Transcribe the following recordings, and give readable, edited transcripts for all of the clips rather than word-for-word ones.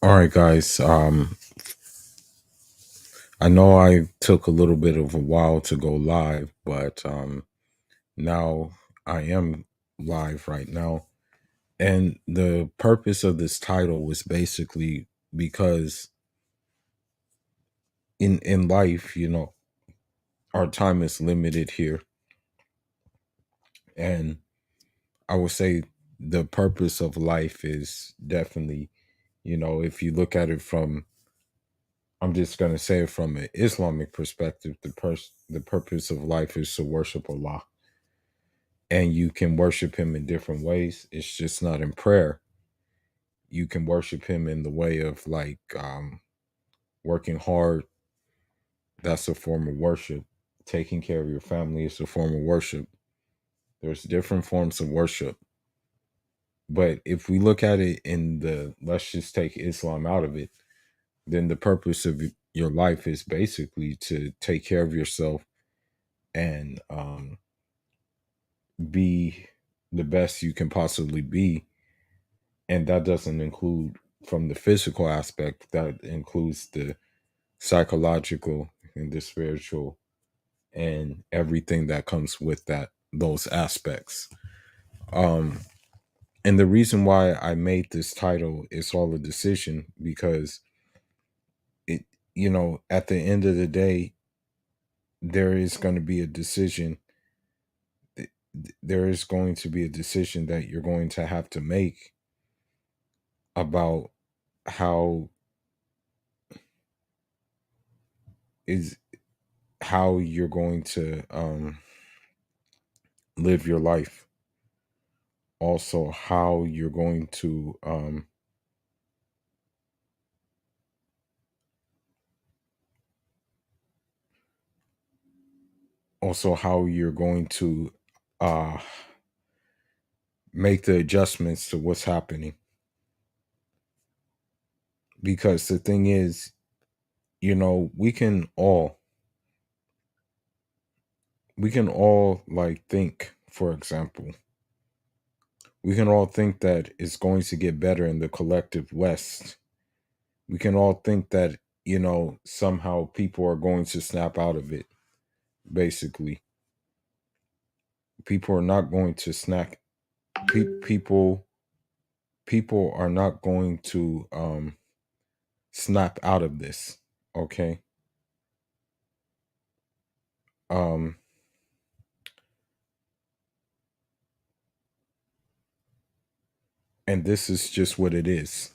All right, guys. I know I took a little bit of a while to go live, but now I am live right now. And the purpose of this title was basically because in life, our time is limited here, and I would say the purpose of life is definitely, if you look at it from, I'm just gonna say it from an Islamic perspective, the purpose of life is to worship Allah, and you can worship him in different ways. It's just not in prayer. You can worship him in the way of like working hard. That's a form of worship. Taking care of your family is a form of worship. There's different forms of worship. But if we look at it in the, let's just take Islam out of it, then the purpose of your life is basically to take care of yourself and be the best you can possibly be. And that doesn't include from the physical aspect, that includes the psychological and the spiritual and everything that comes with those aspects. um and the reason why I made this title is all a decision, because it at the end of the day, there is going to be a decision. There is going to be a decision that you're going to have to make about how is how you're going to live your life. Also, how you're going to uh make the adjustments to what's happening. Because the thing is, we can all like think, for example, we can all think that it's going to get better in the collective West. We can all think that, somehow people are going to snap out of it. Basically, people are not going to snap. People are not going to snap out of this. Okay. um and this is just what it is.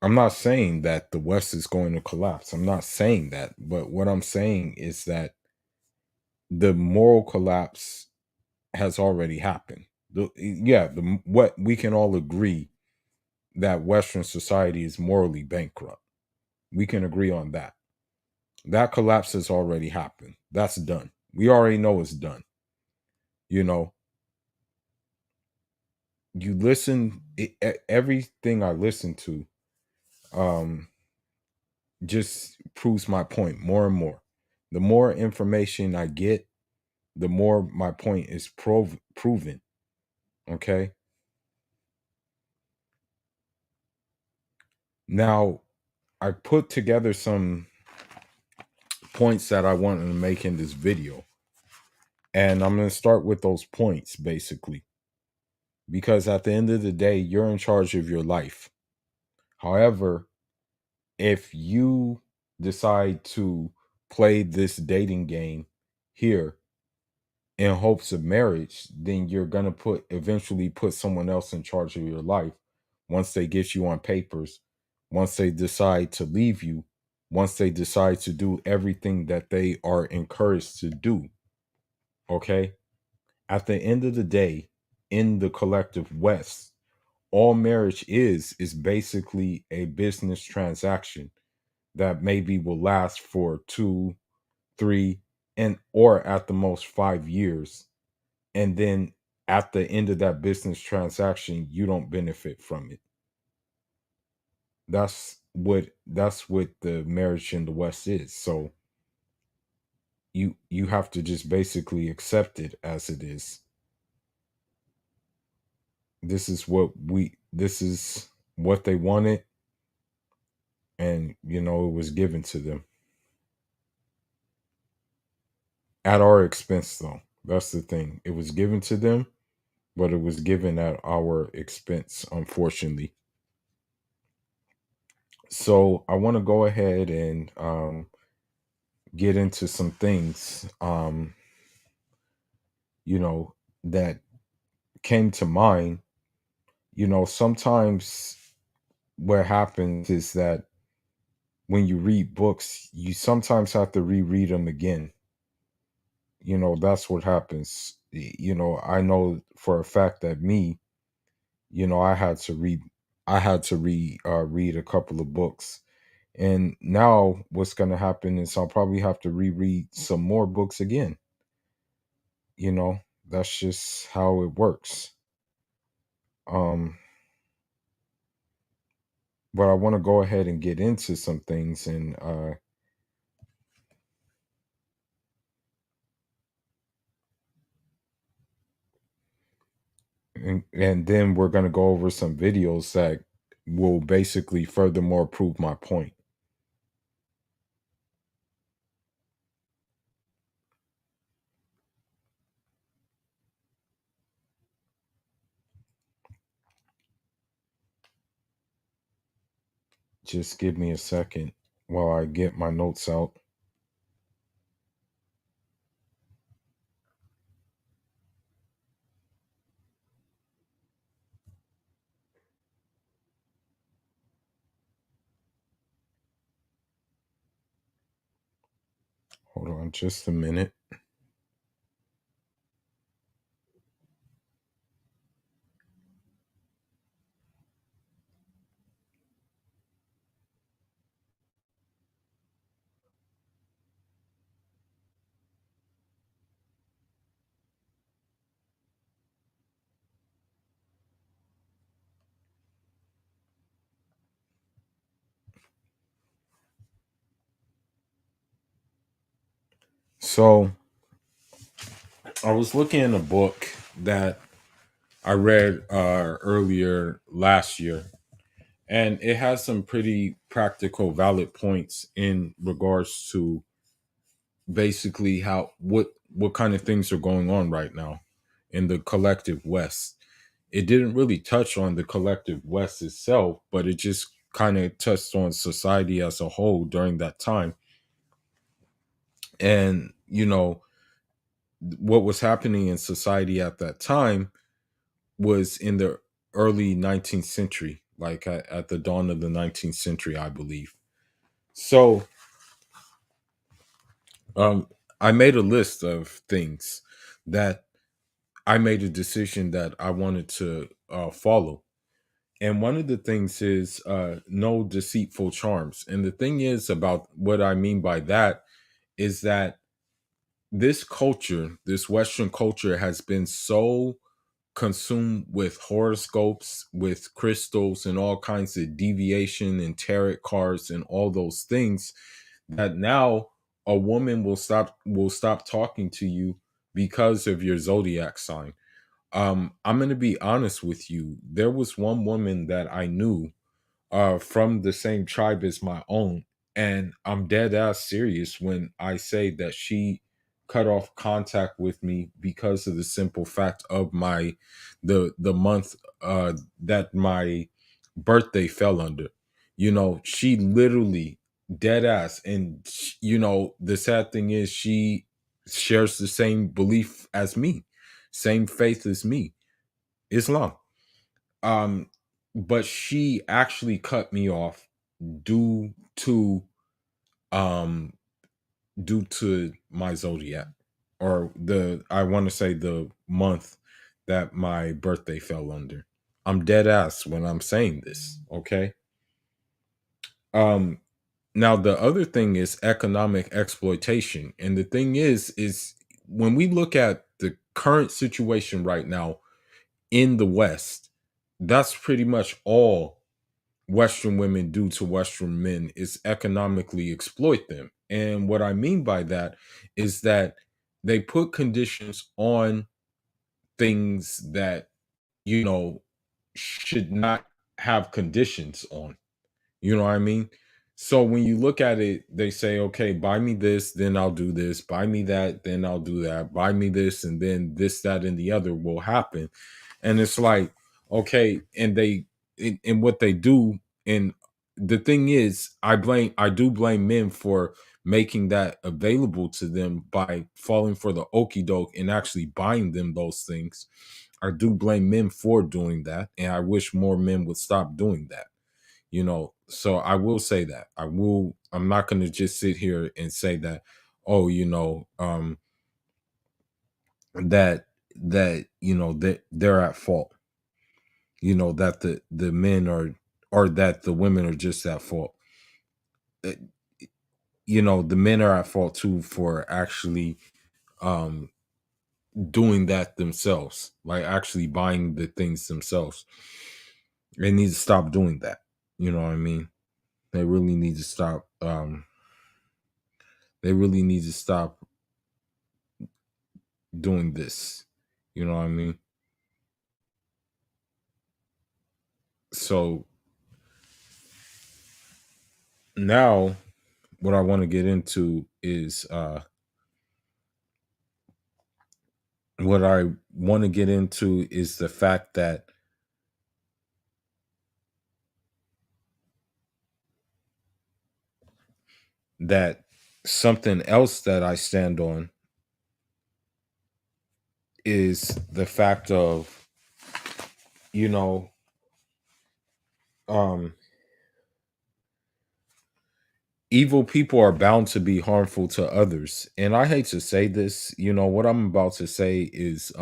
I'm not saying that the West is going to collapse. I'm not saying that. But what I'm saying is that the moral collapse has already happened. What we can all agree, that Western society is morally bankrupt. We can agree on that. That collapse has already happened. That's done. We already know it's done. You know, everything I listen to um just proves my point more and more. The more information I get, the more my point is proven. Okay. Now, I put together some points that I wanted to make in this video. And I'm going to start with those points, basically, because at the end of the day, you're in charge of your life. However, if you decide to play this dating game here in hopes of marriage, then you're going to eventually put someone else in charge of your life once they get you on papers, once they decide to leave you, once they decide to do everything that they are encouraged to do. Okay. At the end of the day, in the collective West, all marriage is basically a business transaction that maybe will last for 2, 3, and or at the most 5 years. And then at the end of that business transaction, you don't benefit from it. That's what the marriage in the West is. So you have to just basically accept it as it is. This is what they wanted, and it was given to them at our expense. Though that's the thing, it was given to them, but it was given at our expense, unfortunately. So I want to go ahead and get into some things, you know, that came to mind. Sometimes what happens is that when you read books, you sometimes have to reread them again. That's what happens. I know for a fact that me, I had to read a couple of books. And now what's going to happen is I'll probably have to reread some more books again. You know, that's just how it works. Um, but I want to go ahead and get into some things, and then we're going to go over some videos that will basically furthermore prove my point. Just give me a second while I get my notes out. Hold on just a minute. So I was looking in a book that I read earlier last year, and it has some pretty practical, valid points in regards to basically what kind of things are going on right now in the collective West. It didn't really touch on the collective West itself, but it just kind of touched on society as a whole during that time. And what was happening in society at that time was in the early 19th century, like at the dawn of the 19th century, I believe. So um, I made a list of things that I made a decision that I wanted to follow. And one of the things is no deceitful charms. And the thing is about what I mean by that is that this culture, this Western culture, has been so consumed with horoscopes, with crystals, and all kinds of deviation and tarot cards and all those things that now a woman will stop talking to you because of your zodiac sign. I'm going to be honest with you. There was one woman that I knew from the same tribe as my own. And I'm dead ass serious when I say that she cut off contact with me because of the simple fact of the month that my birthday fell under. She literally dead ass, and the sad thing is she shares the same belief as me, same faith as me, Islam. um but she actually cut me off due to um my zodiac, or the I want to say the month that my birthday fell under. I'm dead ass when I'm saying this, okay? um Now the other thing is economic exploitation, and the thing is when we look at the current situation right now in the West, that's pretty much all Western women do to Western men is economically exploit them. And what I mean by that is that they put conditions on things that, you know, should not have conditions on. You know what I mean? So when you look at it, they say, okay, buy me this, then I'll do this, buy me that, then I'll do that, buy me this, and then this, that, and the other will happen. And it's like, okay, and and what they do, and the thing is, I do blame men for making that available to them by falling for the okey doke and actually buying them those things. I do blame men for doing that, and I wish more men would stop doing that. So I will say that I'm not going to just sit here and say that, oh, that they're at fault, that the men are, or that the women are just at fault. Uh, the men are at fault too for actually um doing that themselves, like actually buying the things themselves. They need to stop doing that. You know what I mean? They really need to stop. They really need to stop doing this. You know what I mean? So now what I want to get into is the fact that something else that I stand on is the fact of, you know, um evil people are bound to be harmful to others. And I hate to say this, what I'm about to say is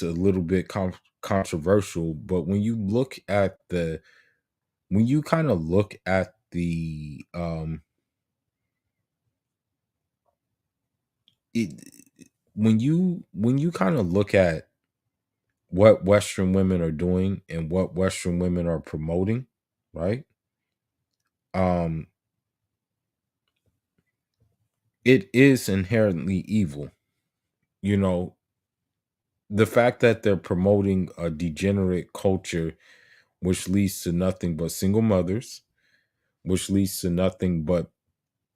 a little bit controversial, but when you kind of look at it, when you kind of look at what Western women are doing and what Western women are promoting, right? Um, it is inherently evil. You know, the fact that they're promoting a degenerate culture, which leads to nothing but single mothers, which leads to nothing but,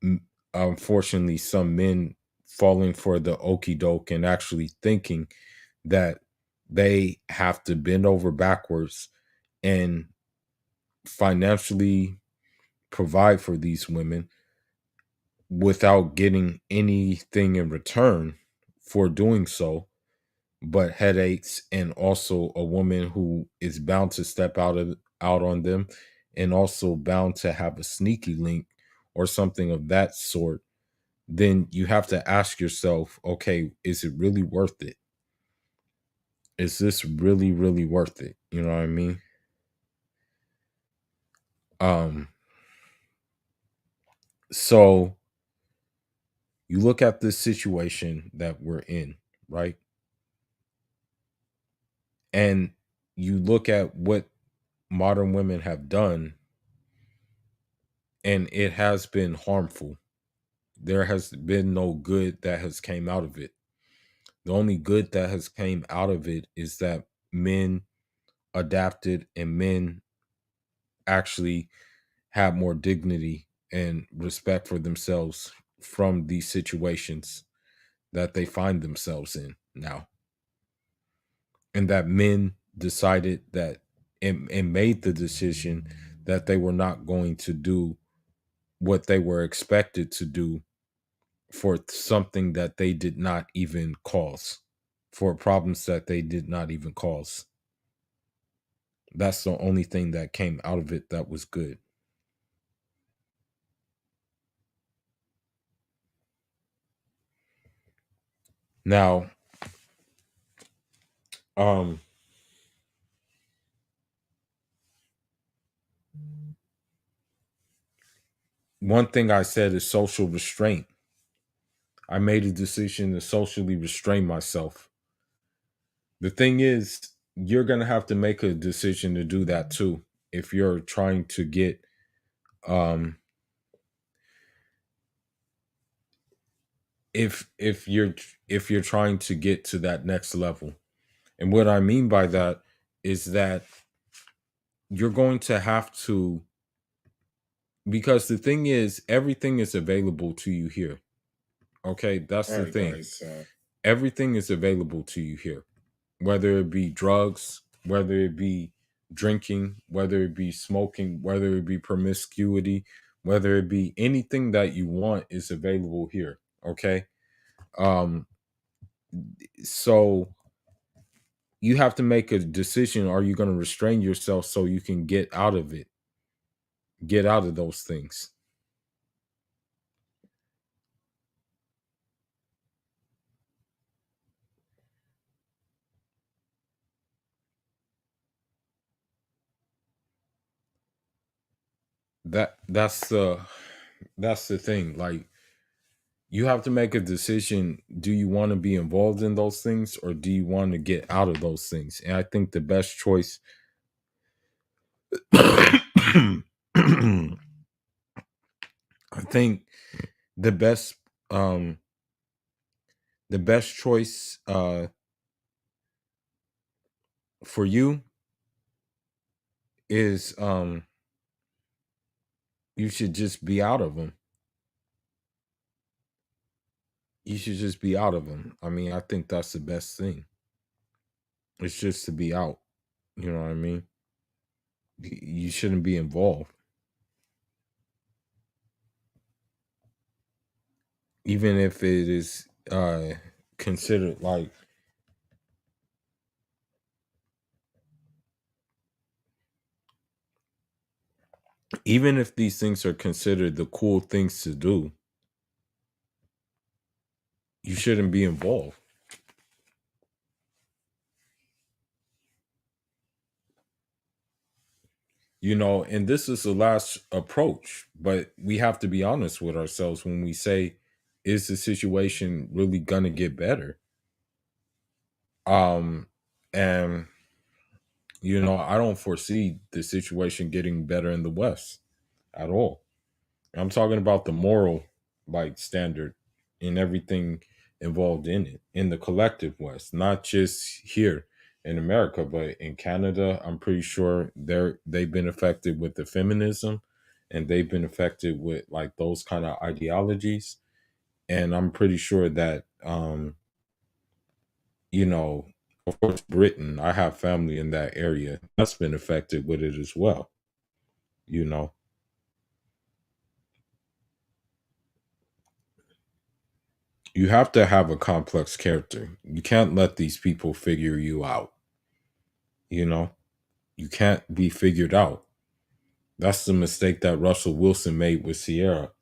m- unfortunately, some men falling for the okey doke and actually thinking that they have to bend over backwards and financially provide for these women without getting anything in return for doing so, but headaches, and also a woman who is bound to step out on them, and also bound to have a sneaky link or something of that sort. Then you have to ask yourself, okay, is it really worth it? Is this really, really worth it? You know what I mean? Um, so you look at this situation that we're in, right? And you look at what modern women have done, and it has been harmful. There has been no good that has came out of it. The only good that has came out of it is that men adapted, and men actually have more dignity and respect for themselves from these situations that they find themselves in now. And that men decided that, and made the decision that they were not going to do what they were expected to do for something that they did not even cause, for problems that they did not even cause. That's the only thing that came out of it that was good. Now, um, one thing I said is social restraint. I made a decision to socially restrain myself. The thing is, you're going to have to make a decision to do that too. If you're trying to get, um, if you're trying to get to that next level. And what I mean by that is that you're going to have to, because the thing is, everything is available to you here. Okay, that's All the right, thing. guys. Everything is available to you here, whether it be drugs, whether it be drinking, whether it be smoking, whether it be promiscuity, whether it be anything that you want is available here. Okay. Um, so you have to make a decision. Are you going to restrain yourself so you can get out of it, get out of those things? That's the thing. Like, you have to make a decision. Do you want to be involved in those things, or do you want to get out of those things? And I think the best choice I think the best um the best choice for you is you should just be out of them. You should just be out of them. I mean, I think that's the best thing. It's just to be out. You know what I mean? You shouldn't be involved. Even if it is considered like, even if these things are considered the cool things to do, you shouldn't be involved. You know, and this is the last approach, but we have to be honest with ourselves when we say, is the situation really gonna get better? Um, and you know, I don't foresee the situation getting better in the West at all. I'm talking about the moral like standard and everything involved in it in the collective West, not just here in America, but in Canada. I'm pretty sure they've been affected with the feminism, and they've been affected with like those kind of ideologies. And I'm pretty sure that you know, of course, Britain, I have family in that area that's been affected with it as well, you know. You have to have a complex character. You can't let these people figure you out. You know, you can't be figured out. That's the mistake that Russell Wilson made with Sierra.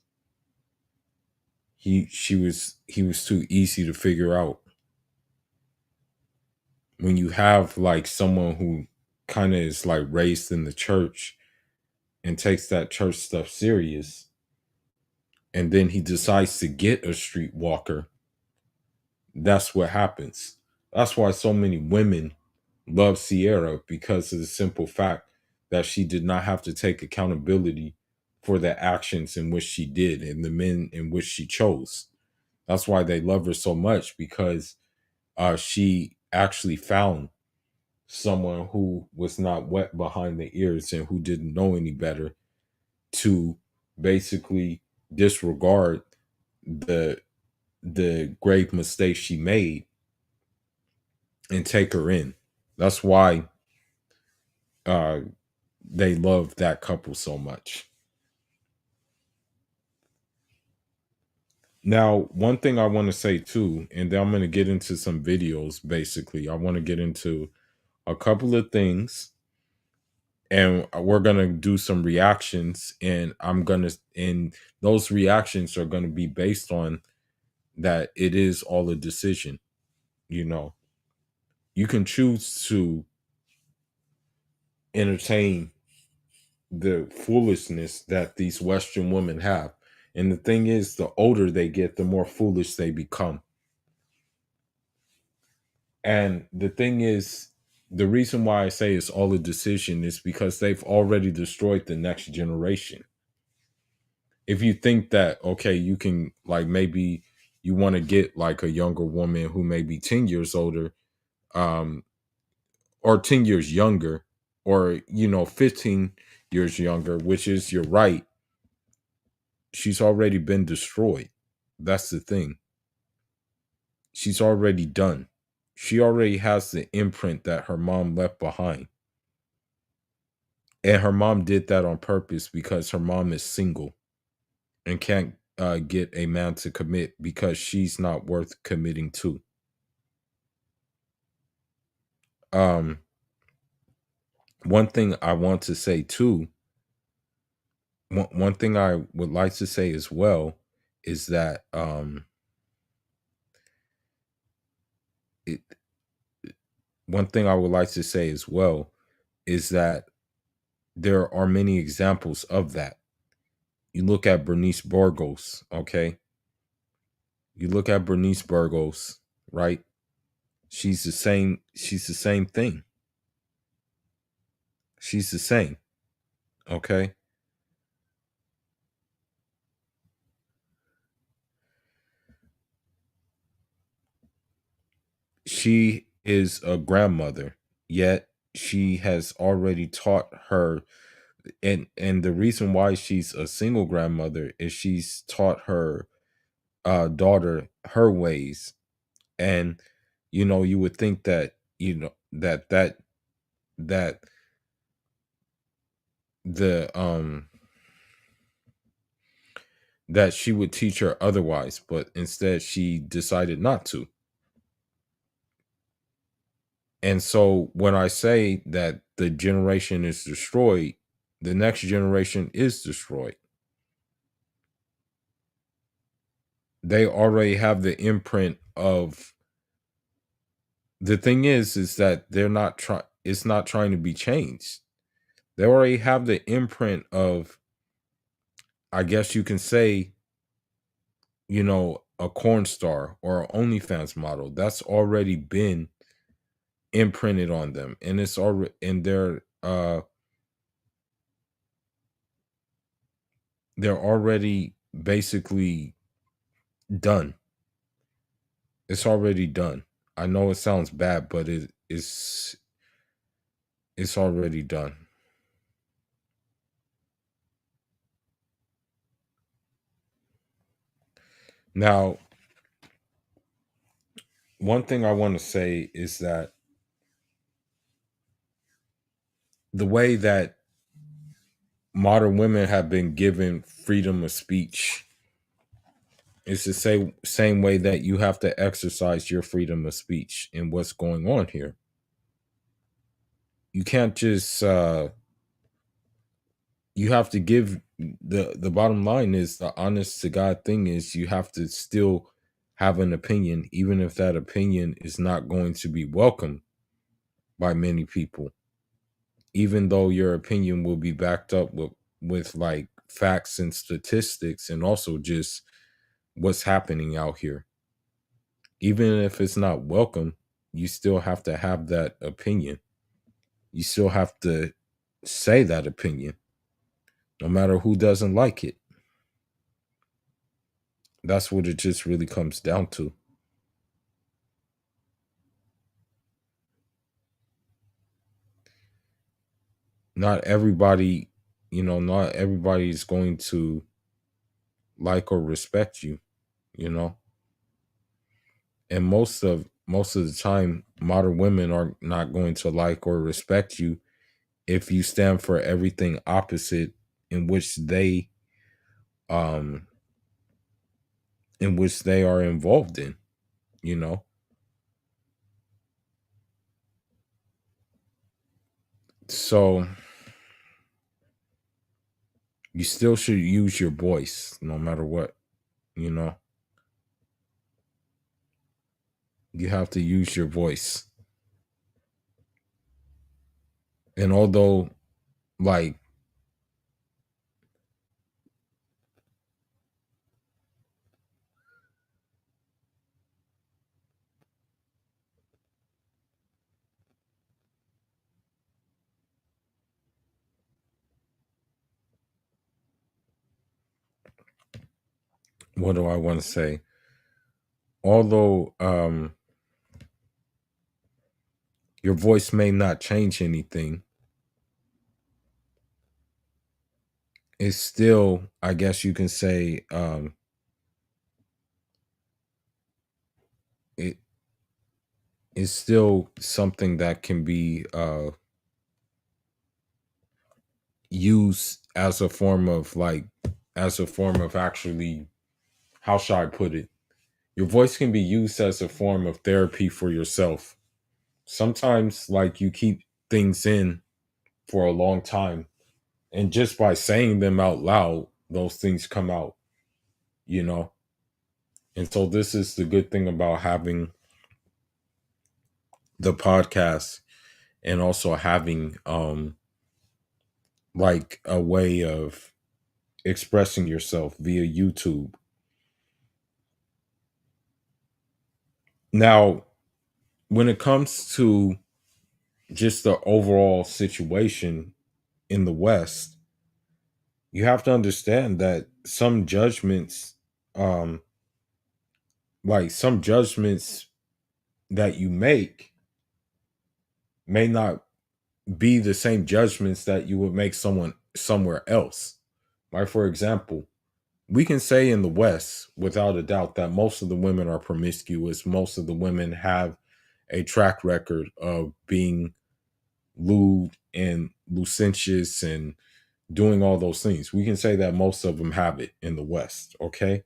He was too easy to figure out. When you have like someone who kind of is like raised in the church and takes that church stuff serious, and then he decides to get a streetwalker, that's what happens. That's why so many women love Sierra, because of the simple fact that she did not have to take accountability for the actions in which she did and the men in which she chose. That's why they love her so much, because she actually found someone who was not wet behind the ears and who didn't know any better to basically disregard the grave mistake she made and take her in. That's why uh, they love that couple so much. Now, one thing I want to say too, and then I'm going to get into some videos basically. I want to get into a couple of things, and we're going to do some reactions, and and those reactions are going to be based on that it is all a decision. You know, you can choose to entertain the foolishness that these Western women have. And the thing is, the older they get, the more foolish they become. And the thing is, the reason why I say it's all a decision is because they've already destroyed the next generation. If you think that, okay, you can, like, maybe you want to get like a younger woman who may be 10 years older, um, or 10 years younger, or 15 years younger, which is, you're right, she's already been destroyed. That's the thing. She's already done. She already has the imprint that her mom left behind. And her mom did that on purpose because her mom is single and can't get a man to commit because she's not worth committing to. Um, one thing I want to say too, one thing I would like to say as well is that it, one thing I would like to say as well is that there are many examples of that. You look at Bernice Burgos, okay? You look at Bernice Burgos, right? She's the same thing. She's the same, okay? She is a grandmother, yet she has already taught her, and the reason why she's a single grandmother is she's taught her daughter her ways. And you would think that that the that she would teach her otherwise, but instead she decided not to. And so when I say that the generation is destroyed, the next generation is destroyed. They already have the imprint of, the thing is that they're not trying, it's not trying to be changed. They already have the imprint of, I guess you can say, a corn star or an OnlyFans model. That's already been imprinted on them, and it's already, and they're already basically done. It's already done. I know it sounds bad, but it's already done. Now, one thing I want to say is that the way that modern women have been given freedom of speech is the same way that you have to exercise your freedom of speech in what's going on here. You can't just you have to give, the bottom line is, the honest to God thing is, you have to still have an opinion, even if that opinion is not going to be welcomed by many people, even though your opinion will be backed up with like facts and statistics, and also just what's happening out here. Even if it's not welcome, you still have to have that opinion. You still have to say that opinion, no matter who doesn't like it. That's what it just really comes down to. Not everybody, not everybody is going to like or respect you, you know. And most of the time, modern women are not going to like or respect you if you stand for everything opposite in which they um are involved in, you know. So you still should use your voice no matter what, you know. You have to use your voice. And although, like, what do I want to say? Although Your voice may not change anything. It's still, I guess you can say, it is still something that can be used as a form of actually, how should I put it? Your voice can be used as a form of therapy for yourself. Sometimes, like, you keep things in for a long time, and just by saying them out loud, those things come out, you know? And so, this is the good thing about having the podcast, and also having, like, a way of expressing yourself via YouTube. Now, when it comes to just the overall situation in the West, you have to understand that um, some judgments that you make may not be the same judgments that you would make someone somewhere else. Like, for example, we can say in the West, without a doubt, that most of the women are promiscuous. Most of the women have a track record of being lewd and licentious and doing all those things. We can say that most of them have it in the West, okay?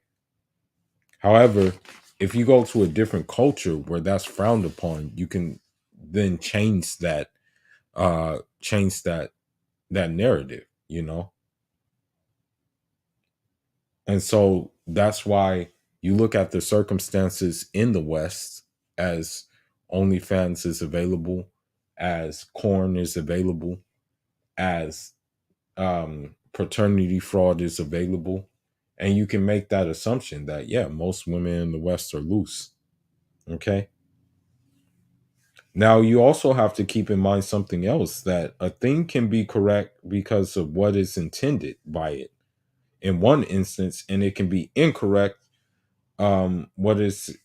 However, if you go to a different culture where that's frowned upon, you can then change that narrative, you know? And so that's why you look at the circumstances in the West, as OnlyFans is available, as corn is available, as paternity fraud is available. And you can make that assumption that, yeah, most women in the West are loose. Okay. Now, you also have to keep in mind something else, that a thing can be correct because of what is intended by it in one instance, and it can be incorrect, what is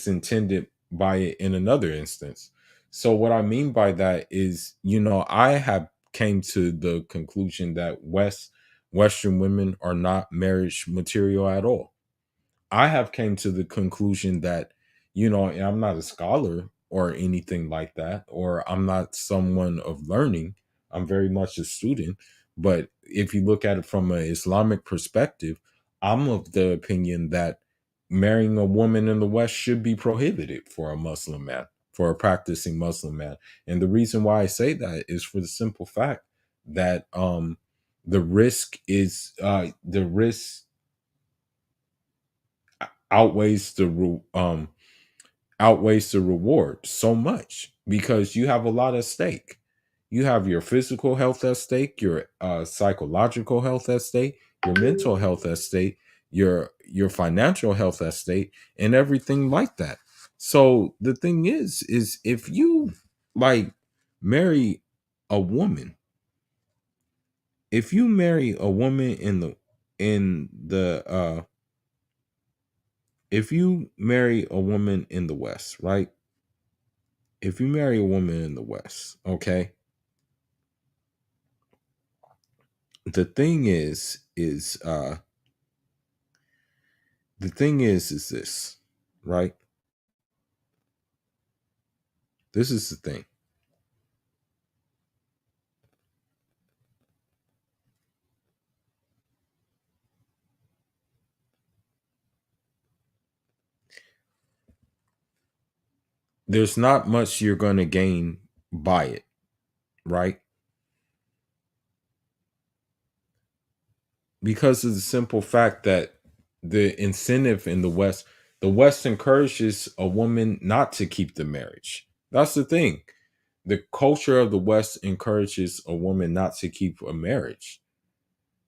intended by it in another instance. So what I mean by that is, I have came to the conclusion that Western women are not marriage material at all. I have came to the conclusion that, and I'm not a scholar or anything like that, or I'm not someone of learning. I'm very much a student. But if you look at it from an Islamic perspective, I'm of the opinion that marrying a woman in the West should be prohibited for a Muslim man, for a practicing Muslim man. And the reason why I say that is for the simple fact that the risk outweighs the reward so much, because you have a lot at stake. You have your physical health at stake, your psychological health at stake, your mental health at stake, your financial health at stake, and everything like that. So the thing is if you, like, marry a woman, if you marry a woman in the if you marry a woman in the West, right? If you marry a woman in the West, okay, the thing is this, right? This is the thing. There's not much you're going to gain by it, right? Because of the simple fact that the incentive in the West encourages a woman not to keep the marriage. That's the thing. The culture of the West encourages a woman not to keep a marriage.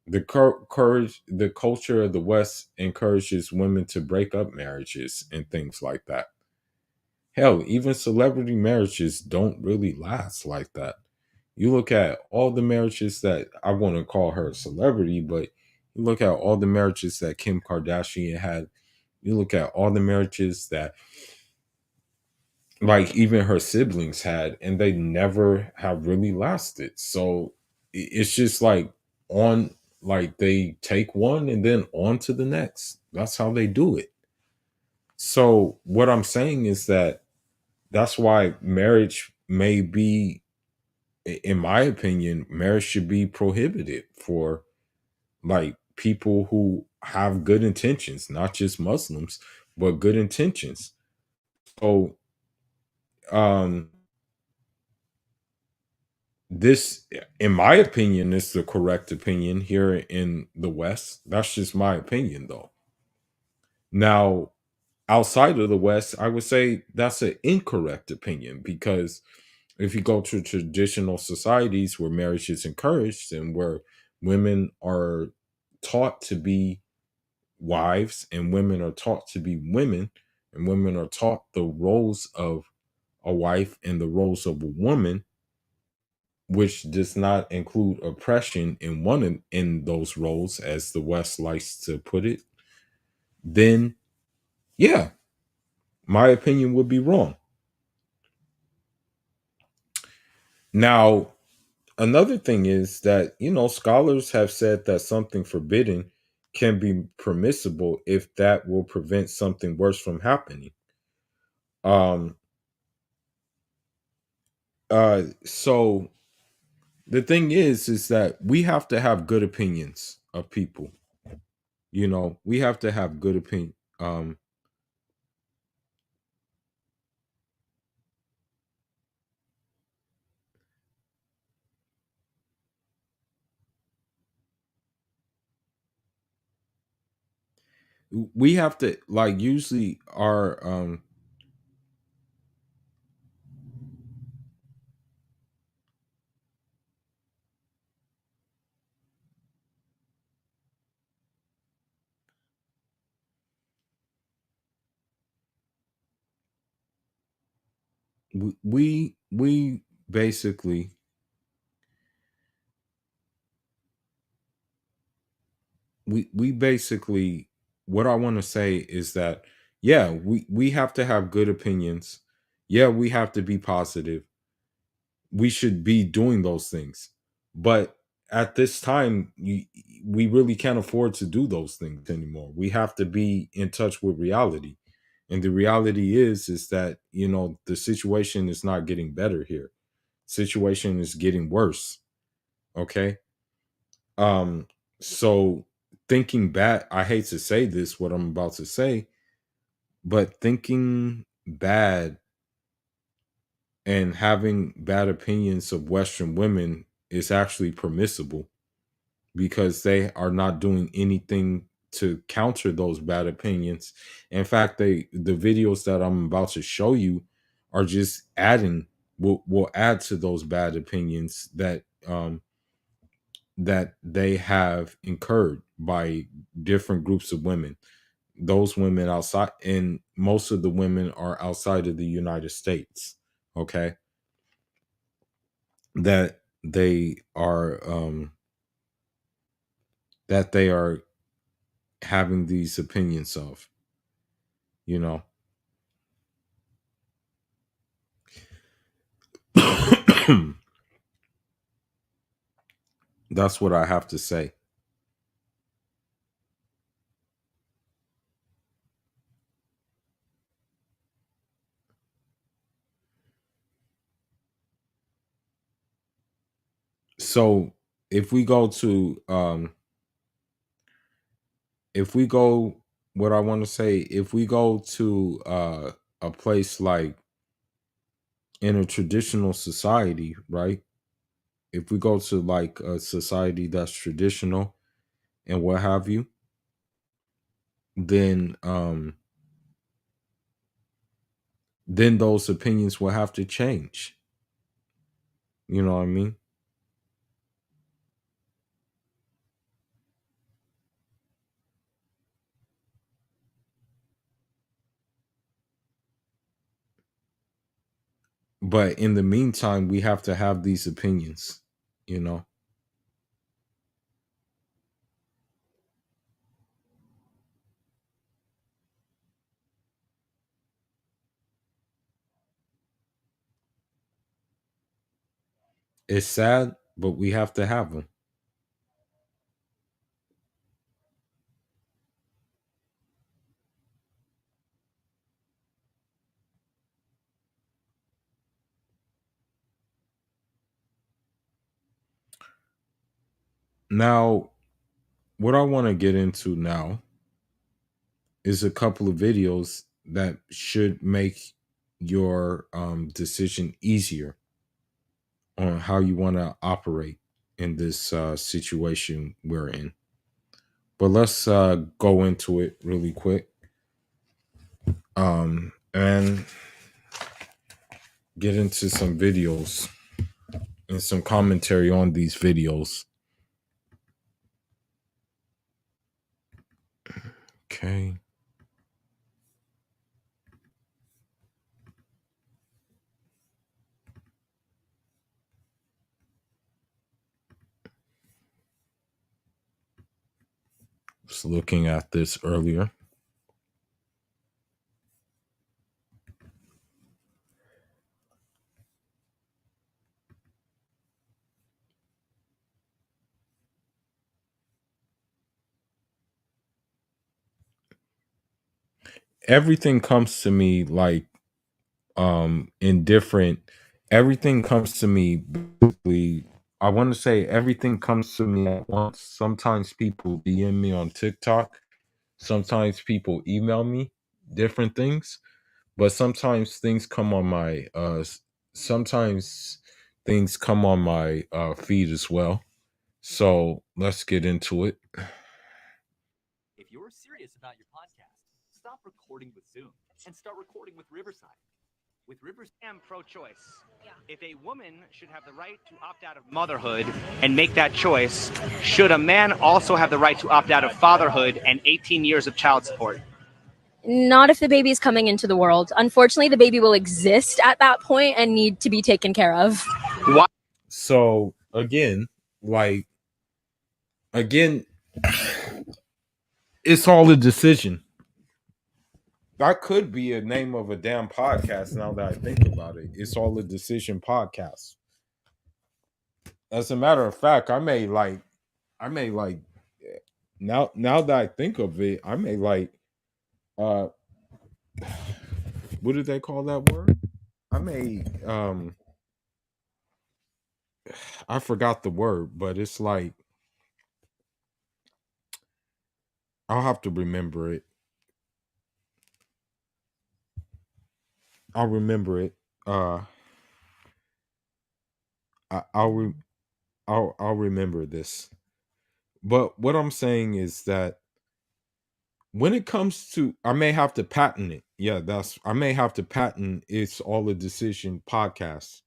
The culture of the West encourages women to break up marriages and things like that. Hell, even celebrity marriages don't really last like that. You look at all the marriages that, I want to call her a celebrity, but you look at all the marriages that Kim Kardashian had. You look at all the marriages that like even her siblings had, and they never have really lasted. So it's just like on, like they take one and then on to the next. That's how they do it. So what I'm saying is that that's why marriage may be, in my opinion, marriage should be prohibited for like people who have good intentions, not just Muslims, but good intentions. So um this, in my opinion, is the correct opinion here in the West. That's just my opinion though. Now, outside of the West, I would say that's an incorrect opinion, because if you go to traditional societies where marriage is encouraged and where women are taught to be wives and women are taught to be women, and women are taught the roles of a wife and the roles of a woman, which does not include oppression in in those roles, as the West likes to put it, then yeah, my opinion would be wrong. Now, another thing is that, scholars have said that something forbidden can be permissible if that will prevent something worse from happening. Um, so the thing is that we have to have good opinions of people. We have to have good opinion. We have to, like, usually our we basically, we basically, what I want to say is that, yeah, we have to have good opinions. Yeah, we have to be positive. We should be doing those things. But at this time, we really can't afford to do those things anymore. We have to be in touch with reality. And the reality is that, the situation is not getting better here. Situation is getting worse. Okay? Um so thinking back, I hate to say this, what I'm about to say, but thinking bad and having bad opinions of Western women is actually permissible, because they are not doing anything to counter those bad opinions. In fact, the videos that I'm about to show you are just adding, will add to those bad opinions that they have incurred by different groups of women. Those women outside, and most of the women are outside of the United States. Okay, that they are that they are having these opinions of, you know. That's what I have to say. So if we go to if we go what I want to say, if we go to a place like, in a traditional society, right? If we go to like a society that's traditional and what have you, then those opinions will have to change. You know what I mean? But in the meantime, we have to have these opinions, you know. It's sad, but we have to have them. Now, what I want to get into now is a couple of videos that should make your decision easier on how you want to operate in this situation we're in. But let's go into it really quick and get into some videos and some commentary on these videos. Okay. Was looking at this earlier. Everything comes to me like in different everything comes to me basically. I want to say everything comes to me at once. Sometimes people DM me on TikTok, sometimes people email me different things, but sometimes things come on my sometimes things come on my feed as well. So let's get into it. If you're serious about your podcast, stop recording with Zoom and start recording with Riverside. With Riverside, I'm pro-choice. Yeah. If a woman should have the right to opt out of motherhood and make that choice, should a man also have the right to opt out of fatherhood and 18 years of child support? Not if the baby is coming into the world. Unfortunately, the baby will exist at that point and need to be taken care of. Why? So again, it's all a decision. That could be a name of a damn podcast now that I think about it. It's all a decision podcast. As a matter of fact, I may like now that I think of it, I may like uh what do they call that word? I may I forgot the word, but it's like I'll have to remember it. I'll remember it. I, I'll re- I'll remember this. But what I'm saying is that when it comes to, I may have to patent it. Yeah, I may have to patent It's All a Decision podcast.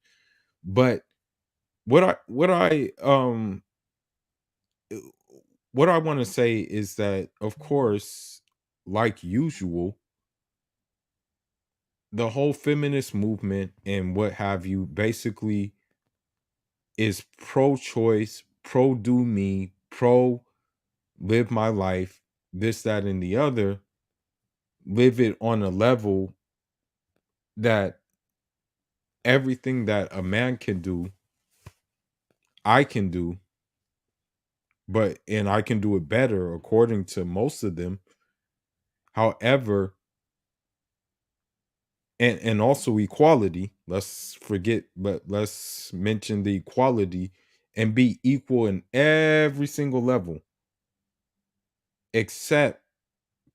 But uh, what I want to say is that, of course, like usual, the whole feminist movement and what have you basically is pro-choice, pro do me, pro live my life, this, that, and the other, live it on a level that everything that a man can do, I can do, and I can do it better according to most of them. However, and also equality, let's mention the equality and be equal in every single level, except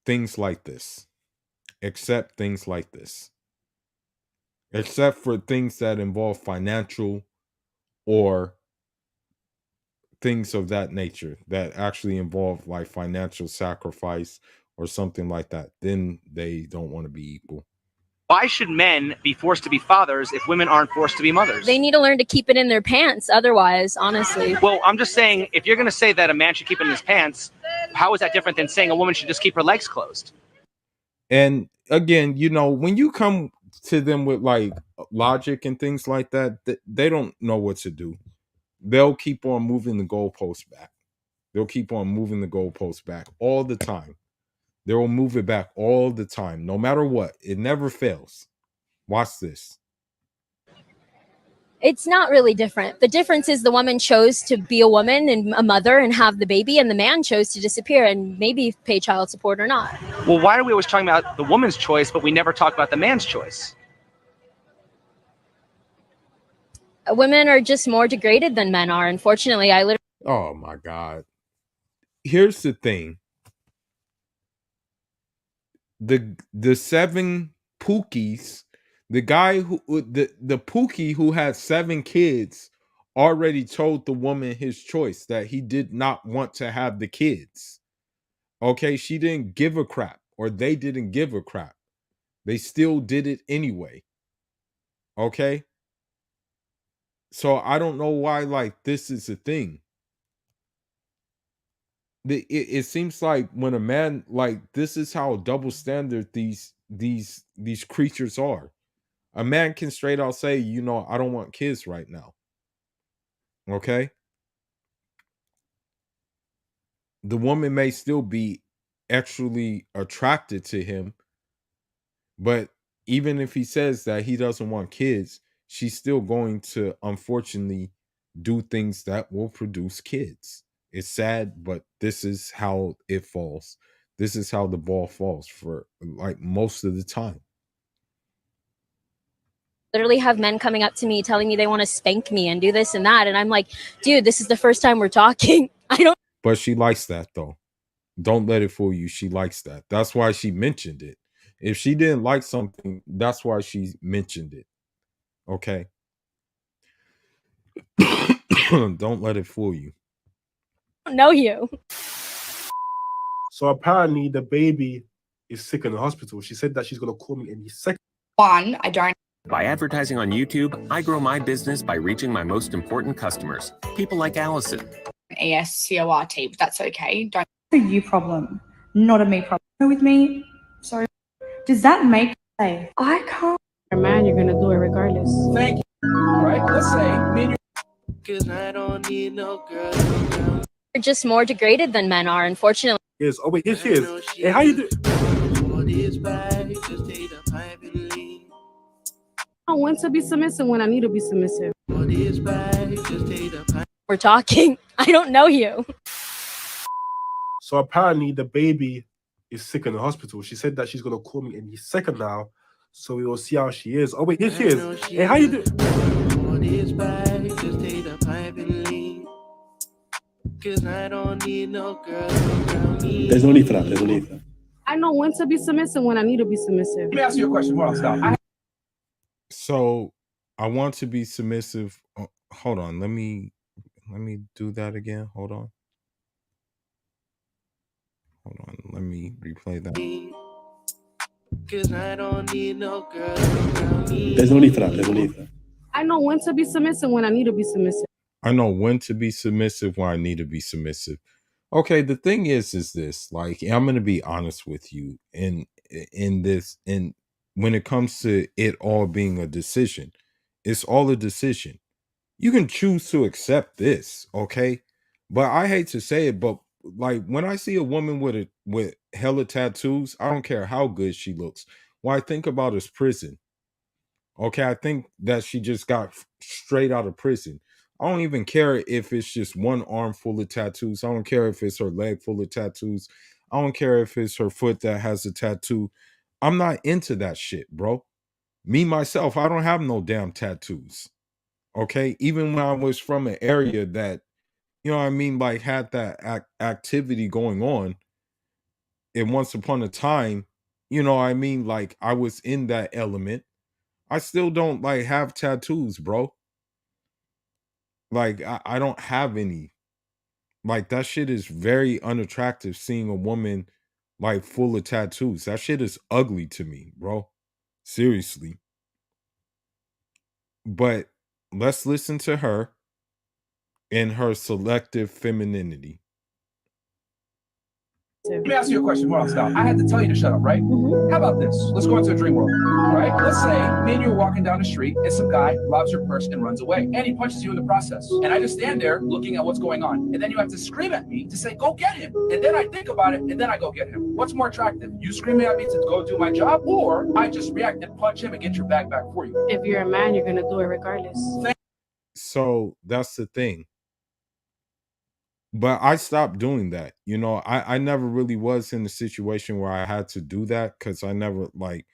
things like this. Except things like this. Except for things that involve financial or things of that nature that actually involve like financial sacrifice or something like that, then they don't want to be equal. Why should men be forced to be fathers if women aren't forced to be mothers? They need to learn to keep it in their pants otherwise, honestly. Well, I'm just saying, if you're going to say that a man should keep it in his pants, how is that different than saying a woman should just keep her legs closed? And again, when you come to them with like logic and things like that, they don't know what to do. They'll keep on moving the goalposts back. They'll keep on moving the goalposts back all the time. They will move it back all the time, no matter what. It never fails. Watch this. It's not really different. The difference is the woman chose to be a woman and a mother and have the baby, and the man chose to disappear and maybe pay child support or not. Well, why are we always talking about the woman's choice, but we never talk about the man's choice? Women are just more degraded than men are. Unfortunately, I literally Oh my God. Here's the thing. The 7 Pookies, the guy who the Pookie who had 7 kids already told the woman his choice that he did not want to have the kids. Okay, she didn't give a crap, or they didn't give a crap. They still did it anyway. Okay? So I don't know why like this is a thing. It seems like when a man, like, this is how double standard these creatures are. A man can straight out say, you know, I don't want kids right now. Okay? The woman may still be actually attracted to him, but even if he says that he doesn't want kids, she's still going to unfortunately do things that will produce kids. It's sad, but this is how it falls. This is how the ball falls for like most of the time. have men coming up to me telling me they want to spank me and do this and that. And I'm like, dude, this is the first time we're talking. I don't. But she likes that though. Don't let it fool you. She likes that. That's why she mentioned it. If she didn't like something, that's why she mentioned it. Okay. Don't let it fool you. know you. So apparently the baby is sick in the hospital. She said that she's gonna call me any second. One, I don't. By advertising on YouTube, I grow my business by reaching my most important customers, people like Allison. ASCORT, but that's okay. Don't. A you problem, not a me problem. With me, sorry. Does that make say I can't? Man, you're gonna do it regardless. Thank you. Right? Let's say, because I don't need no girl. They're just more degraded than men are, unfortunately. Yes. Oh wait, here she is. Hey, how you doing? I want to be submissive when I need to be submissive. We're talking. I don't know you. So apparently the baby is sick in the hospital. She said that she's gonna call me any second now, so we will see how she is. Oh wait, here she is. Hey, how you doing? There's no need for that. There's no need for that. I know when to be submissive when I need to be submissive. Let me ask you a question. Hold on, stop. So I want to be submissive. Hold on. Let me do that again. Hold on. Let me replay that. Cause I don't need no girl. There's no need for that. There's no need for that. I know when to be submissive when I need to be submissive. I know when to be submissive when I need to be submissive. Okay, the thing is this, like, I'm gonna be honest with you in this, and when it comes to it all being a decision, it's all a decision. You can choose to accept this, okay? But I hate to say it, but like when I see a woman with hella tattoos, I don't care how good she looks. What I think about is prison. Okay, I think that she just got straight out of prison. I don't even care if it's just one arm full of tattoos. I don't care if it's her leg full of tattoos. I don't care if it's her foot that has a tattoo. I'm not into that shit, bro. Me, myself, I don't have no damn tattoos. Okay, even when I was from an area that, you know what I mean, like had that activity going on, and once upon a time, you know what I mean, like I was in that element. I still don't like have tattoos, bro. Like I don't have any. Like that shit is very unattractive seeing a woman like full of tattoos. That shit is ugly to me, bro. Seriously. But let's listen to her and her selective femininity. Let me ask you a question. Hold on, stop. I had to tell you to shut up, right? How about this? Let's go into a dream world, right? Let's say me and you are walking down the street and some guy robs your purse and runs away. And he punches you in the process. And I just stand there looking at what's going on. And then you have to scream at me to say, go get him. And then I think about it and then I go get him. What's more attractive? You screaming at me to go do my job, or I just react and punch him and get your bag back for you? If you're a man, you're gonna do it regardless. So that's the thing. But I stopped doing that. I never really was in a situation where I had to do that because I never like,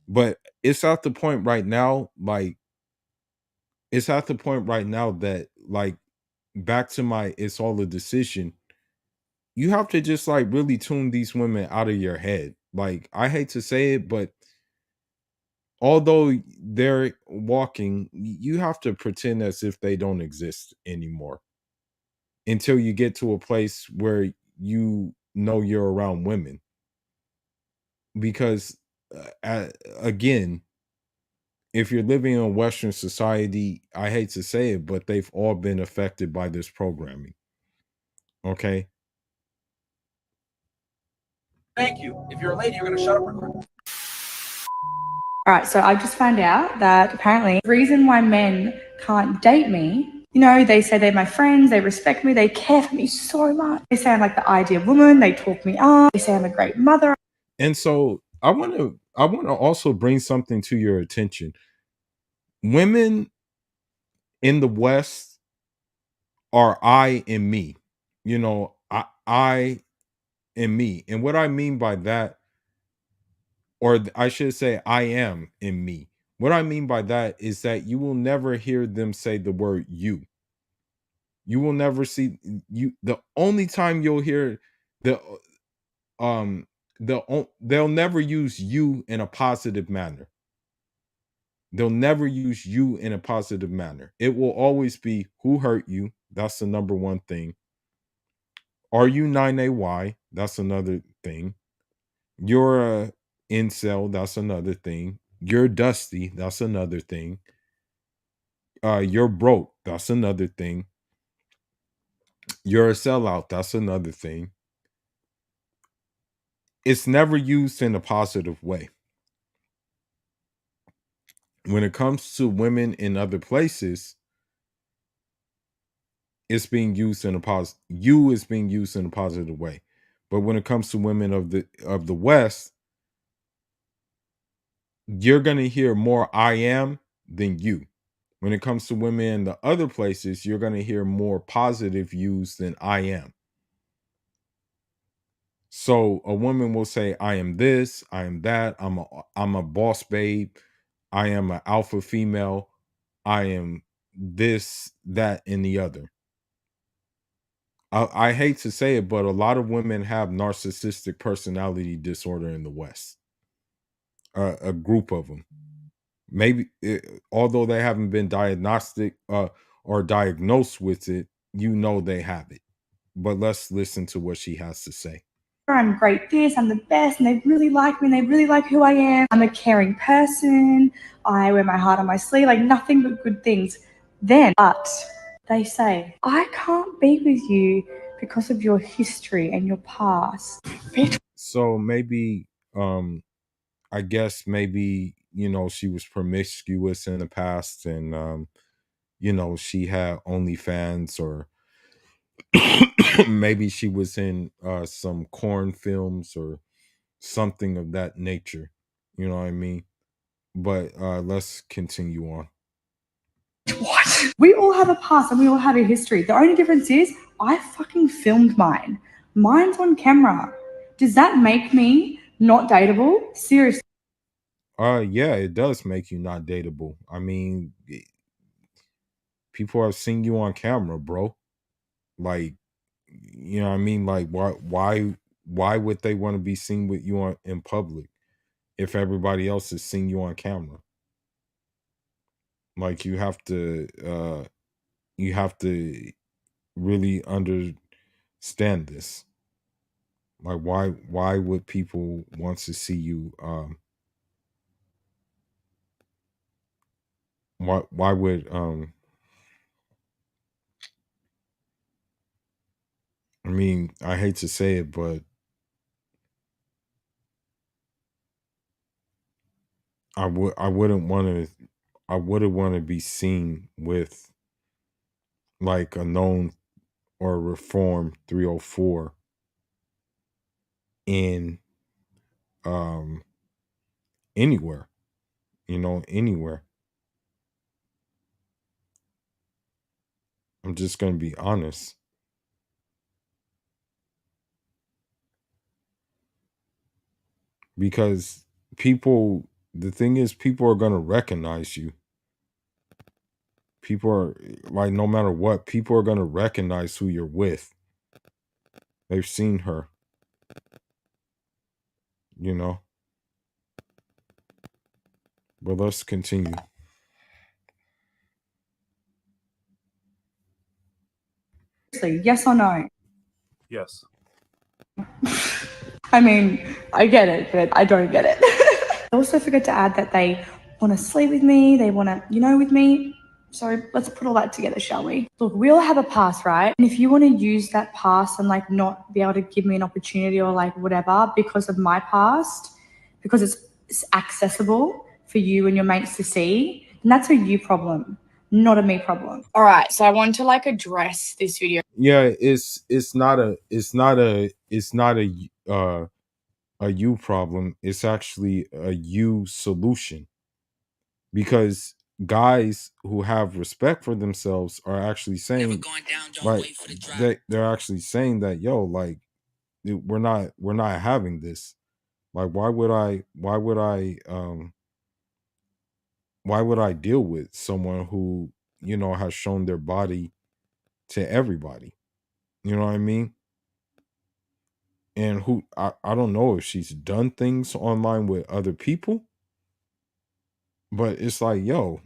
but it's at the point right now, like, it's at the point right now that, like, back to my it's all a decision. You have to just like really tune these women out of your head. Like, I hate to say it, but although they're walking, you have to pretend as if they don't exist anymore until you get to a place where you're around women. Because again, if you're living in a Western society, I hate to say it, but they've all been affected by this programming. Okay. Thank you. If you're a lady, you're going to shut up real quick. All right, so I've just found out that apparently the reason why men can't date me, they say they're my friends, they respect me, they care for me so much. They say I'm like the ideal woman, they talk me up, they say I'm a great mother. And so I want to also bring something to your attention. Women in the West are I and me. I and me. And what I mean by that, or I should say I am in me. What I mean by that is that you will never hear them say the word you. You will never see you. The only time you'll hear the they'll never use you in a positive manner. They'll never use you in a positive manner. It will always be who hurt you. That's the number one thing. Are you 9AY? That's another thing. You're a incel. That's another thing. You're dusty. That's another thing. You're broke. That's another thing. You're a sellout. That's another thing. It's never used in a positive way. When it comes to women in other places, it's being used in a positive. You is being used in a positive way. But when it comes to women of the West, you're gonna hear more I am than you. When it comes to women in the other places, you're gonna hear more positive use than I am. So a woman will say, I am this, I am that, I'm a boss babe, I am an alpha female, I am this, that, and the other. I hate to say it, but a lot of women have narcissistic personality disorder in the West. A group of them. Maybe although they haven't been diagnostic or diagnosed with it, they have it. But let's listen to what she has to say. I'm great this, I'm the best, and they really like me, and they really like who I am. I'm a caring person. I wear my heart on my sleeve, like nothing but good things. But they say, I can't be with you because of your history and your past. So maybe, I guess maybe, she was promiscuous in the past and, she had OnlyFans, or maybe she was in some corn films or something of that nature. You know what I mean? But let's continue on. What? We all have a past and we all have a history. The only difference is I fucking filmed mine. Mine's on camera. Does that make me not dateable? Seriously. Yeah, it does make you not dateable. I mean, people have seen you on camera, bro. Like, you know what I mean? Like, why would they want to be seen with you in public if everybody else has seen you on camera? Like, you have to really understand this. Like, why would people want to see you why would I mean, I hate to say it, but I wouldn't want to be seen with like a known or reformed 304 in um anywhere, anywhere. I'm just going to be honest. Because the thing is, people are going to recognize you. People are like, no matter what, people are going to recognize who you're with. They've seen her, you know. But let's continue. Yes or no? Yes. I mean, I get it, but I don't get it. I also forgot to add that they want to sleep with me, they want to, with me. So let's put all that together, shall we? Look, we all have a past, right? And if you want to use that past and like not be able to give me an opportunity or like whatever because of my past, because it's accessible for you and your mates to see, then that's a you problem, not a me problem. All right, so I want to like address this video. Yeah, it's not a you problem. It's actually a you solution. Because guys who have respect for themselves are actually saying, like, they're actually saying that, yo, like, we're not having this. Like, why would I deal with someone who, has shown their body to everybody? You know what I mean? And who I don't know if she's done things online with other people, but it's like, yo,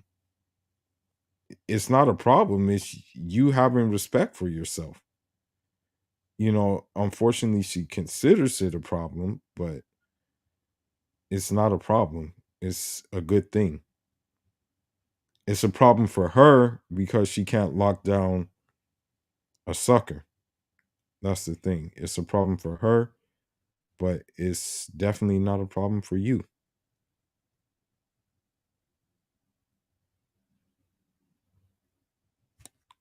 it's not a problem. It's you having respect for yourself. Unfortunately, she considers it a problem, but it's not a problem. It's a good thing. It's a problem for her because she can't lock down a sucker. That's the thing. It's a problem for her, but it's definitely not a problem for you.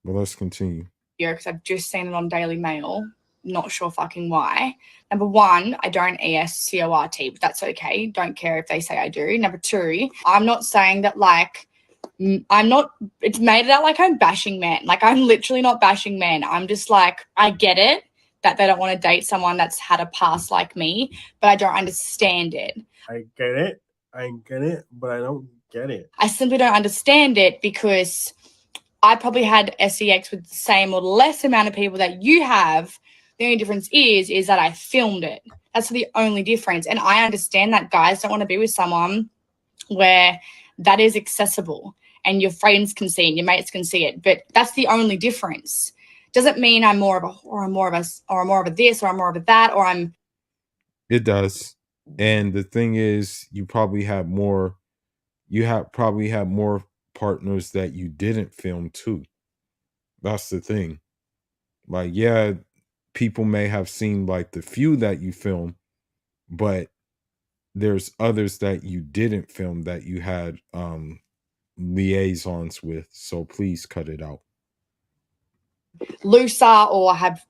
But let's continue. Because I've just seen it on Daily Mail. Not sure fucking why. Number one, I don't ESCORT, but that's okay. Don't care if they say I do. Number two, I'm not saying that like, it's made it out like I'm bashing men. Like, I'm literally not bashing men. I'm just like, I get it that they don't want to date someone that's had a past like me, but I don't understand it. I get it, but I don't get it. I simply don't understand it because I probably had sex with the same or less amount of people that you have. The only difference is that I filmed it. That's the only difference. And I understand that guys don't want to be with someone where that is accessible and your friends can see it and your mates can see it. But that's the only difference. Doesn't mean I'm more of a or I'm more of a or I'm more of a this or I'm more of a that or I'm. It does. And the thing is, you probably have more partners that you didn't film too. That's the thing. Like, yeah, people may have seen like the few that you film, but there's others that you didn't film that you had liaisons with. So please cut it out. Looser or have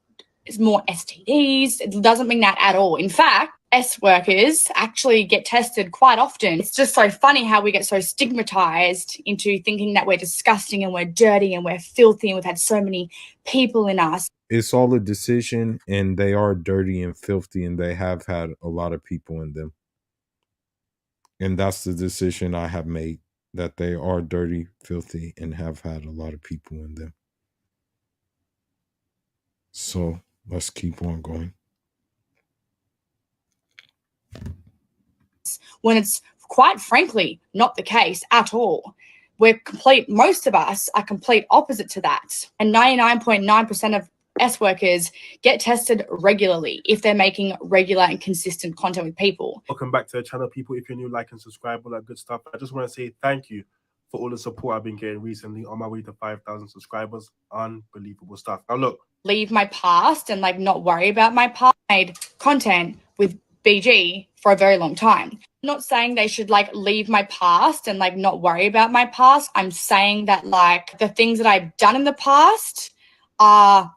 more STDs. It doesn't mean that at all. In fact, S workers actually get tested quite often. It's just so funny how we get so stigmatized into thinking that we're disgusting and we're dirty and we're filthy and we've had so many people in us. It's all a decision, and they are dirty and filthy, and they have had a lot of people in them. And that's the decision I have made, that they are dirty, filthy, and have had a lot of people in them. So let's keep on going. When it's quite frankly not the case at all. Most of us are complete opposite to that. And 99.9% of S workers get tested regularly if they're making regular and consistent content with people. Welcome back to the channel, people. If you're new, like and subscribe, all that good stuff. I just want to say thank you for all the support I've been getting recently on my way to 5,000 subscribers. Unbelievable stuff. Now look. Leave my past and like not worry about my past. I made content with BG for a very long time. I'm not saying they should like leave my past and like not worry about my past. I'm saying that like the things that I've done in the past are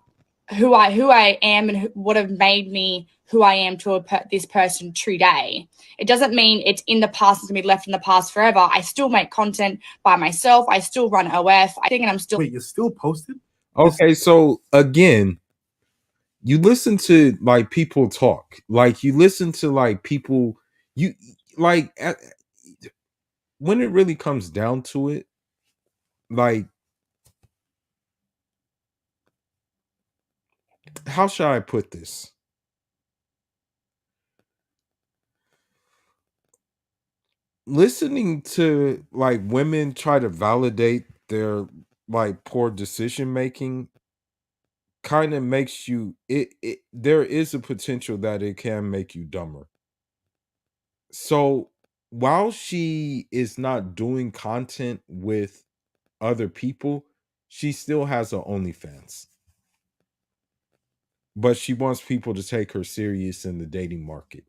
who I am and what have made me who I am to this person today. It doesn't mean it's in the past, it's gonna be left in the past forever. I still make content by myself. I still run OF. I think, and I'm still. Wait, you're still posting? Okay, so again, you listen to like people talk, like you listen to like people, you like when it really comes down to it, like how should I put this? Listening to like women try to validate their like poor decision making kind of makes you it there is a potential that it can make you dumber. So while she is not doing content with other people, she still has a OnlyFans. But she wants people to take her serious in the dating market.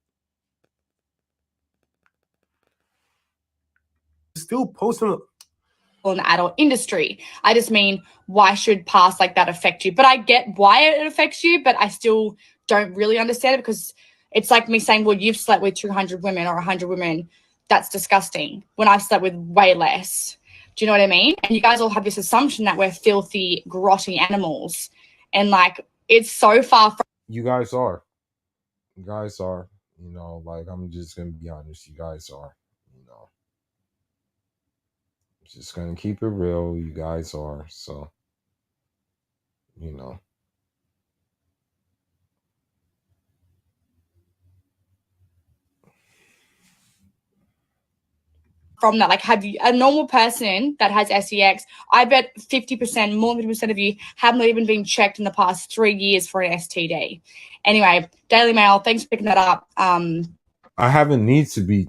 Still posting. In the adult industry. I just mean, why should past like that affect you? But I get why it affects you, but I still don't really understand it because it's like me saying, well, you've slept with 200 women or 100 women. That's disgusting when I've slept with way less. Do you know what I mean? And you guys all have this assumption that we're filthy, grotty animals. And like, it's so far from. You guys are. You guys are. You know, like I'm just going to be honest. You guys are. You know. Just gonna keep it real. You guys are. So, you know. From that, like, have you a normal person that has sex? I bet 50%, more than 50% of you have not even been checked in the past 3 years for an STD. Anyway, Daily Mail, thanks for picking that up. I haven't need to be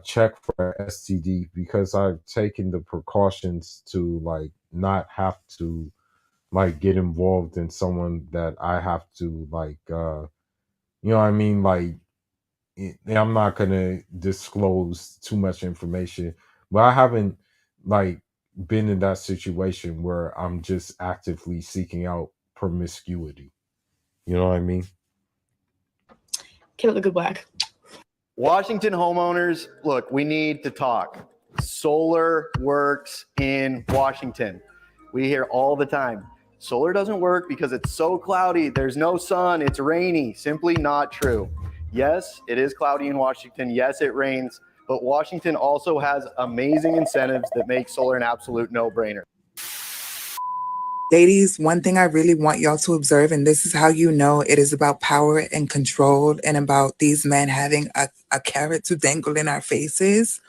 checked for STD because I've taken the precautions to like not have to like get involved in someone that I have to like you know what I mean, like I'm not gonna disclose too much information, but I haven't like been in that situation where I'm just actively seeking out promiscuity. You know what I mean? Keep up the good work. Washington homeowners, look, we need to talk. Solar works in Washington. We hear all the time. Solar doesn't work because it's so cloudy. There's no sun. It's rainy. Simply not true. Yes, it is cloudy in Washington. Yes, it rains. But Washington also has amazing incentives that make solar an absolute no-brainer. Ladies, one thing I really want y'all to observe, and this is how you know it is about power and control and about these men having a carrot to dangle in our faces.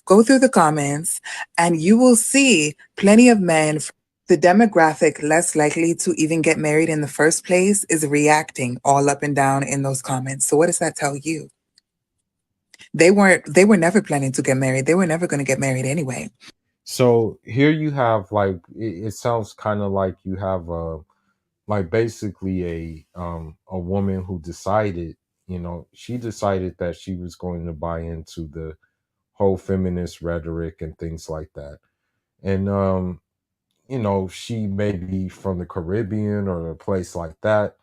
Go through the comments and you will see plenty of men. The demographic less likely to even get married in the first place is reacting all up and down in those comments. So what does that tell you? They were never planning to get married. They were never going to get married anyway. So here you have like it sounds kind of like you have a like basically a woman who decided, you know, she decided that she was going to buy into the whole feminist rhetoric and things like that. And you know, she may be from the Caribbean or a place like that.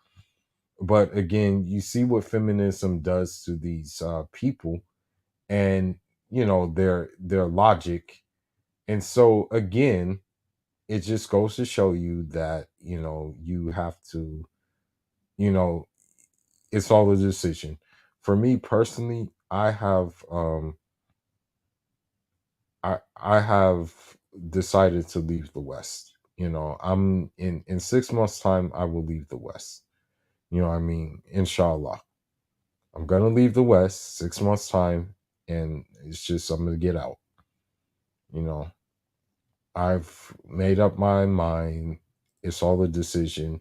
But again, you see what feminism does to these people and you know their logic. And so again, it just goes to show you that, you know, you have to, you know, it's all a decision. For me personally, I have decided to leave the West. You know, I'm in 6 months time I will leave the West. You know what I mean? Inshallah. I'm gonna leave the West 6 months time, and it's just I'm gonna get out. You know, I've made up my mind. It's all a decision.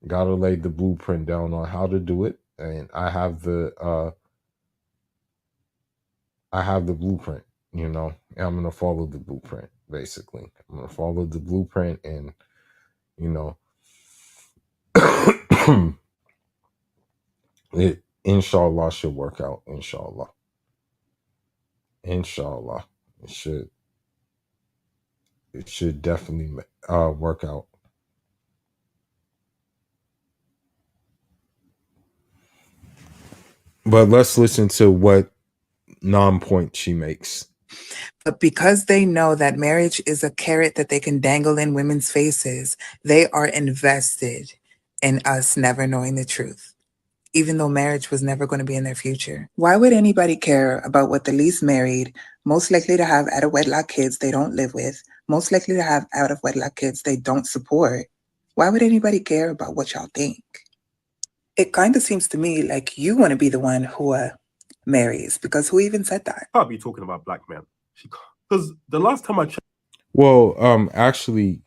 Gotta lay the blueprint down on how to do it, and I have the blueprint. You know, and I'm gonna follow the blueprint. Basically, I'm gonna follow the blueprint, and you know, it inshallah should work out. Inshallah, it should. It should definitely work out. But let's listen to what non-point she makes. But because they know that marriage is a carrot that they can dangle in women's faces, they are invested in us never knowing the truth, even though marriage was never going to be in their future. Why would anybody care about what the least married, most likely to have out of wedlock kids they don't live with, most likely to have out of wedlock kids they don't support? Why would anybody care about what y'all think? It kind of seems to me like you want to be the one who marries, because who even said that? Can't be talking about black men. Because the last time I checked. Well, actually,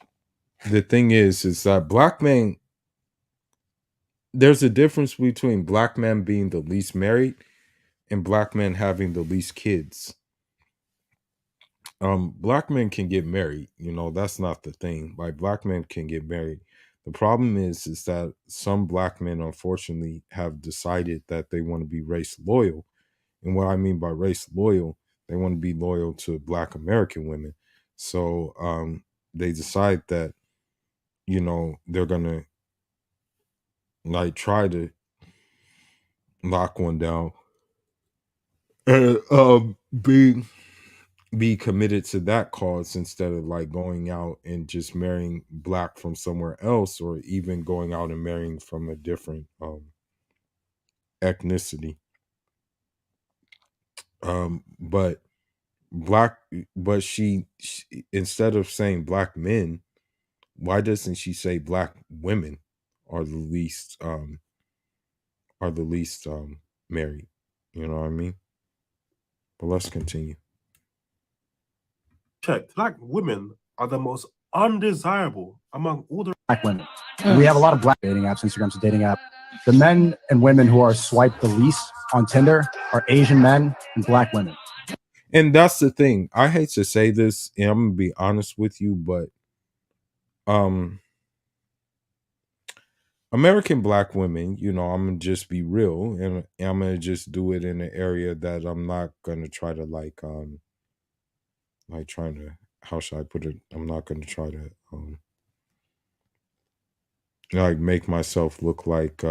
the thing is that black men, there's a difference between black men being the least married and black men having the least kids. Black men can get married, that's not the thing. Like, black men can get married. The problem is that some black men, unfortunately, have decided that they want to be race loyal. And what I mean by race loyal, they want to be loyal to black American women. So they decide that, they're gonna like try to lock one down and be committed to that cause instead of like going out and just marrying black from somewhere else, or even going out and marrying from a different ethnicity. But she, instead of saying black men, why doesn't she say black women are the least married? You know what I mean? But let's continue. Checked. Black women are the most undesirable among all the black women. And we have a lot of black dating apps. Instagram's a dating app. The men and women who are swiped the least on Tinder are Asian men and black women. And that's the thing. I hate to say this, and I'm gonna be honest with you, but American black women, I'm gonna just be real, and I'm gonna just do it in an area that I'm not gonna try to like trying to, how should I put it? I'm not gonna try to like make myself look like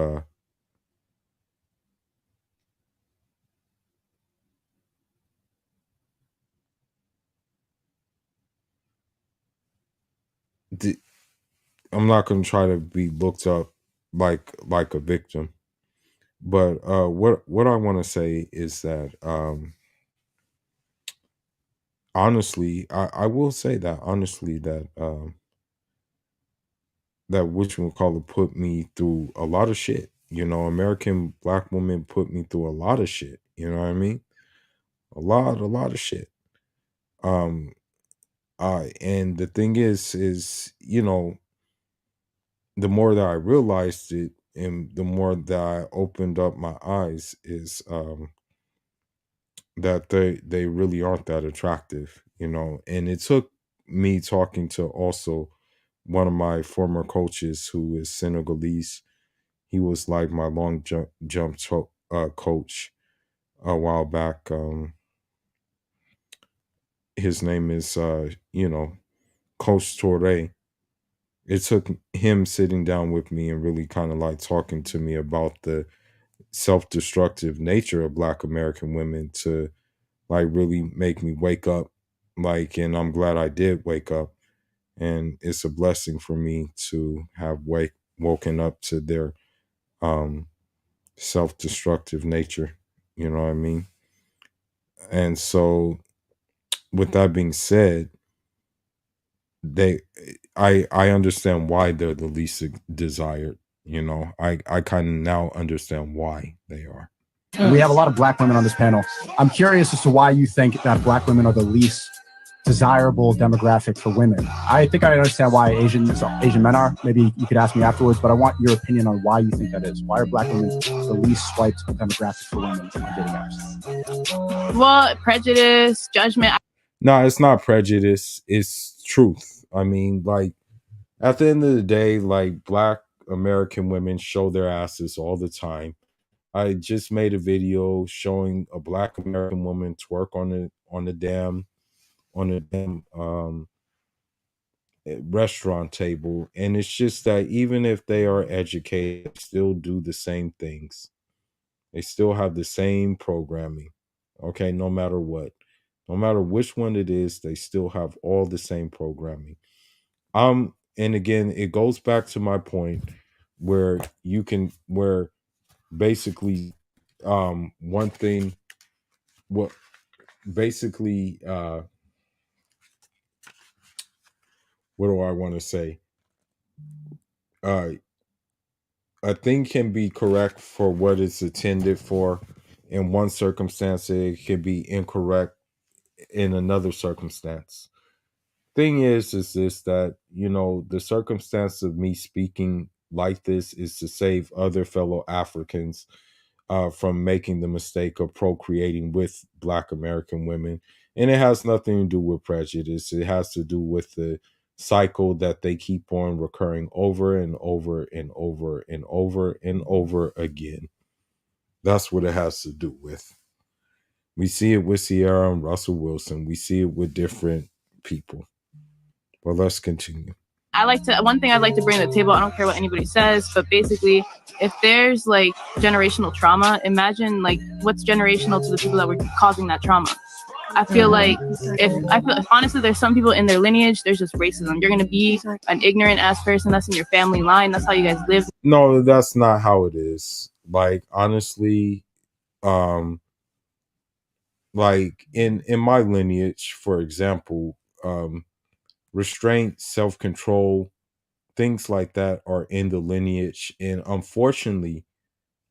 I'm not gonna try to be looked up like a victim. But what I want to say is that honestly, I will say that honestly that that whatchamacallit put me through a lot of shit. American black women put me through a lot of shit. You know what I mean? A lot of shit. And the thing is, the more that I realized it, and the more that I opened up my eyes, is that they really aren't that attractive, and it took me talking to also one of my former coaches who is Senegalese. He was like my long jump coach a while back. His name is Coach Toure. It took him sitting down with me and really kind of like talking to me about the self-destructive nature of black American women to like really make me wake up. And I'm glad I did wake up, and it's a blessing for me to have woken up to their self-destructive nature. You know what I mean? And so with that being said, I understand why they're the least desired. I kind of now understand why they are. And we have a lot of black women on this panel. I'm curious as to why you think that black women are the least desirable demographic for women. I think I understand why Asian men are. Maybe you could ask me afterwards, but I want your opinion on why you think that is. Why are black women the least swiped demographic for women on dating apps? Well, prejudice, judgment. No, it's not prejudice. It's truth. I mean, like, at the end of the day, like, black American women show their asses all the time. I just made a video showing a black American woman twerk on the damn restaurant table, and it's just that even if they are educated, they still do the same things. They still have the same programming. Okay, no matter what. No matter which one it is, they still have all the same programming. And again, it goes back to my point where basically one thing, what basically what do I want to say? A thing can be correct for what it's intended for in one circumstance, it can be incorrect in another circumstance. Thing is this, that the circumstance of me speaking like this is to save other fellow Africans from making the mistake of procreating with Black American women. And it has nothing to do with prejudice. It has to do with the cycle that they keep on recurring over and over and over and over and over again. That's what it has to do with. We see it with Sierra and Russell Wilson. We see it with different people. Well, let's continue. One thing I'd like to bring to the table, I don't care what anybody says, but basically, if there's like generational trauma, imagine like what's generational to the people that were causing that trauma. I feel like if honestly, there's some people in their lineage, there's just racism. You're going to be an ignorant ass person that's in your family line. That's how you guys live. No, that's not how it is. Like, honestly, like in my lineage, for example, restraint, self-control, things like that are in the lineage. And unfortunately,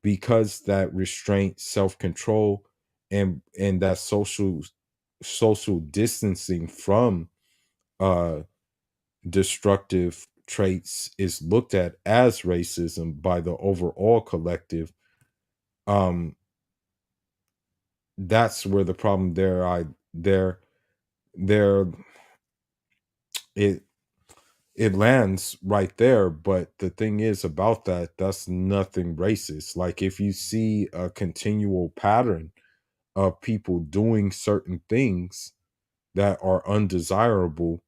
because that restraint, self-control, and that social distancing from destructive traits is looked at as racism by the overall collective, that's where the problem it lands right there. But the thing is about that's nothing racist. Like, if you see a continual pattern of people doing certain things that are undesirable,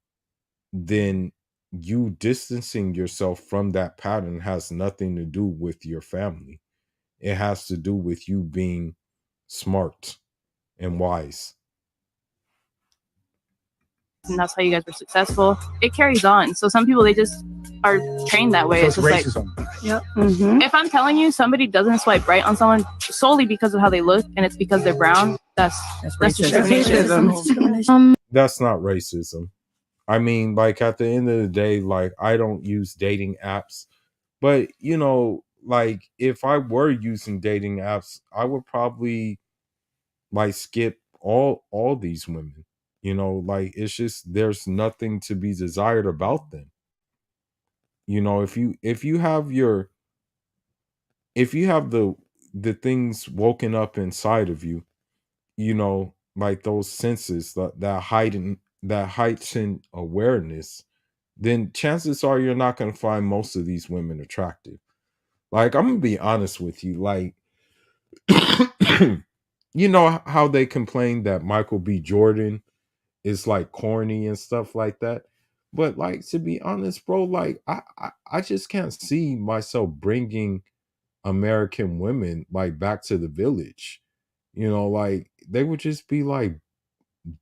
then you distancing yourself from that pattern has nothing to do with your family. It has to do with you being smart and wise. And that's how you guys were successful. It carries on. So some people, they just are trained that way. So it's just racism. like, yep. If I'm telling you somebody doesn't swipe right on someone solely because of how they look and it's because they're brown, that's discrimination. That's not racism. I mean, like, at the end of the day, like, I don't use dating apps, but like, if I were using dating apps, I would probably like skip all these women. Like, it's just, there's nothing to be desired about them. If you have the things woken up inside of you, like those senses, that heightened awareness, then chances are you're not going to find most of these women attractive. Like, I'm gonna be honest with you, like, you know how they complain that Michael B. Jordan is like corny and stuff like that. But, like, to be honest, bro, like, I just can't see myself bringing American women like back to the village. Like, they would just be like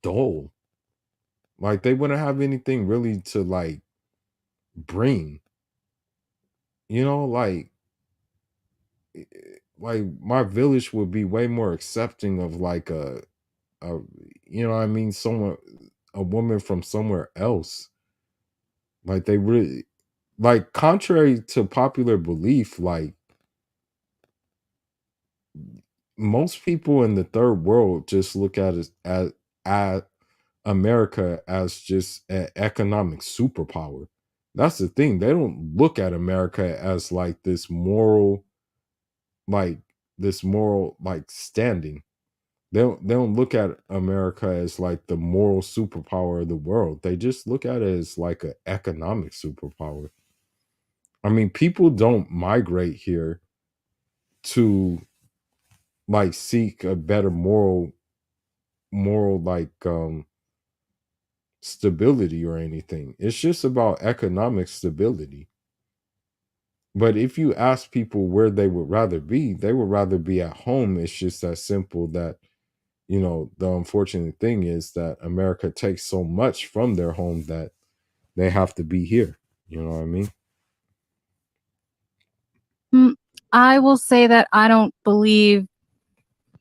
dull. Like, they wouldn't have anything really to like bring. Like my village would be way more accepting of like a what I mean, a woman from somewhere else. Like, they really, like, contrary to popular belief, like, most people in the third world just look at us at America as just an economic superpower. That's the thing. They don't look at America as like this moral like standing. They don't look at America as like the moral superpower of the world. They just look at it as like an economic superpower. I mean, people don't migrate here to like seek a better moral like stability or anything. It's just about economic stability. But if you ask people where they would rather be, they would rather be at home. It's just that simple that you know, the unfortunate thing is that America takes so much from their home that they have to be here. You know what I mean? I will say that I don't believe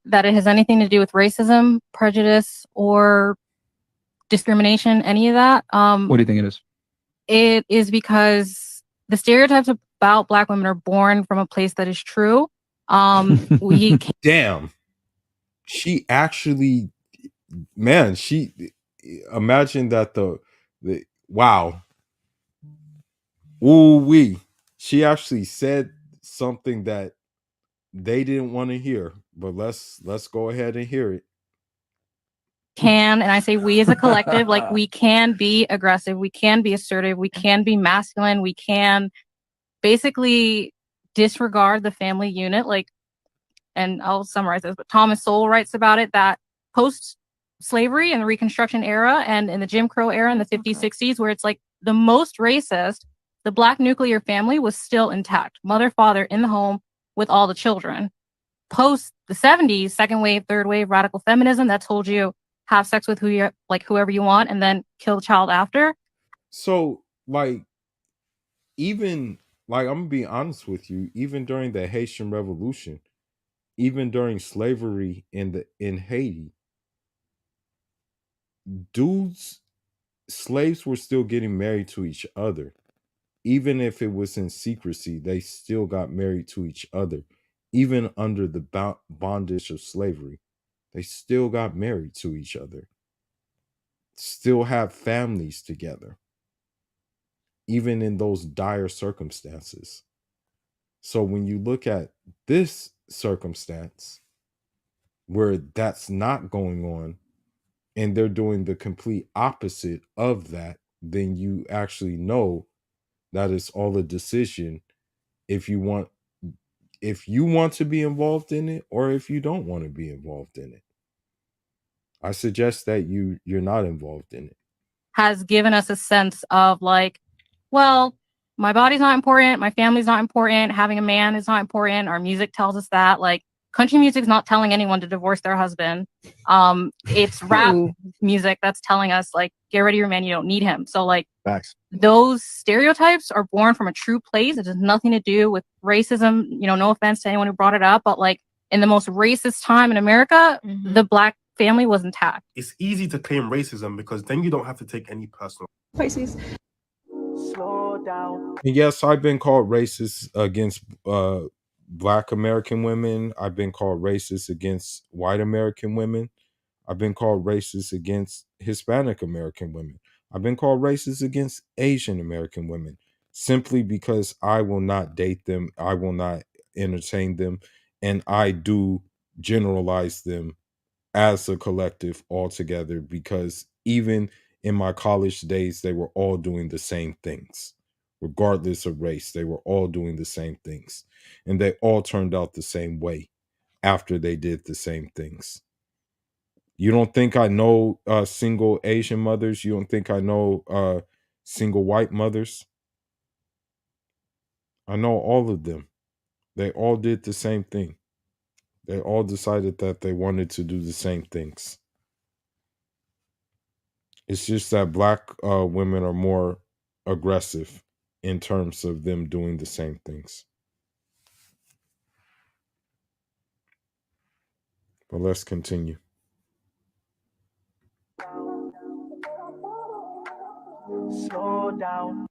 that it has anything to do with racism, prejudice, or discrimination, any of that. What do you think it is? It is because the stereotypes about Black women are born from a place that is true. We Damn. She actually, man, she, imagine that the wow. Ooh wee. She actually said something that they didn't want to hear, but let's go ahead and hear it. can, and I say we as a collective, like we can be aggressive, we can be assertive, we can be masculine, we can basically disregard the family unit. Like, and I'll summarize this, but Thomas Sowell writes about it that post-slavery and the Reconstruction era and in the Jim Crow era in the 50s, 60s, where it's like the most racist, the Black nuclear family was still intact. Mother, father in the home with all the children. Post the 70s, second wave, third wave, radical feminism that told you have sex with whoever you want and then kill the child after. So like, even like, I'm gonna be honest with you, even during the Haitian Revolution, even during slavery in Haiti, slaves were still getting married to each other. Even if it was in secrecy, they still got married to each other. Even under the bondage of slavery, they still got married to each other. Still have families together. Even in those dire circumstances. So when you look at this circumstance where that's not going on and they're doing the complete opposite of that, then you actually know that it's all a decision if you want to be involved in it or if you don't want to be involved in it. I suggest that you're not involved in it. Has given us a sense of like, well, my body's not important, my family's not important, having a man is not important. Our music tells us that. Like, country music's not telling anyone to divorce their husband. It's rap music that's telling us like, get rid of your man, you don't need him. So like, Facts. Those stereotypes are born from a true place. It has nothing to do with racism. You know, no offense to anyone who brought it up, but like in the most racist time in America, the Black family was intact. It's easy to claim racism because then you don't have to take any personal. Pisces. Slow down. And yes, I've been called racist against Black American women. I've been called racist against white American women. I've been called racist against Hispanic American women. I've been called racist against Asian American women simply because I will not date them. I will not entertain them. And I do generalize them as a collective altogether because even in my college days, they were all doing the same things. Regardless of race, they were all doing the same things. And they all turned out the same way after they did the same things. You don't think I know single Asian mothers? You don't think I know single white mothers? I know all of them. They all did the same thing. They all decided that they wanted to do the same things. It's just that Black women are more aggressive in terms of them doing the same things. But let's continue. Slow down.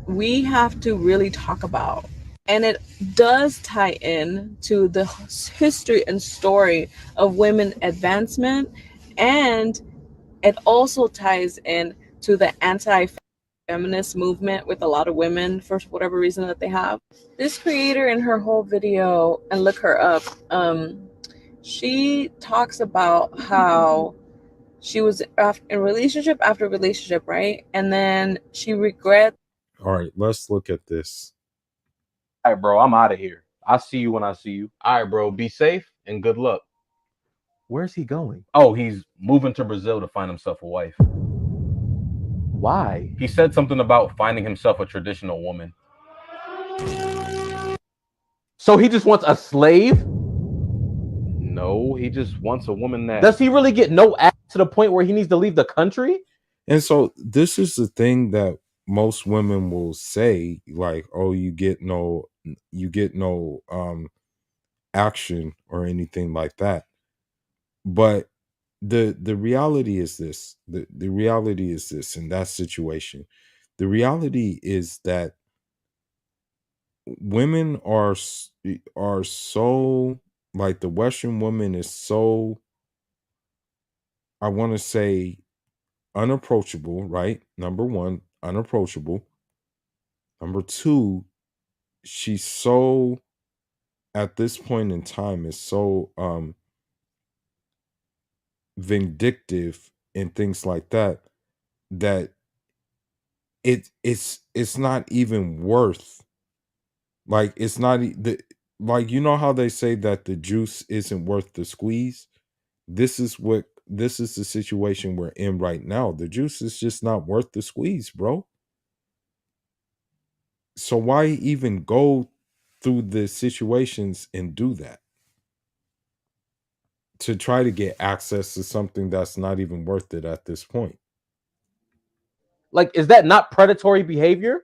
We have to really talk about, and it does tie in to the history and story of women advancement, and it also ties in to the anti-feminist movement with a lot of women for whatever reason that they have. This creator in her whole video, and look her up, she talks about how she was in relationship after relationship, right? And then she regrets. All right, let's look at this. All right, bro, I'm out of here. I'll see you when I see you. All right, bro, be safe and good luck. Where's he going? Oh, he's moving to Brazil to find himself a wife. Why? He said something about finding himself a traditional woman. So he just wants a slave? No, he just wants a woman that. Does he really get no ass to the point where he needs to leave the country? And so this is the thing that most women will say, like, oh, you get no action or anything like that. But the reality is this. The reality is this in that situation. The reality is that women are so, like, the Western woman is so, I want to say, unapproachable, right? Number one, unapproachable. Number two, she's so, at this point in time, is so vindictive and things like that, that it's not even worth, like, it's not like, you know how they say that the juice isn't worth the squeeze. This is the situation we're in right now. The juice is just not worth the squeeze, bro. So why even go through the situations and do that to try to get access to something that's not even worth it at this point? Like, is that not predatory behavior?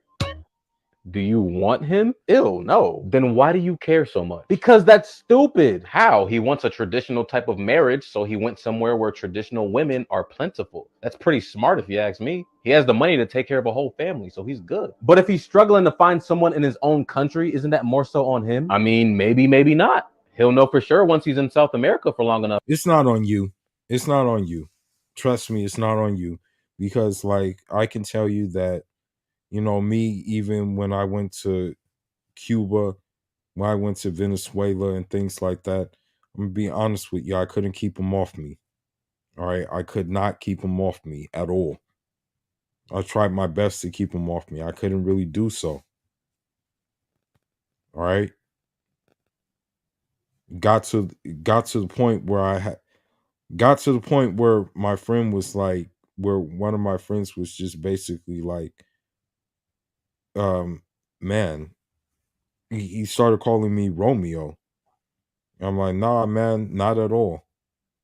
Do you want him? Ew, no. Then why do you care so much? Because that's stupid. How? He wants a traditional type of marriage, so he went somewhere where traditional women are plentiful. That's pretty smart if you ask me. He has the money to take care of a whole family, so he's good. But if he's struggling to find someone in his own country, isn't that more so on him? I mean, maybe, maybe not. He'll know for sure once he's in South America for long enough. It's not on you. It's not on you. Trust me, it's not on you. Because, like, I can tell you that, you know, me, even when I went to Cuba, when I went to Venezuela and things like that, I'm gonna be honest with you, I couldn't keep them off me. All right, I could not keep them off me at all. I tried my best to keep them off me. I couldn't really do so. All right. Got to the point where got to the point where my friend was like, where one of my friends was just basically like, man, he started calling me Romeo. I'm like, nah, man, not at all.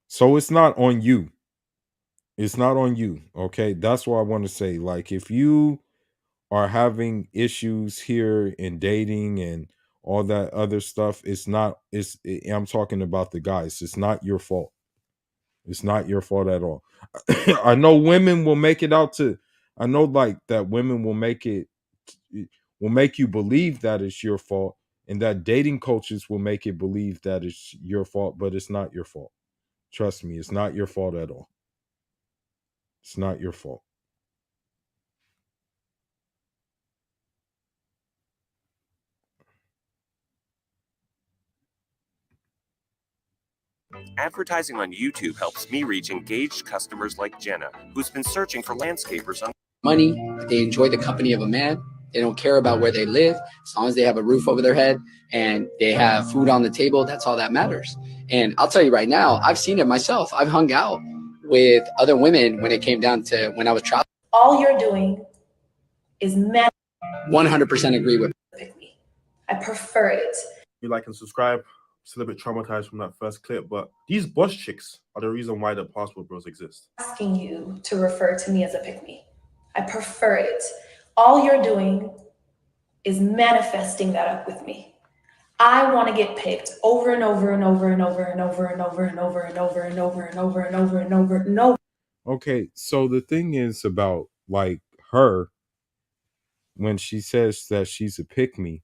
So it's not on you. It's not on you. Okay. That's what I want to say. Like, if you are having issues here in dating and all that other stuff, I'm talking about the guys. It's not your fault. It's not your fault at all. I know women will make it out to, I know, like, that women will make you believe that it's your fault, and that dating coaches will make it believe that it's your fault, but it's not your fault. Trust me, it's not your fault at all. It's not your fault. Advertising on YouTube helps me reach engaged customers like Jenna, who's been searching for landscapers on money. They enjoy the company of a man. They don't care about where they live. As long as they have a roof over their head and they have food on the table, that's all that matters. And I'll tell you right now, I've seen it myself. I've hung out with other women when it came down to when I was traveling. All you're doing is men. 100% agree with. I prefer it. You like and subscribe. Still a bit traumatized from that first clip, but these boss chicks are the reason why the passport bros exist. Asking you to refer to me as a pick-me. I prefer it. All you're doing is manifesting that up with me. I want to get picked over and over and over and over and over and over and over and over and over and over and over and over and over. Okay, so the thing is about, like, her, when she says that she's a pick-me,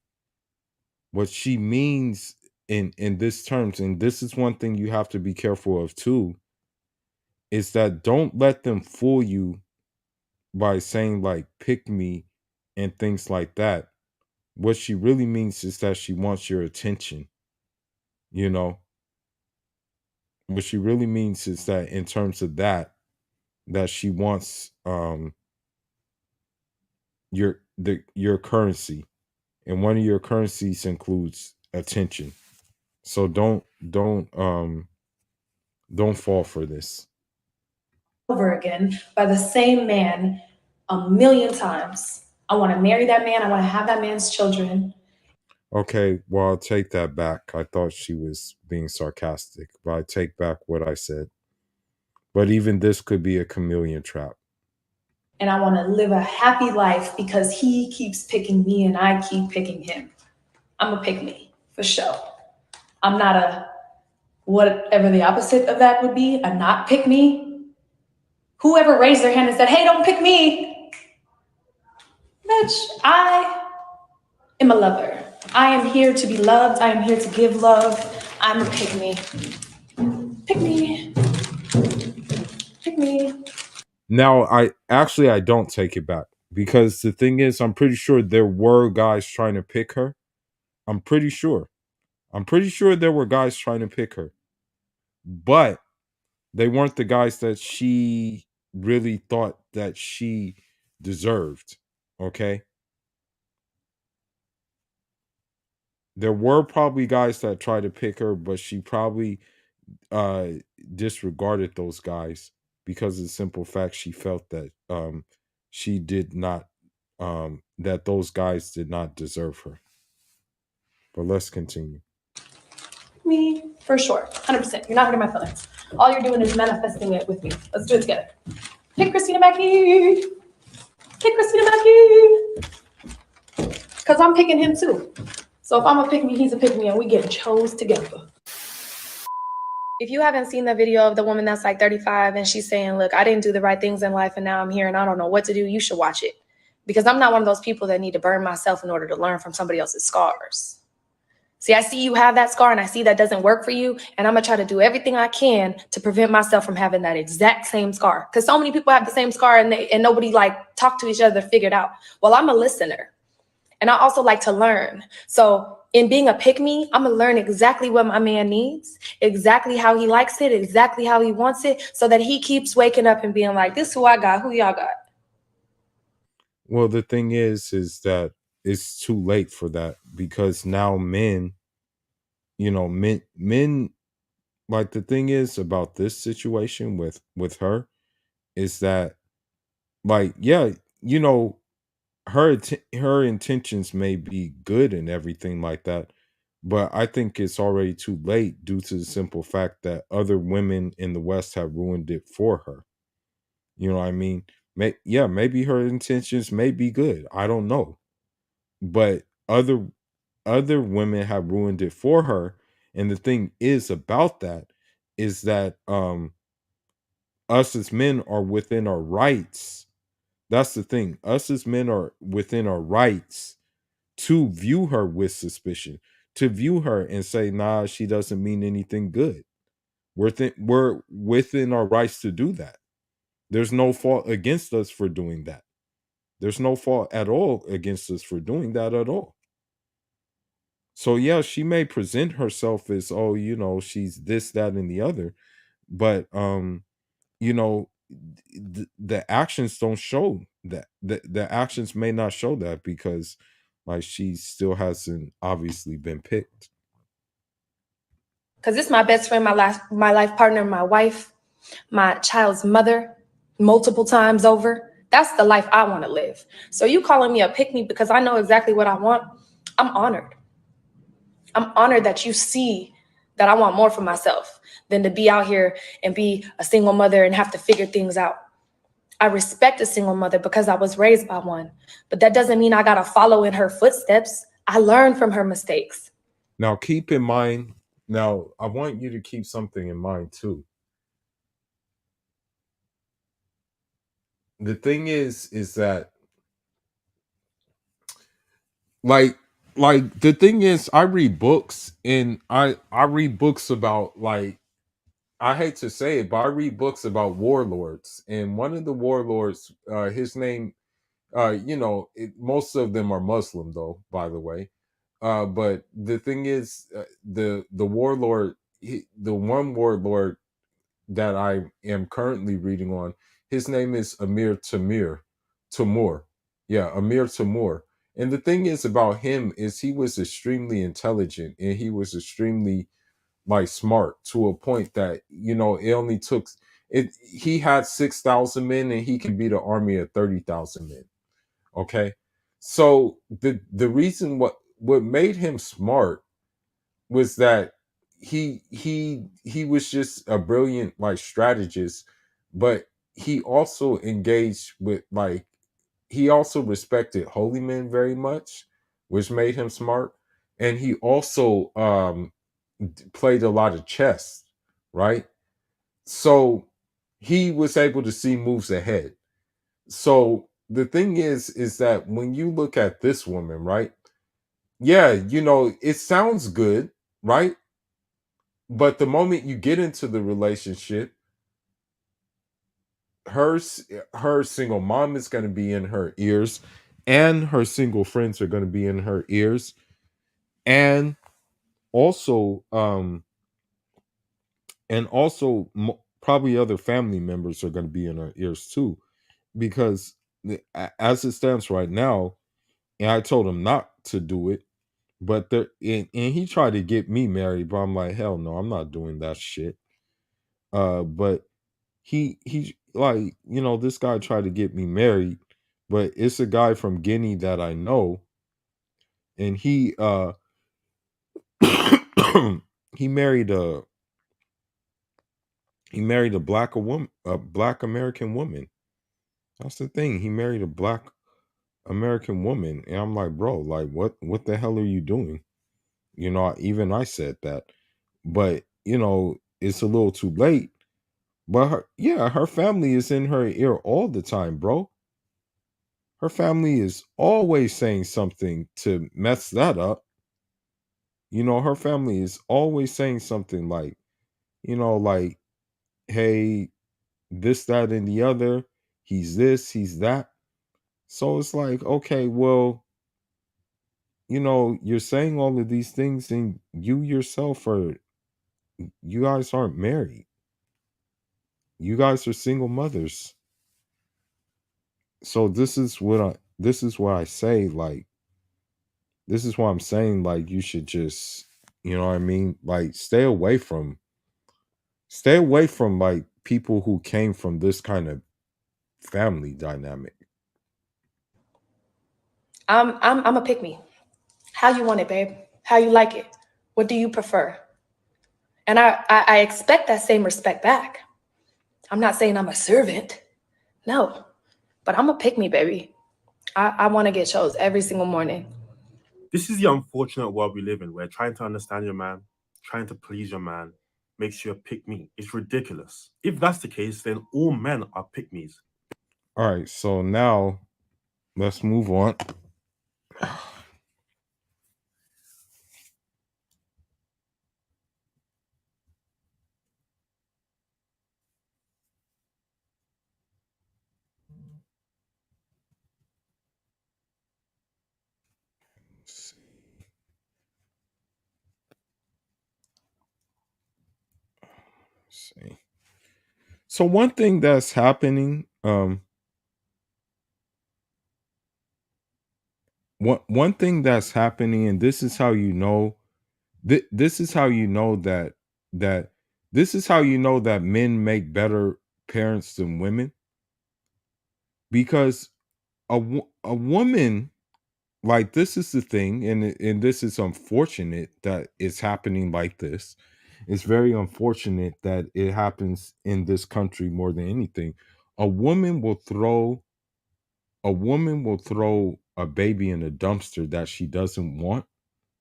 what she means in this terms, and this is one thing you have to be careful of too, is that don't let them fool you by saying, like, pick me and things like that. What she really means is that she wants your attention. You know, what she really means is that, in terms of that she wants your currency, and one of your currencies includes attention. So don't fall for this. Over again by the same man a million times. I want to marry that man. I want to have that man's children. Okay, well, I'll take that back. I thought she was being sarcastic, but I take back what I said. But even this could be a chameleon trap. And I want to live a happy life because he keeps picking me and I keep picking him. I'm a pick me, for sure. I'm not a, whatever the opposite of that would be, a not pick me. Whoever raised their hand and said, hey, don't pick me. Bitch, I am a lover. I am here to be loved. I am here to give love. I'm a pick me. Pick me. Pick me. Now, I don't take it back, because the thing is, I'm pretty sure there were guys trying to pick her. I'm pretty sure there were guys trying to pick her, but they weren't the guys that she really thought that she deserved. Okay. There were probably guys that tried to pick her, but she probably disregarded those guys because of the simple fact she felt that she did not that those guys did not deserve her. But let's continue. Me, for sure. 100%. You're not hurting my feelings. All you're doing is manifesting it with me. Let's do it together. Pick Christina Mackie. Pick Christina Mackie. Because I'm picking him too. So if I'm a pick me, he's a pick me, and we get chose together. If you haven't seen the video of the woman that's like 35 and she's saying, look, I didn't do the right things in life and now I'm here and I don't know what to do, you should watch it. Because I'm not one of those people that need to burn myself in order to learn from somebody else's scars. See, I see you have that scar and I see that doesn't work for you. And I'm going to try to do everything I can to prevent myself from having that exact same scar. Because so many people have the same scar and nobody like talk to each other, figure it out. Well, I'm a listener. And I also like to learn. So in being a pick-me, I'm going to learn exactly what my man needs, exactly how he likes it, exactly how he wants it, so that he keeps waking up and being like, this is who I got, who y'all got. Well, the thing is that it's too late for that, because now men, men, like, the thing is about this situation with her is that, like, yeah, her intentions may be good and everything like that, but I think it's already too late due to the simple fact that other women in the West have ruined it for her. You know what I mean? Maybe her intentions may be good. I don't know. But other women have ruined it for her. And the thing is about that is that us as men are within our rights. That's the thing. Us as men are within our rights to view her with suspicion, to view her and say, nah, she doesn't mean anything good. We're within our rights to do that. There's no fault against us for doing that. There's no fault at all against us for doing that at all. So yeah, she may present herself as, oh, she's this, that, and the other, but the actions don't show that. The actions may not show that, because like she still hasn't obviously been picked. Because this is my best friend, my life partner, my wife, my child's mother, multiple times over. That's the life I want to live. So you calling me a pick-me because I know exactly what I want, I'm honored. I'm honored that you see that I want more for myself than to be out here and be a single mother and have to figure things out. I respect a single mother because I was raised by one, but that doesn't mean I got to follow in her footsteps. I learned from her mistakes. Now, keep in mind, I want you to keep something in mind too. The thing is that like the thing is, I read books, and I read books about, like, I hate to say it, but I read books about warlords, and one of the warlords, his name, most of them are Muslim, though, by the way. But the thing is, the warlord, the one warlord that I am currently reading on, his name is Amir Timur. Yeah, Amir Timur. And the thing is about him is he was extremely intelligent, and he was extremely, like, smart, to a point that, it only took it. He had 6,000 men, and he could beat an army of 30,000 men. Okay. So the reason what made him smart was that he was just a brilliant like strategist, but he also engaged with like he also respected holy men very much, which made him smart. And he also played a lot of chess, right? So he was able to see moves ahead. So the thing is that when you look at this woman, right? Yeah, it sounds good, right? But the moment you get into the relationship, her single mom is going to be in her ears, and her single friends are going to be in her ears, and also probably other family members are going to be in her ears too, because as it stands right now, and I told him not to do it, but and he tried to get me married, but I'm like, hell no, I'm not doing that shit. But he like, this guy tried to get me married, but it's a guy from Guinea that I know, and he married a black American woman. That's the thing. He married a black American woman, and I'm like, bro, like, what the hell are you doing? Even I said that, but it's a little too late. But her family is in her ear all the time, bro. Her family is always saying something to mess that up. Her family is always saying something like, hey, this, that, and the other. He's this, he's that. So it's like, okay, well, you're saying all of these things, and you guys aren't married. You guys are single mothers. So this is what I say, like, this is why I'm saying, like, you should just, you know what I mean? Like, stay away from like people who came from this kind of family dynamic. I'm a pick me. How you want it, babe? How you like it? What do you prefer? And I expect that same respect back. I'm not saying I'm a servant. No. But I'm a pick me, baby. I want to get chose every single morning. This is the unfortunate world we live in, where trying to understand your man, trying to please your man, makes you a pick me. It's ridiculous. If that's the case, then all men are pick me's. All right, so now let's move on. See. So one thing that's happening, one thing that's happening, and this is how you know, this is how you know that this is how you know that men make better parents than women, because a woman, like, this is the thing, and this is unfortunate that it's happening like this. It's very unfortunate that it happens in this country more than anything. A woman will throw a baby in a dumpster that she doesn't want,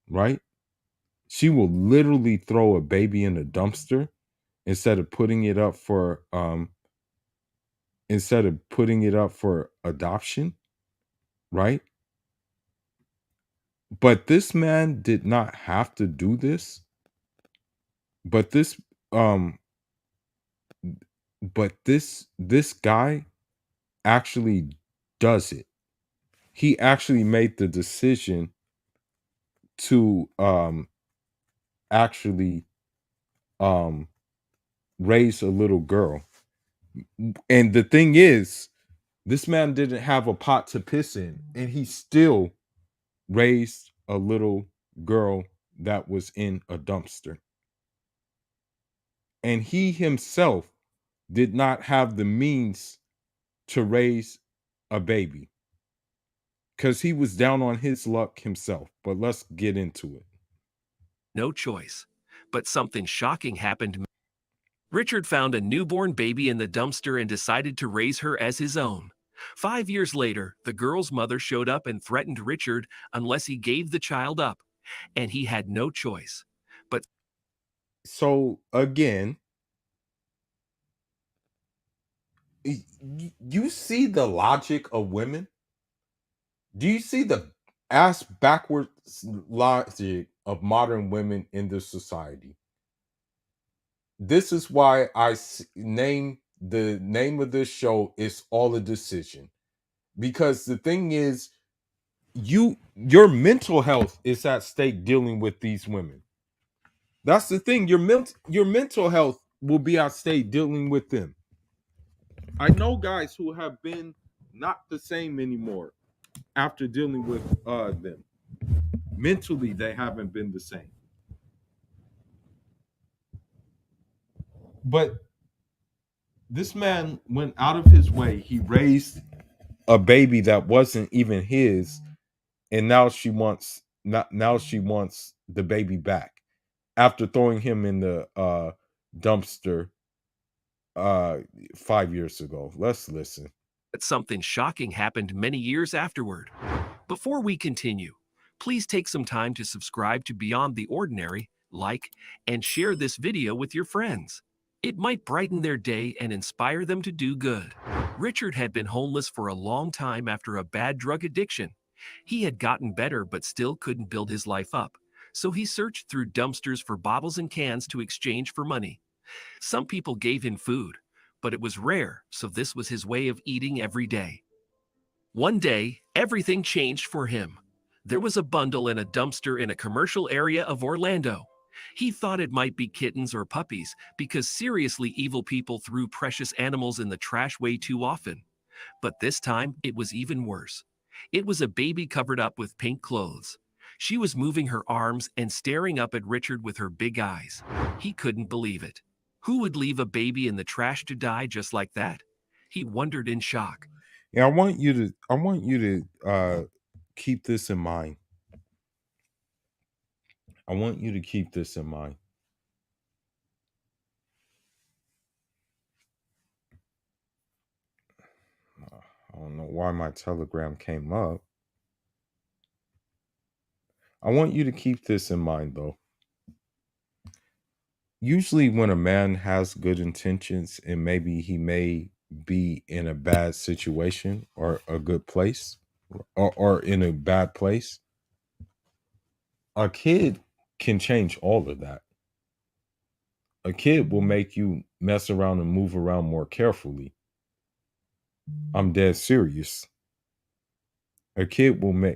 right? She will literally throw a baby in a dumpster instead of putting it up for adoption, right? But this man did not have to do this. But um this guy actually does it. He actually made the decision to actually raise a little girl. And the thing is, this man didn't have a pot to piss in, and he still raised a little girl that was in a dumpster. And he himself did not have the means to raise a baby. because he was down on his luck himself. But let's get into it. No choice. But something shocking happened. Richard found a newborn baby in the dumpster and decided to raise her as his own. 5 years later, the girl's mother showed up and threatened Richard unless he gave the child up, and he had no choice. But so again, you see the logic of women? Do you see the ass backwards logic of modern women in this society? This is why name the name of this show is All a Decision. Because the thing is, your mental health is at stake dealing with these women. That's the thing. Your mental health will be at stake dealing with them. I know guys who have been not the same anymore after dealing with them. Mentally, they haven't been the same. But this man went out of his way. He raised a baby that wasn't even his, and now she wants the baby back after throwing him in the dumpster 5 years ago. Let's listen. something shocking happened many years afterward. Before we continue, please take some time to subscribe to Beyond the Ordinary, like, and share this video with your friends. It might brighten their day and inspire them to do good. Richard had been homeless for a long time after a bad drug addiction. He had gotten better but still couldn't build his life up, so he searched through dumpsters for bottles and cans to exchange for money. Some people gave him food, but it was rare, so this was his way of eating every day. One day, everything changed for him. There was a bundle in a dumpster in a commercial area of Orlando. He thought it might be kittens or puppies because seriously evil people threw precious animals in the trash way too often. But this time, it was even worse. It was a baby covered up with pink clothes. She was moving her arms and staring up at Richard with her big eyes. He couldn't believe it. Who would leave a baby in the trash to die just like that? He wondered in shock. Yeah, I want you to keep this in mind. I want you to keep this in mind. I don't know why my Telegram came up. I want you to keep this in mind, though. Usually when a man has good intentions and maybe he may be in a bad situation or a good place or in a bad place, a kid can change all of that. A kid will make you mess around and move around more carefully. I'm dead serious. A kid will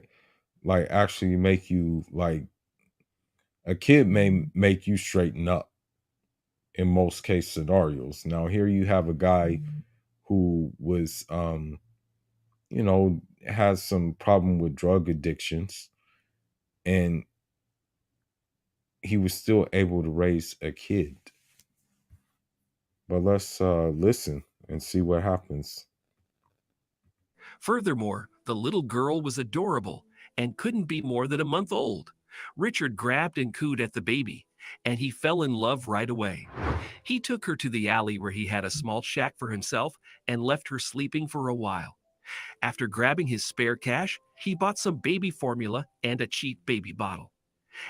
actually make you a kid may make you straighten up in most case scenarios. Now here you have a guy who was has some problem with drug addictions, and he was still able to raise a kid. But let's listen and see what happens. Furthermore, the little girl was adorable and couldn't be more than a month old. Richard grabbed and cooed at the baby, and he fell in love right away. He took her to the alley where he had a small shack for himself and left her sleeping for a while. After grabbing his spare cash, he bought some baby formula and a cheap baby bottle.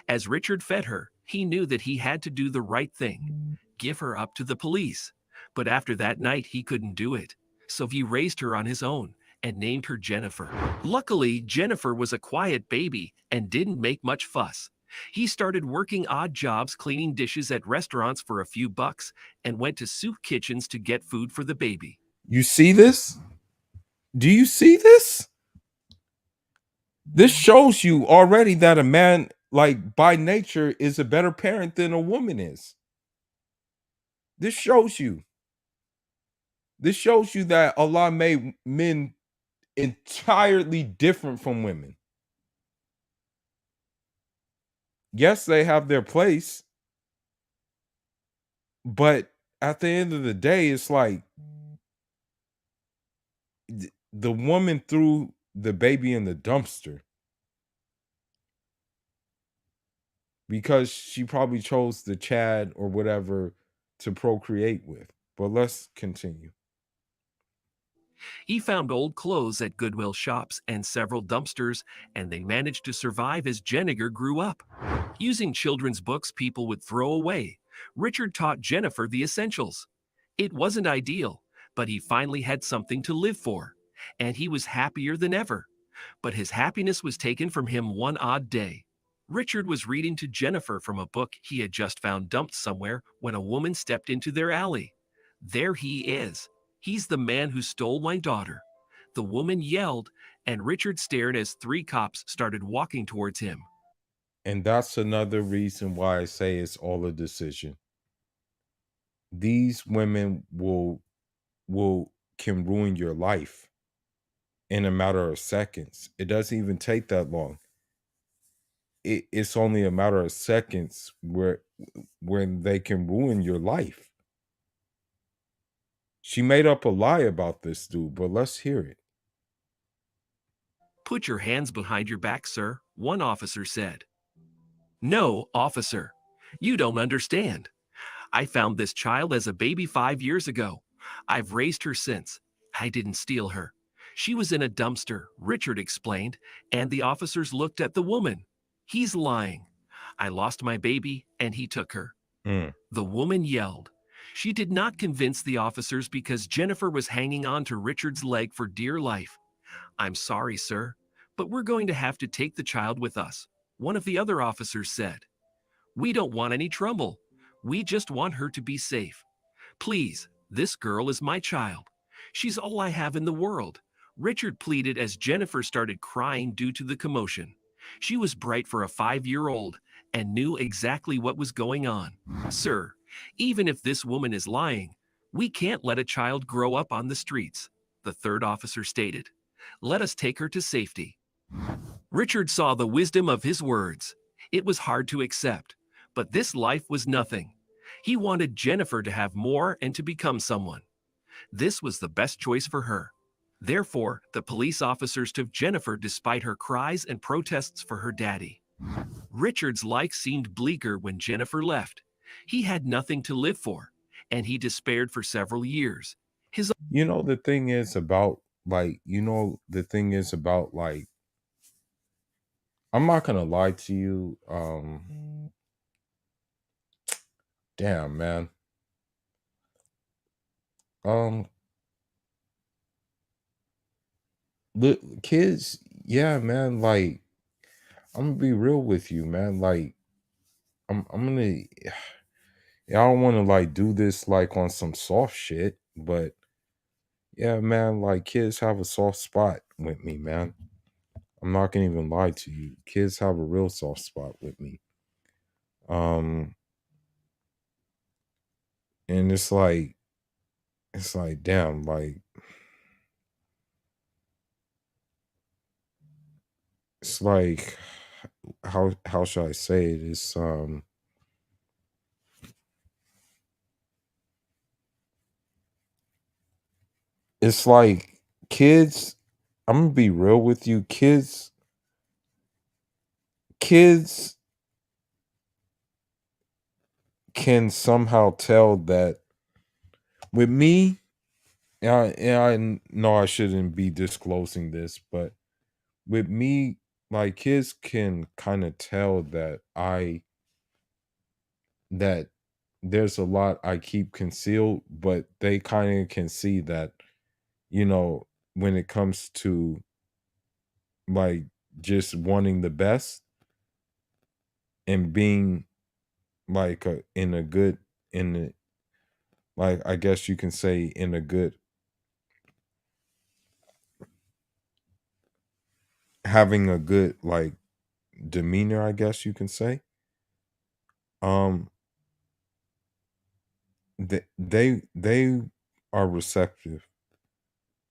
As Richard fed her, he knew that he had to do the right thing, give her up to the police. But after that night, he couldn't do it, so he raised her on his own and named her Jennifer. Luckily, Jennifer was a quiet baby and didn't make much fuss. He started working odd jobs cleaning dishes at restaurants for a few bucks and went to soup kitchens to get food for the baby. You see this? Do you see this? This shows you already that a man, by nature, is a better parent than a woman is. This shows you. This shows you that Allah made men entirely different from women. Yes, they have their place, but at the end of the day, it's like the woman threw the baby in the dumpster because she probably chose the Chad or whatever to procreate with. But let's continue. He found old clothes at Goodwill shops and several dumpsters, and they managed to survive as Jenniger grew up. Using children's books people would throw away, Richard taught Jennifer the essentials. It wasn't ideal, but he finally had something to live for, and he was happier than ever. But his happiness was taken from him one odd day. Richard was reading to Jennifer from a book he had just found dumped somewhere when a woman stepped into their alley. There he is. He's the man who stole my daughter. The woman yelled, and Richard stared as 3 cops started walking towards him. And that's another reason why I say it's all a decision. These women can ruin your life in a matter of seconds. It doesn't even take that long. It's only a matter of seconds when they can ruin your life. She made up a lie about this dude, but let's hear it. Put your hands behind your back, sir, one officer said. No, officer, you don't understand. I found this child as a baby 5 years ago. I've raised her since. I didn't steal her. She was in a dumpster, Richard explained, and the officers looked at the woman. He's lying. I lost my baby, and he took her. The woman yelled. She did not convince the officers because Jennifer was hanging on to Richard's leg for dear life. I'm sorry, sir, but we're going to have to take the child with us, one of the other officers said. We don't want any trouble. We just want her to be safe. Please, this girl is my child. She's all I have in the world. Richard pleaded as Jennifer started crying due to the commotion. She was bright for a 5-year-old and knew exactly what was going on. Sir, even if this woman is lying, we can't let a child grow up on the streets, the 3rd officer stated. Let us take her to safety. Richard saw the wisdom of his words. It was hard to accept, but this life was nothing. He wanted Jennifer to have more and to become someone. This was the best choice for her. Therefore, the police officers took Jennifer despite her cries and protests for her daddy. Richard's life seemed bleaker when Jennifer left. He had nothing to live for, and he despaired for several years. The thing is about I'm not gonna lie to you. Damn, man. The kids, yeah, man. Like, I'm gonna be real with you, man. Like, I'm gonna. I don't want to like do this like on some soft shit, but yeah, man. Like, kids have a soft spot with me, man. I'm not gonna even lie to you. Kids have a real soft spot with me. And it's like, damn, like, it's like, how should I say it? It's like kids. I'm gonna be real with you, kids can somehow tell that with me. I know I shouldn't be disclosing this, but with me, like, kids can kind of tell that there's a lot I keep concealed, but they kind of can see that, when it comes to like just wanting the best and being like I guess you can say in a good, having a good like demeanor, I guess you can say. They are receptive.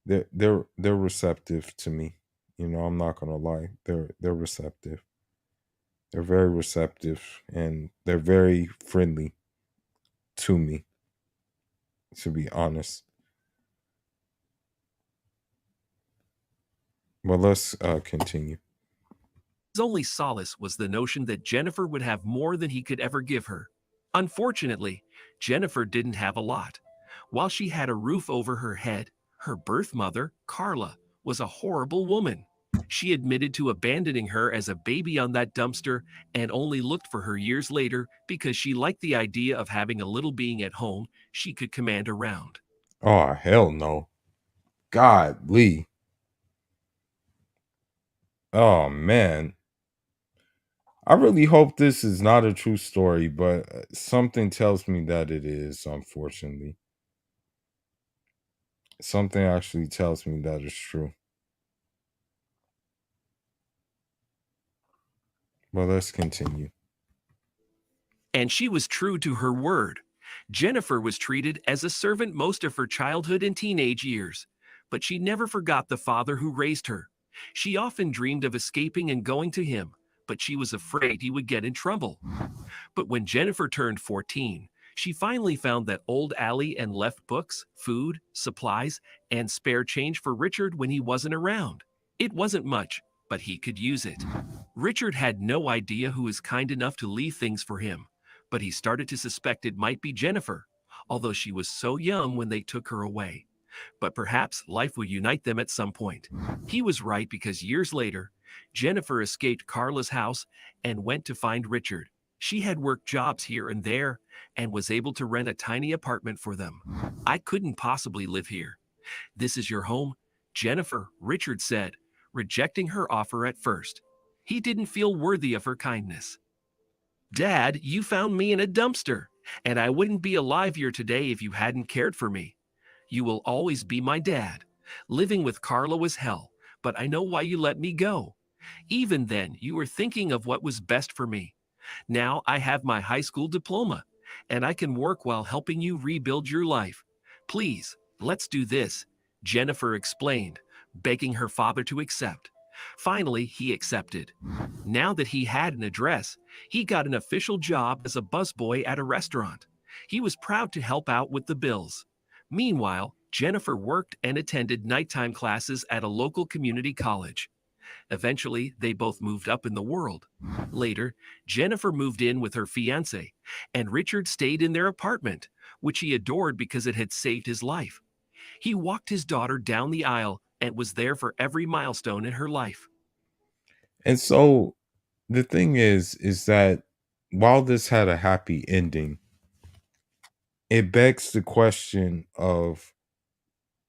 They're receptive to me. I'm not gonna lie. They're receptive. They're very receptive and they're very friendly to me, to be honest. Well, let's continue. His only solace was the notion that Jennifer would have more than he could ever give her. Unfortunately, Jennifer didn't have a lot. While she had a roof over her head, her birth mother, Carla, was a horrible woman. She admitted to abandoning her as a baby on that dumpster and only looked for her years later because she liked the idea of having a little being at home she could command around. Oh, hell no. Godly. Oh, man. I really hope this is not a true story, but something tells me that it is, unfortunately. Something actually tells me that it's true. Well, let's continue. And she was true to her word. Jennifer was treated as a servant most of her childhood and teenage years, but she never forgot the father who raised her. She often dreamed of escaping and going to him, but she was afraid he would get in trouble. But when Jennifer turned 14, she finally found that old Allie and left books, food, supplies, and spare change for Richard when he wasn't around. It wasn't much, but he could use it. Richard had no idea who was kind enough to leave things for him, but he started to suspect it might be Jennifer, although she was so young when they took her away. But perhaps life would unite them at some point. He was right because years later, Jennifer escaped Carla's house and went to find Richard. She had worked jobs here and there and was able to rent a tiny apartment for them. I couldn't possibly live here. This is your home, Jennifer, Richard said, rejecting her offer at first. He didn't feel worthy of her kindness. Dad, you found me in a dumpster, and I wouldn't be alive here today if you hadn't cared for me. You will always be my dad. Living with Carla was hell, but I know why you let me go. Even then, you were thinking of what was best for me. Now I have my high school diploma, and I can work while helping you rebuild your life. Please, let's do this, Jennifer explained, begging her father to accept. Finally, he accepted. Now that he had an address, he got an official job as a busboy at a restaurant. He was proud to help out with the bills. Meanwhile, Jennifer worked and attended nighttime classes at a local community college. Eventually, they both moved up in the world. Later, Jennifer moved in with her fiancé, and Richard stayed in their apartment, which he adored because it had saved his life. He walked his daughter down the aisle and was there for every milestone in her life. And so the thing is that while this had a happy ending, it begs the question of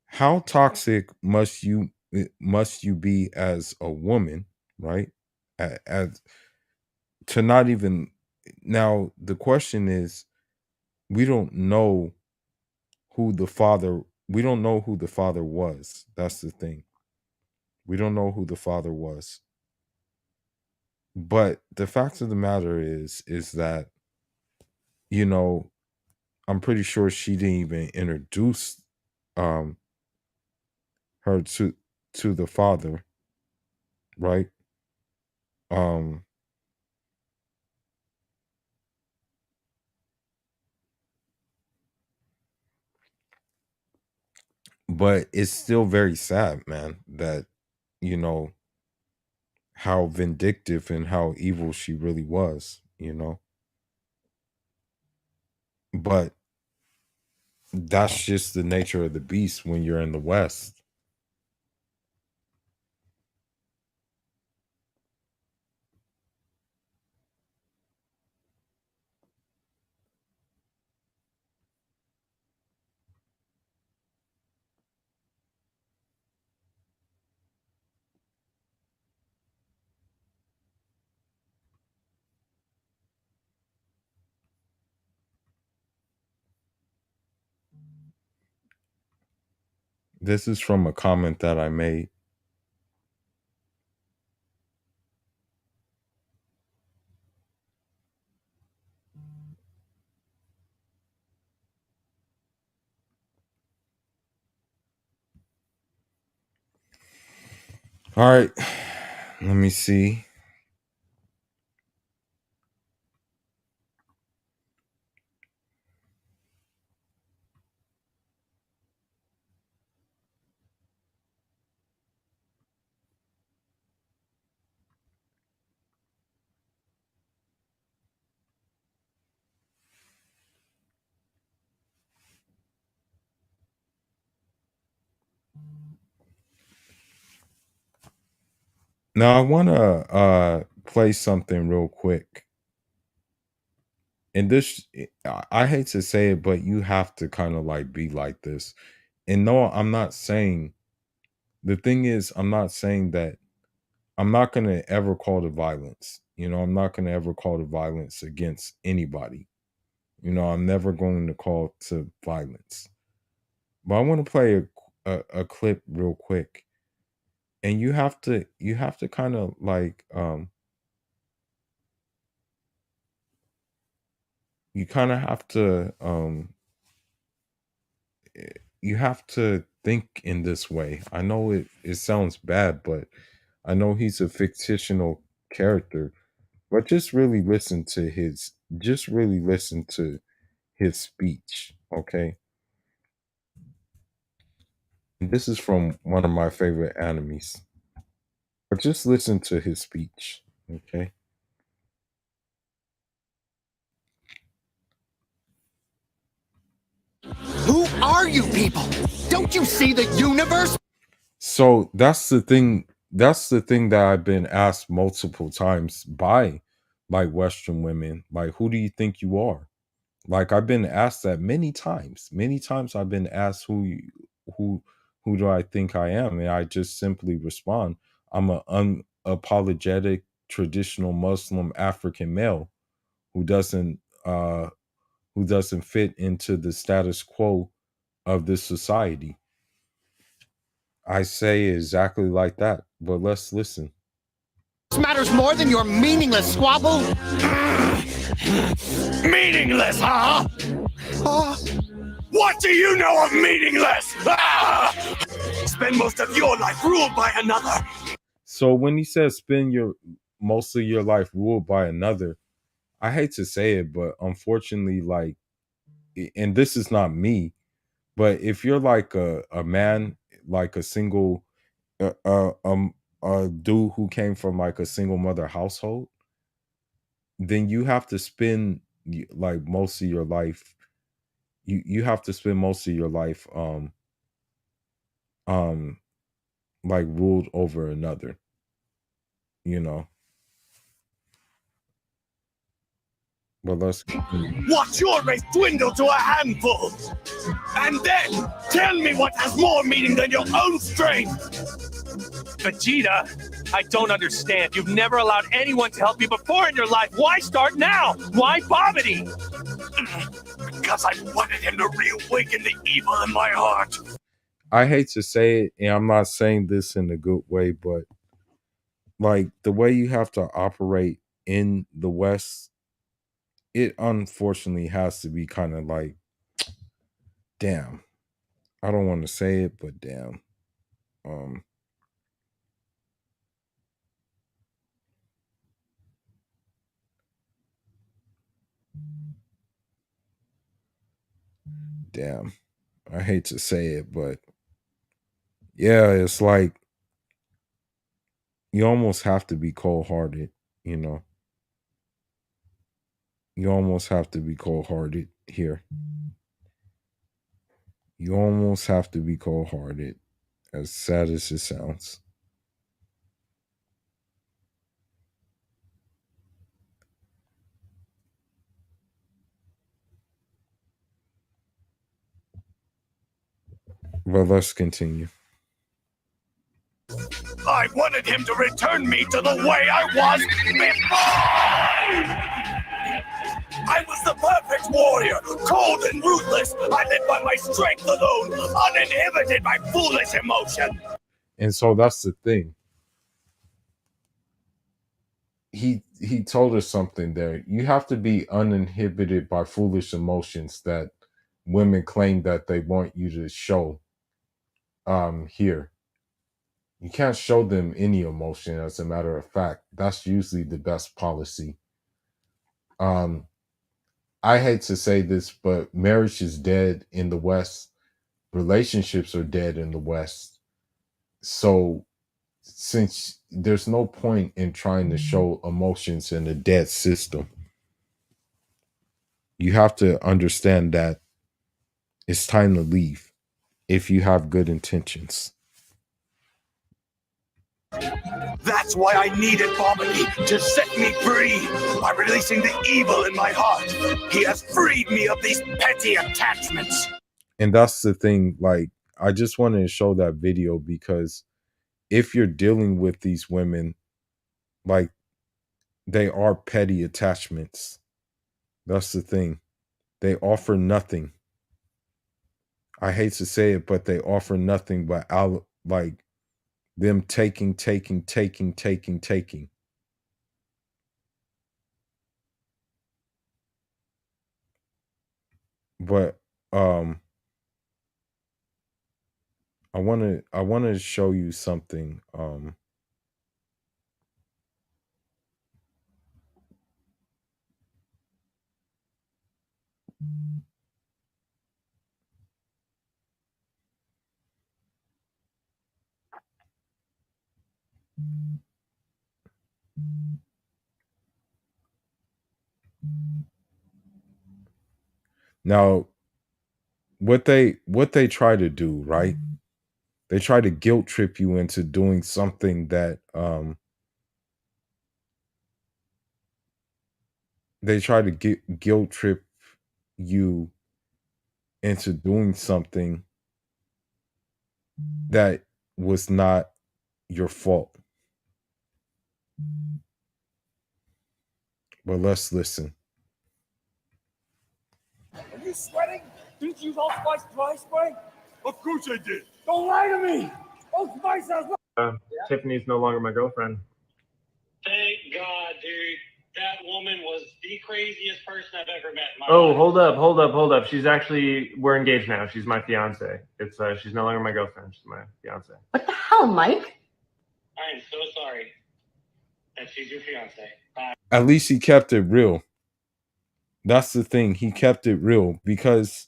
how toxic must you be as a woman, right? As to not even now the question is, we don't know who the father was. That's the thing. We don't know who the father was. But the fact of the matter is that, you know, I'm pretty sure she didn't even introduce her to the father, right? But it's still very sad, man, that, you know, how vindictive and how evil she really was, you know. But that's just the nature of the beast when you're in the West. This is from a comment that I made. All right. Let me see. Now I want to play something real quick. And this, I hate to say it, but you have to kind of like be like this. And no, I'm not saying, the thing is, I'm not saying that I'm not going to ever call to violence. You know, I'm not going to ever call to violence against anybody. You know, I'm never going to call to violence. But I want to play a clip real quick. And you have to kind of like you kind of have to you have to think in this way. I know it sounds bad, but I know he's a fictional character. But just really listen to his speech, okay? And this is from one of my favorite animes. But just listen to his speech, okay? Who are you people? Don't you see the universe? So that's the thing that I've been asked multiple times by like Western women, like, who do you think you are? Like, I've been asked that many times. Many times I've been asked who do I think I am, and I just simply respond, I'm an unapologetic traditional Muslim African male who doesn't fit into the status quo of this society. I say exactly like that, but let's listen. This matters more than your meaningless squabble? Meaningless, huh? What do you know of meaningless? Spend most of your life ruled by another. So when he says spend most of your life ruled by another, I hate to say it, but unfortunately, like, and this is not me, but if you're like a man, like a single a dude who came from like a single mother household, then you have to spend like most of your life you have to spend most of your life like ruled over another, you know. But let's Watch your race dwindle to a handful. And then tell me what has more meaning than your own strength. Vegeta, I don't understand. You've never allowed anyone to help you before in your life. Why start now? Why Babidi? Because I wanted him to reawaken the evil in my heart. I hate to say it, and I'm not saying this in a good way, but like the way you have to operate in the West, it unfortunately has to be kind of like, damn. I don't want to say it, but damn. Damn. I hate to say it, but yeah, it's like you almost have to be cold-hearted, you know. You almost have to be cold-hearted here. You almost have to be cold-hearted, as sad as it sounds. But let's continue. I wanted him to return me to the way I was before! I was the perfect warrior, cold and ruthless. I lived by my strength alone, uninhibited by foolish emotion. And so that's the thing. He told us something there. You have to be uninhibited by foolish emotions that women claim that they want you to show here. You can't show them any emotion, as a matter of fact. That's usually the best policy. I hate to say this, but marriage is dead in the West. Relationships are dead in the West. So since there's no point in trying to show emotions in a dead system, you have to understand that it's time to leave if you have good intentions. That's why I needed Bobby to set me free by releasing the evil in my heart. He has freed me of these petty attachments. And that's the thing, like, I just wanted to show that video because if you're dealing with these women, like, they are petty attachments. That's the thing. They offer nothing. I hate to say it, but they offer nothing but like them taking. But I want to show you something. Now, what they try to do, right? They try to guilt trip you into doing something that they try to guilt trip you into doing something that was not your fault. But let's listen. Are you sweating? Didn't you use Allspice dry spray? Of course I did. Don't lie to me. Allspice has Tiffany's no longer my girlfriend. Thank God, dude. That woman was the craziest person I've ever met in my Oh, life. hold up. We're engaged now. She's my fiance. She's no longer my girlfriend. She's my fiance. What the hell, Mike? I am so sorry that she's your fiance. Bye. At least he kept it real. That's the thing. He kept it real because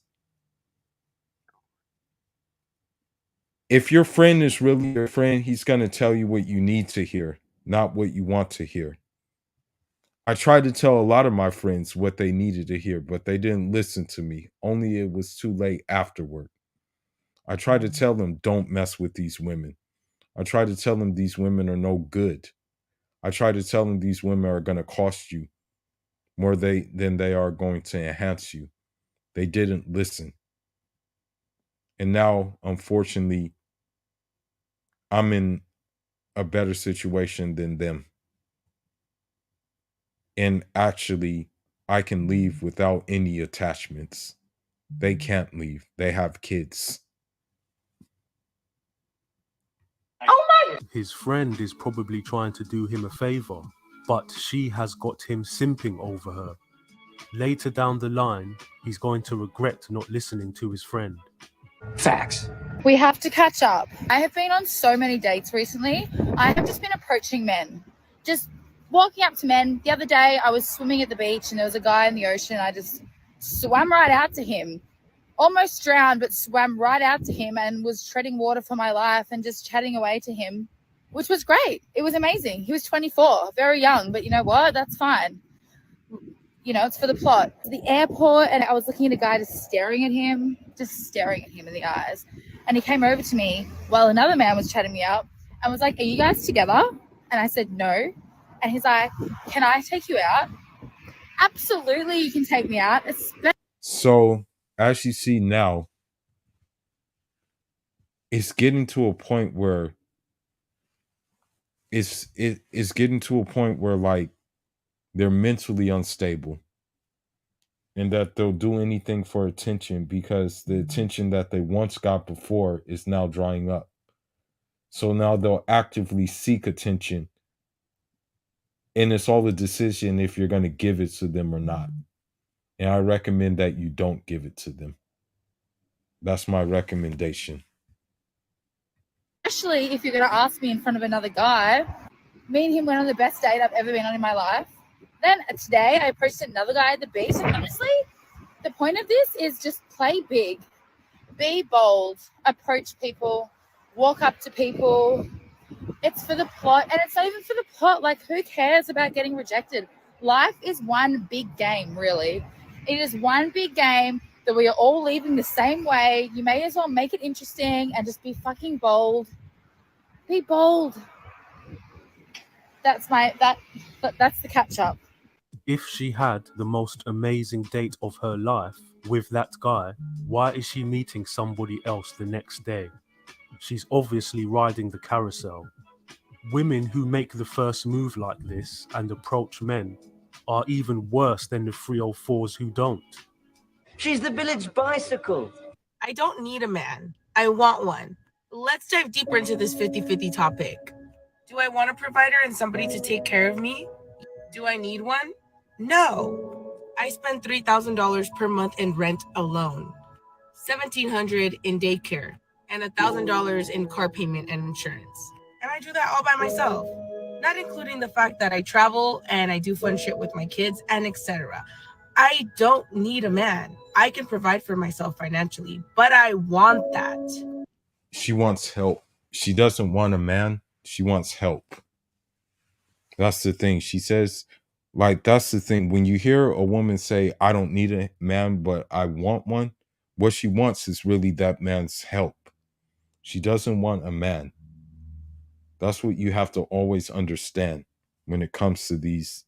if your friend is really your friend, he's going to tell you what you need to hear, not what you want to hear. I tried to tell a lot of my friends what they needed to hear, but they didn't listen to me. Only it was too late afterward. I tried to tell them, don't mess with these women. I tried to tell them these women are no good. I tried to tell them these women are going to cost you more than they are going to enhance you. They didn't listen. And now, unfortunately, I'm in a better situation than them. And actually, I can leave without any attachments. They can't leave. They have kids. Oh my! His friend is probably trying to do him a favor, but she has got him simping over her. Later down the line, he's going to regret not listening to his friend. Facts. We have to catch up. I have been on so many dates recently. I have just been approaching men. Just walking up to men. The other day, I was swimming at the beach and there was a guy in the ocean. I just swam right out to him. Almost drowned, but swam right out to him and was treading water for my life and just chatting away to him, which was great. It was amazing. He was 24, very young, but you know what? That's fine. You know, it's for the plot. The airport, and I was looking at a guy just staring at him in the eyes. And he came over to me while another man was chatting me up and was like, "Are you guys together?" And I said, "No." And he's like, "Can I take you out?" Absolutely, you can take me out. So, as you see now, it's getting to a point where it's getting to a point where like they're mentally unstable and that they'll do anything for attention because the attention that they once got before is now drying up. So now they'll actively seek attention. And it's all a decision if you're going to give it to them or not. And I recommend that you don't give it to them. That's my recommendation. Especially if you're going to ask me in front of another guy. Me and him went on the best date I've ever been on in my life. Then today I approached another guy at the beach. And honestly, the point of this is just play big. Be bold. Approach people. Walk up to people. It's for the plot. And it's not even for the plot. Like, who cares about getting rejected? Life is one big game, really. It is one big game that we are all leaving the same way. You may as well make it interesting and just be fucking bold. Be bold. that's the catch up. If she had the most amazing date of her life with that guy, why is she meeting somebody else the next day? She's obviously riding the carousel. Women who make the first move like this and approach men are even worse than the 304s who don't. She's the village bicycle. I don't need a man. I want one. Let's dive deeper into this 50-50 topic. Do I want a provider and somebody to take care of me? Do I need one? No. I spend $3,000 per month in rent alone, $1,700 in daycare, and $1,000 in car payment and insurance. And I do that all by myself, not including the fact that I travel and I do fun shit with my kids and etc. I don't need a man. I can provide for myself financially, but I want that. She wants help. She doesn't want a man. She wants help. That's the thing. She says, like, that's the thing. When you hear a woman say, I don't need a man, but I want one, what she wants is really that man's help. She doesn't want a man. That's what you have to always understand when it comes to these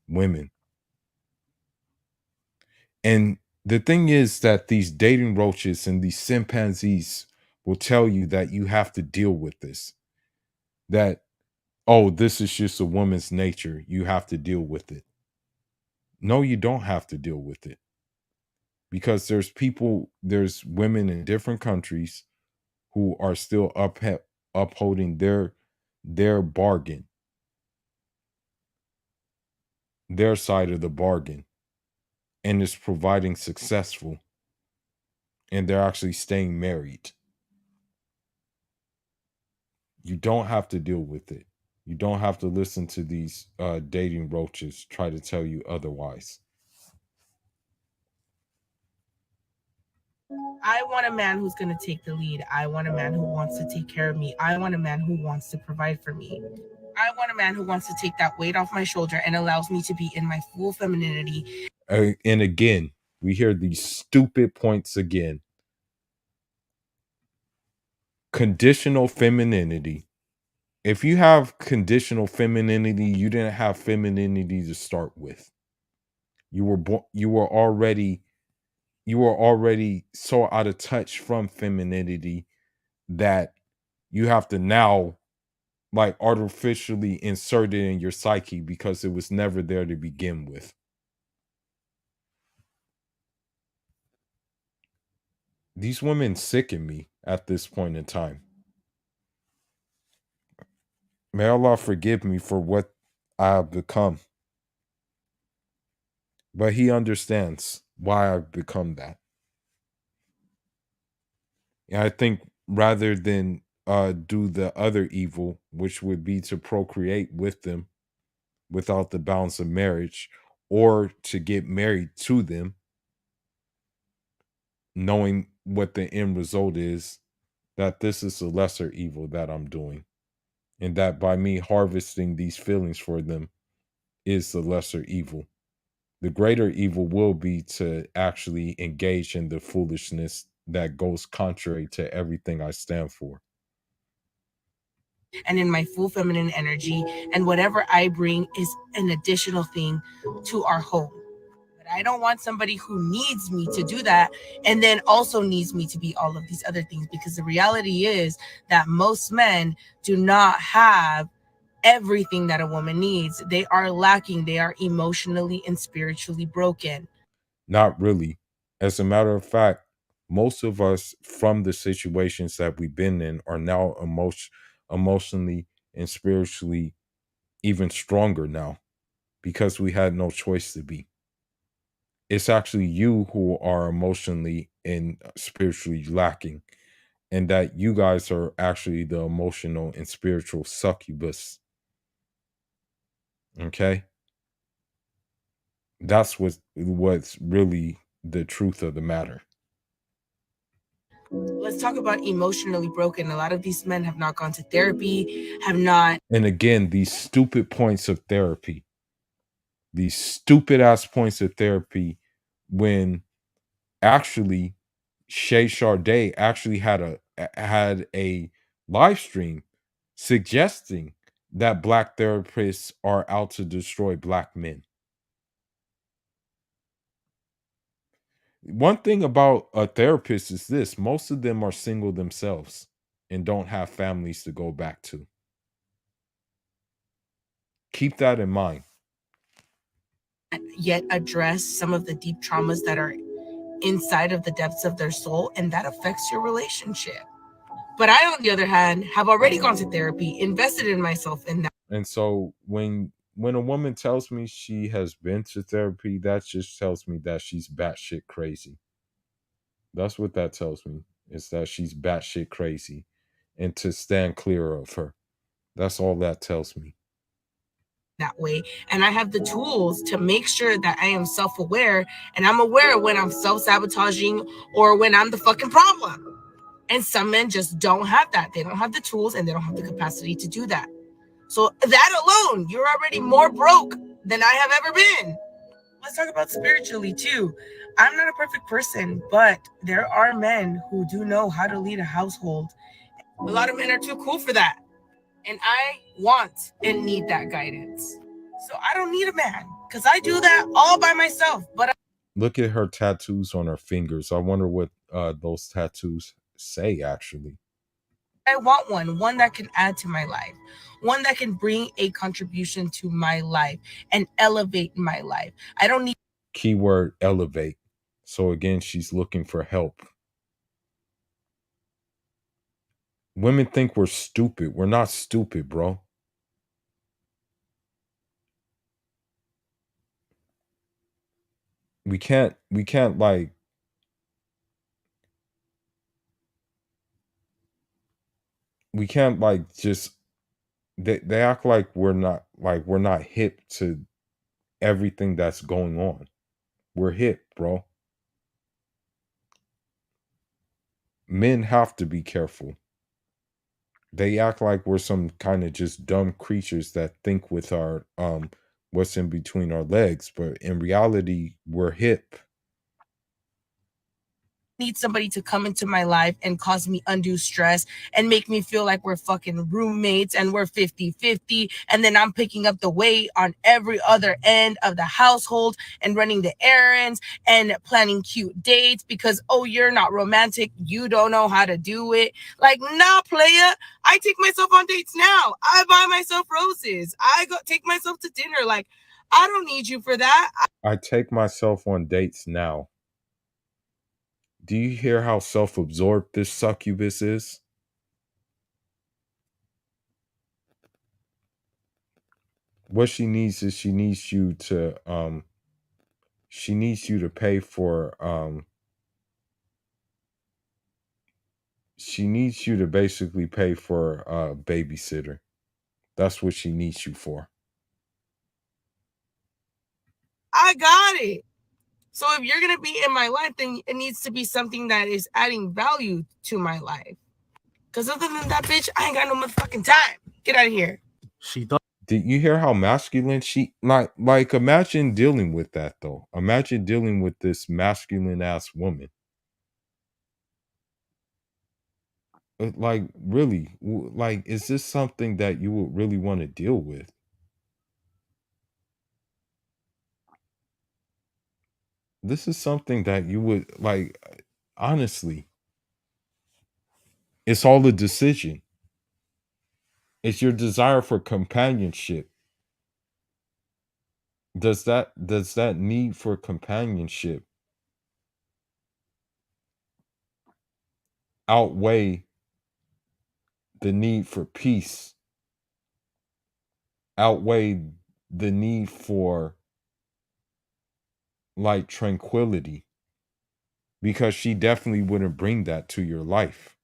women. And the thing is that these dating roaches and these chimpanzees will tell you that you have to deal with this. That, oh, this is just a woman's nature. You have to deal with it. No, you don't have to deal with it. Because there's women in different countries who are still upholding their bargain, their side of the bargain, and is providing successful, and they're actually staying married. You don't have to deal with it. You don't have to listen to these dating roaches try to tell you otherwise. I want a man who's going to take the lead. I want a man who wants to take care of me. I want a man who wants to provide for me. I want a man who wants to take that weight off my shoulder and allows me to be in my full femininity. And again, we hear these stupid points again. Conditional femininity. If you have conditional femininity, you didn't have femininity to start with. You were already so out of touch from femininity that you have to now like artificially insert it in your psyche because it was never there to begin with. These women sicken me at this point in time. May Allah forgive me for what I have become. But He understands why I've become that. And I think rather than do the other evil, which would be to procreate with them without the balance of marriage, or to get married to them, knowing what the end result is, that this is a lesser evil that I'm doing. And that by me harvesting these feelings for them is the lesser evil. The greater evil will be to actually engage in the foolishness that goes contrary to everything I stand for. And in my full feminine energy, and whatever I bring is an additional thing to our home. But I don't want somebody who needs me to do that and then also needs me to be all of these other things, because the reality is that most men do not have everything that a woman needs. They are lacking. They are emotionally and spiritually broken. Not really. As a matter of fact, most of us from the situations that we've been in are now emotionally and spiritually even stronger now because we had no choice to be. It's actually you who are emotionally and spiritually lacking, and that you guys are actually the emotional and spiritual succubus. Okay? That's what's really the truth of the matter. Let's talk about emotionally broken. A lot of these men have not gone to therapy, have not. And again, these stupid points of therapy, these stupid ass points of therapy, when actually Shay Sade actually had a live stream suggesting that black therapists are out to destroy black men. One thing about a therapist is this: most of them are single themselves and don't have families to go back to. Keep that in mind. Yet address some of the deep traumas that are inside of the depths of their soul, and that affects your relationship. But I, on the other hand, have already gone to therapy, invested in myself in that. And so when a woman tells me she has been to therapy, that just tells me that she's batshit crazy. That's what that tells me, is that she's batshit crazy, and to stand clear of her. That's all that tells me. That way, and I have the tools to make sure that I am self-aware, and I'm aware when I'm self-sabotaging or when I'm the fucking problem. And some men just don't have that. They don't have the tools and they don't have the capacity to do that. So that alone, you're already more broke than I have ever been. Let's talk about spiritually too. I'm not a perfect person, but there are men who do know how to lead a household. A lot of men are too cool for that. And I want and need that guidance. So I don't need a man because I do that all by myself. But Look at her tattoos on her fingers. I wonder what those tattoos say, actually. I want one that can add to my life, one that can bring a contribution to my life and elevate my life. I don't need. Keyword elevate. So again, she's looking for help. Women think we're stupid. We're not stupid, bro. We can't like just they act like we're not hip to everything that's going on. We're hip, bro. Men have to be careful. They act like we're some kind of just dumb creatures that think with our what's in between our legs, but in reality, we're hip. Need somebody to come into my life and cause me undue stress and make me feel like we're fucking roommates and we're 50-50, and then I'm picking up the weight on every other end of the household and running the errands and planning cute dates because, oh, you're not romantic, you don't know how to do it. Like, nah, playa, I take myself on dates now. I buy myself roses. I go take myself to dinner. Like, I don't need you for that. I take myself on dates now. Do you hear how self-absorbed this succubus is? What she needs is she needs you to pay for she needs you to basically pay for a babysitter. That's what she needs you for. I got it. So if you're going to be in my life, then it needs to be something that is adding value to my life. Because other than that, bitch, I ain't got no motherfucking time. Get out of here. She does. Did you hear how masculine she like imagine dealing with that though? Imagine dealing with this masculine ass woman. Like really, like is this something that you would really want to deal with? This is something that you would like, honestly. It's all a decision. It's your desire for companionship. Does that need for companionship outweigh the need for peace? Outweigh the need for like tranquility? Because she definitely wouldn't bring that to your life.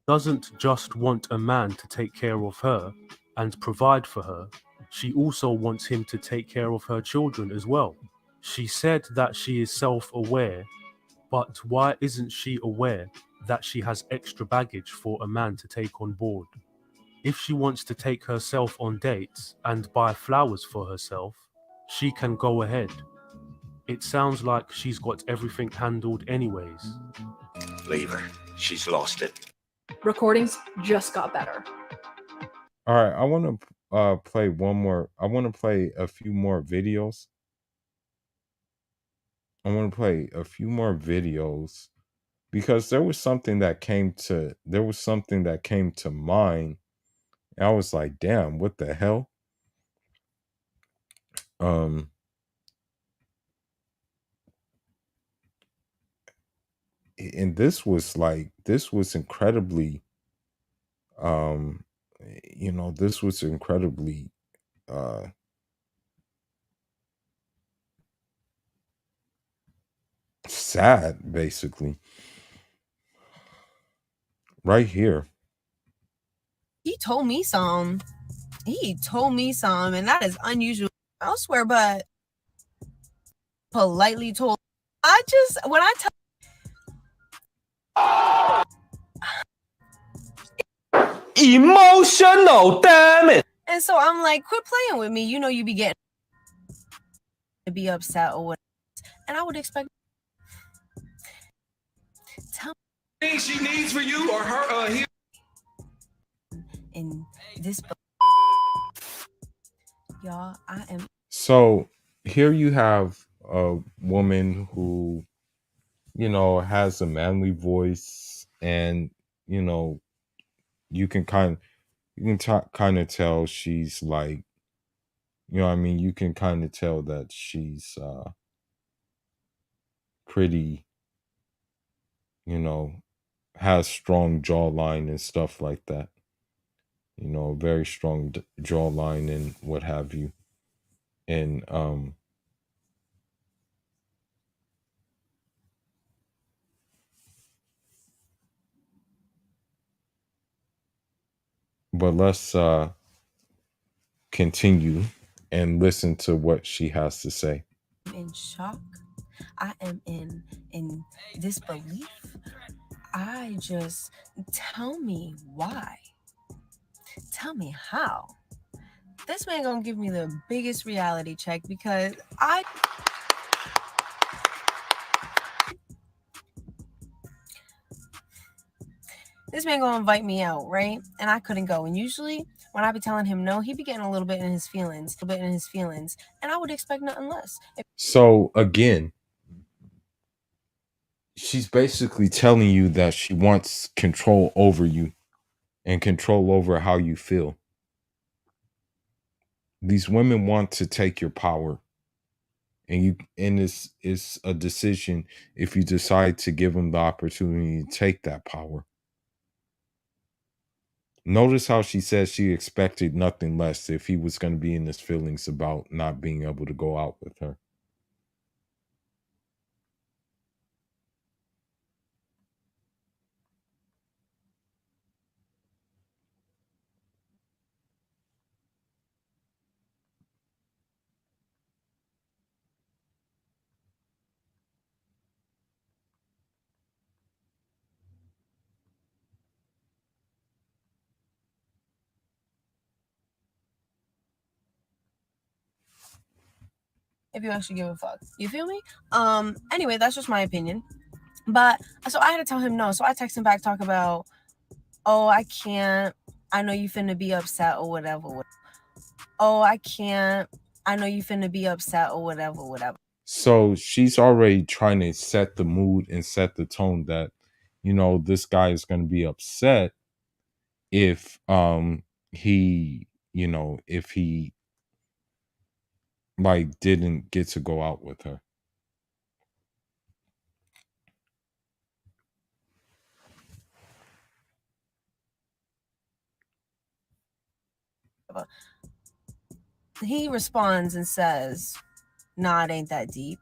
Doesn't just want a man to take care of her and provide for her. She also wants him to take care of her children as well. She said that she is self-aware, but why isn't she aware that she has extra baggage for a man to take on board? If she wants to take herself on dates and buy flowers for herself, she can go ahead. It sounds like she's got everything handled anyways. Leave her. She's lost it. Recordings just got better. All right, I want to play one more. I want to play a few more videos. I want to play a few more videos because there was something that came to mind. And I was like, damn, what the hell? Um and this was incredibly this was incredibly uh sad, basically. Right here. He told me some. And that is unusual. I'll swear, but politely told. When I tell. Emotional, damn it. And so I'm like, quit playing with me. You know, you be getting to be upset or whatever. And I would expect. Tell me. Things she needs for you or her here. In this. Y'all, I am. So here you have a woman who, has a manly voice, and you can kind of tell she's like, you can kind of tell that she's pretty, has strong jawline and stuff like that. Very strong jawline and what have you. And but let's continue and listen to what she has to say. I'm in shock. I am in disbelief. I just tell me why. Tell me how. This man gonna give me the biggest reality check because this man gonna invite me out, right? And I couldn't go. And usually when I be telling him no, he be getting a little bit in his feelings, and I would expect nothing less. So again, she's basically telling you that she wants control over you and control over how you feel. These women want to take your power. And it's a decision if you decide to give them the opportunity to take that power. Notice how she says she expected nothing less if he was going to be in his feelings about not being able to go out with her. If you actually give a fuck. You feel me? Anyway, that's just my opinion. But so I had to tell him no. So I text him back, talk about, oh, I can't. I know you finna be upset or whatever. Oh, I can't. I know you finna be upset or whatever. So she's already trying to set the mood and set the tone that, this guy is going to be upset if he, if he like didn't get to go out with her. He responds and says, nah, it ain't that deep.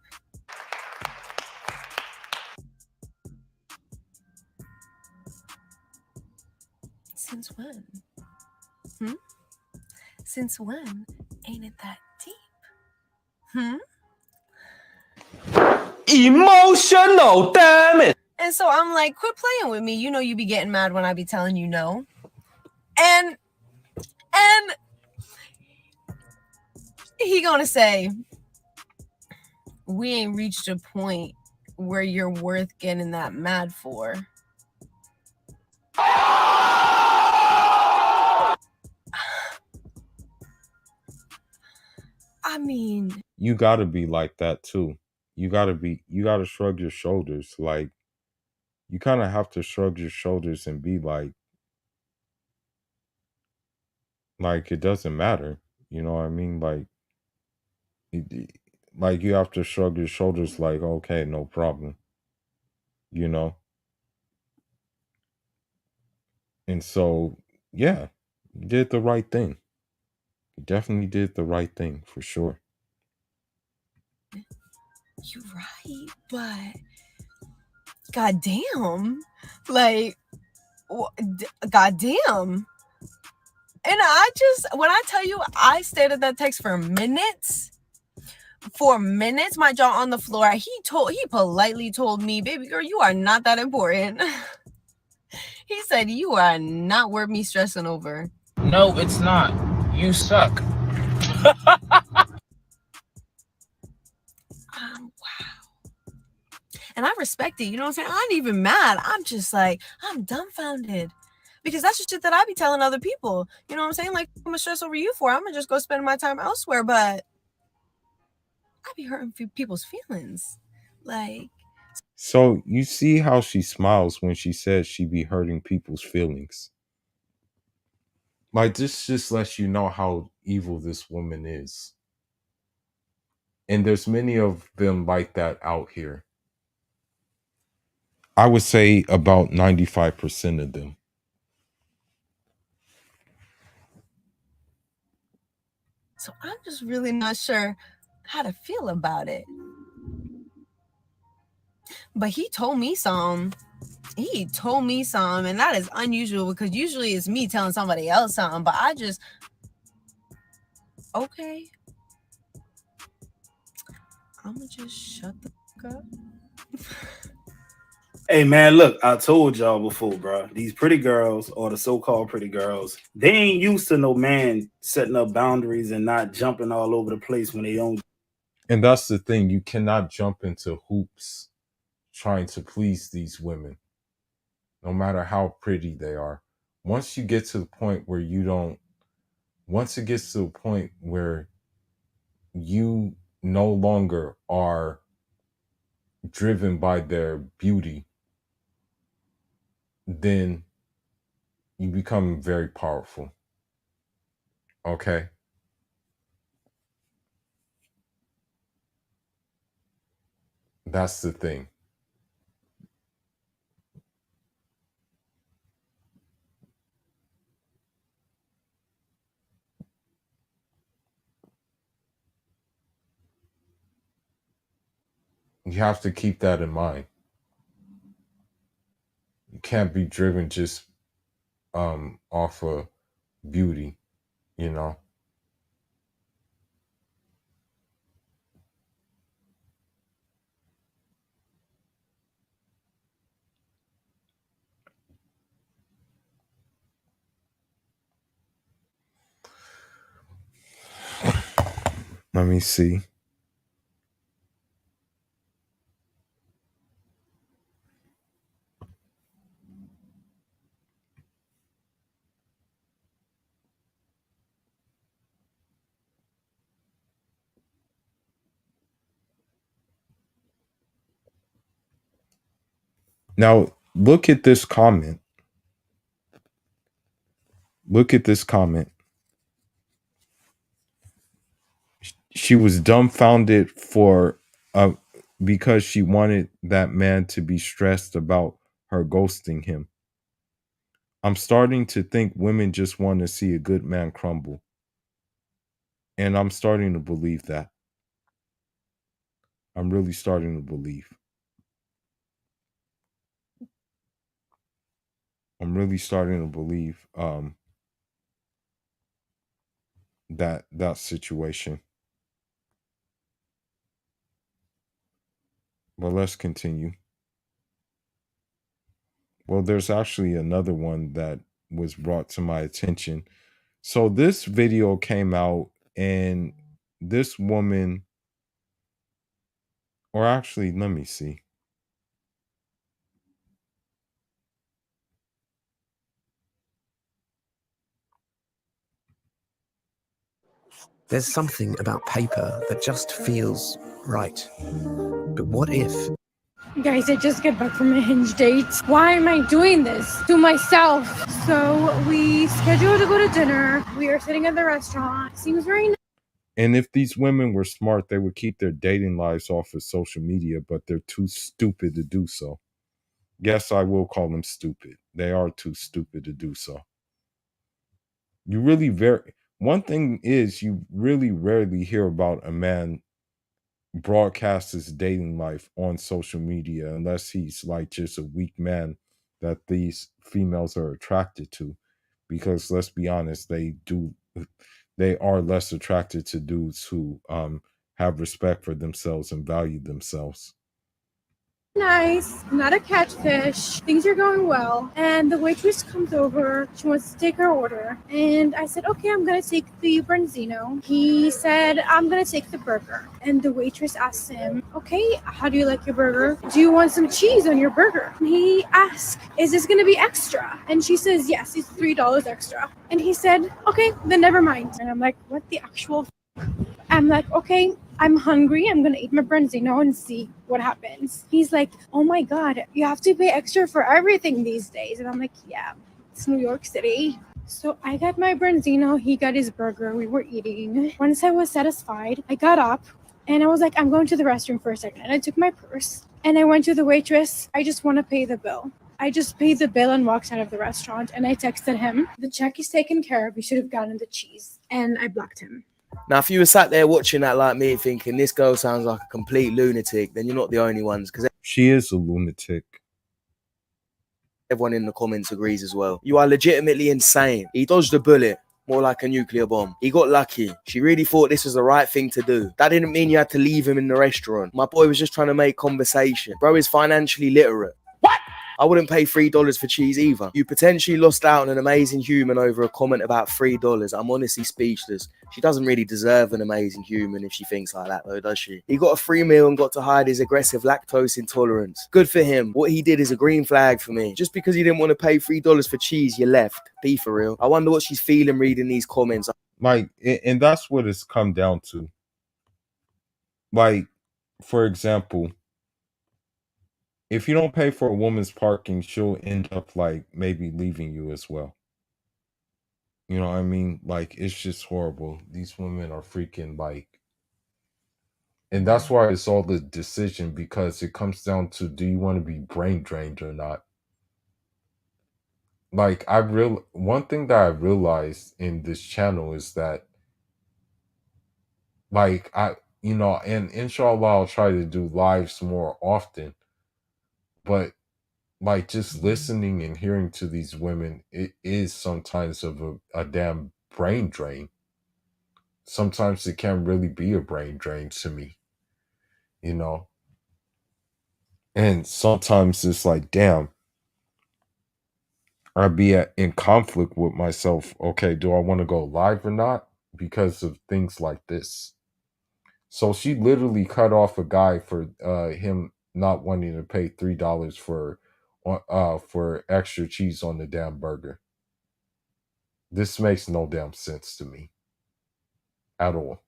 Since when? Since when ain't it that deep? Emotional, damn it. And so I'm like, quit playing with me. You know you be getting mad when I be telling you no. And he gonna say, we ain't reached a point where you're worth getting that mad for. I mean, You gotta be like that too. You gotta shrug your shoulders. Like, you kind of have to shrug your shoulders and be like it doesn't matter. You know what I mean? Like you have to shrug your shoulders like, okay, no problem, you know? And so, yeah, you did the right thing. You definitely did the right thing for sure. you're right, but goddamn, like, goddamn. And I just, when I tell you, I stayed at that text for minutes. For minutes, my jaw on the floor. He politely told me, "Baby girl, you are not that important." He said, "You are not worth me stressing over." No, it's not. You suck. And I respect it. You know what I'm saying? I ain't even mad. I'm just like, I'm dumbfounded. Because that's the shit that I be telling other people. You know what I'm saying? Like, I'm gonna stress over you for. I'm gonna just go spend my time elsewhere. But I be hurting people's feelings. Like, So you see how she smiles when she says she be hurting people's feelings. Like, this just lets you know how evil this woman is. And there's many of them like that out here. I would say about 95% of them. so I'm just really not sure how to feel about it. But he told me some. He told me some, and that is unusual because usually it's me telling somebody else something. But I just, okay, I'm gonna just shut the fuck up. Hey man, look, I told y'all before, bro. These pretty girls, or the so-called pretty girls, they ain't used to no man setting up boundaries and not jumping all over the place when they don't. And that's the thing. You cannot jump into hoops trying to please these women, no matter how pretty they are. Once you get to the point where once it gets to a point where you no longer are driven by their beauty, then you become very powerful. Okay? That's the thing. You have to keep that in mind. You can't be driven just off of beauty, you know. Let me see. Now, look at this comment. Look at this comment. She was dumbfounded because she wanted that man to be stressed about her ghosting him. I'm starting to think women just want to see a good man crumble. And I'm starting to believe that. I'm really starting to believe. I'm really starting to believe that situation. But let's continue. Well, there's actually another one that was brought to my attention. So this video came out, and this woman, or actually, let me see. There's something about paper that just feels right. But what if? Guys, I just got back from a Hinge date. Why am I doing this to myself? So we scheduled to go to dinner. We are sitting at the restaurant. Seems very nice. And if these women were smart, they would keep their dating lives off of social media, but they're too stupid to do so. Yes, I will call them stupid. They are too stupid to do so. One thing is, you really rarely hear about a man broadcast his dating life on social media unless he's like just a weak man that these females are attracted to. Because let's be honest, they are less attracted to dudes who have respect for themselves and value themselves. Nice, not a catfish. Things are going well. And the waitress comes over. She wants to take her order. And I said, okay, I'm going to take the branzino. He said, I'm going to take the burger. And the waitress asked him, okay, how do you like your burger? Do you want some cheese on your burger? And he asked, is this going to be extra? And she says, yes, it's $3 extra. And he said, okay, then never mind. And I'm like, what the actual I'm like, okay, I'm hungry. I'm going to eat my branzino and see what happens. He's like, oh my God, you have to pay extra for everything these days. And I'm like, yeah, it's New York City. So I got my branzino. He got his burger. We were eating. Once I was satisfied, I got up and I was like, I'm going to the restroom for a second. And I took my purse and I went to the waitress. I just want to pay the bill. I just paid the bill and walked out of the restaurant. And I texted him, the check is taken care of. You should have gotten the cheese. And I blocked him. Now, if you were sat there watching that like me thinking this girl sounds like a complete lunatic, then you're not the only ones, because she is a lunatic. Everyone in the comments agrees as well. You are legitimately insane. He dodged a bullet, more like a nuclear bomb. He got lucky. She really thought this was the right thing to do. That didn't mean you had to leave him in the restaurant. My boy was just trying to make conversation. Bro is financially literate. What? I wouldn't pay $3 for cheese either. You potentially lost out on an amazing human over a comment about $3. I'm honestly speechless. She doesn't really deserve an amazing human if she thinks like that though, does she? He got a free meal and got to hide his aggressive lactose intolerance. Good for him. What he did is a green flag for me. Just because you didn't want to pay $3 for cheese, you left. Be for real. I wonder what she's feeling reading these comments. Like, and that's what it's come down to. Like, for example, if you don't pay for a woman's parking, she'll end up like maybe leaving you as well. You know what I mean? Like, it's just horrible. These women are freaking like, and that's why it's all the decision, because it comes down to, do you want to be brain drained or not? Like, one thing that I realized in this channel is that, like, and inshallah, I'll try to do lives more often. But like, just listening and hearing to these women, it is sometimes of a damn brain drain. Sometimes it can really be a brain drain to me, you know? And sometimes it's like, damn, I'd be in conflict with myself. Okay, do I want to go live or not? Because of things like this. So she literally cut off a guy for him not wanting to pay $3 for extra cheese on the damn burger. This makes no damn sense to me at all.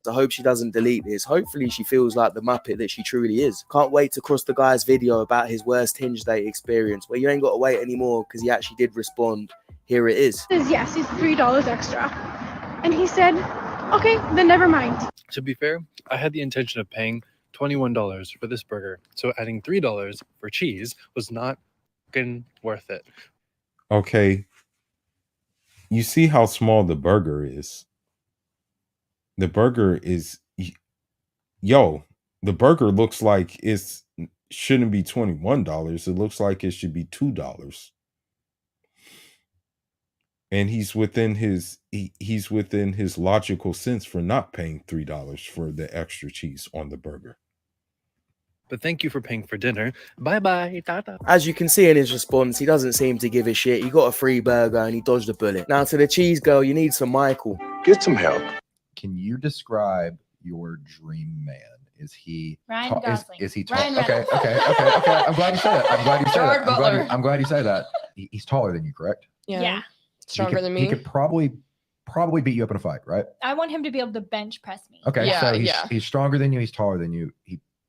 I hope she doesn't delete this. Hopefully she feels like the muppet that she truly is. Can't wait to cross the guy's video about his worst Hinge date experience, where you ain't got to wait anymore because he actually did respond. Here it is. He says, yes, it's $3 extra. And he said, okay, then never mind. To be fair, I had the intention of paying $21 for this burger, so adding $3 for cheese was not fucking worth it. Okay, you see how small the burger is. The burger is, the burger looks like it shouldn't be $21. It looks like it should be $2. And he's within his logical sense for not paying $3 for the extra cheese on the burger. But thank you for paying for dinner. Bye-bye, tata. As you can see in his response, he doesn't seem to give a shit. He got a free burger and he dodged a bullet. Now to the cheese girl, you need some Michael. Get some help. Can you describe your dream man? Is he Ryan Gosling? Is he Ryan okay? I'm glad you said it. I'm glad you said it. I'm glad you say that. He's taller than you, correct? Yeah. Stronger than He me. could probably beat you up in a fight, right? I want him to be able to bench press me. Okay, Yeah, so yeah. he's stronger than you. He's taller than you.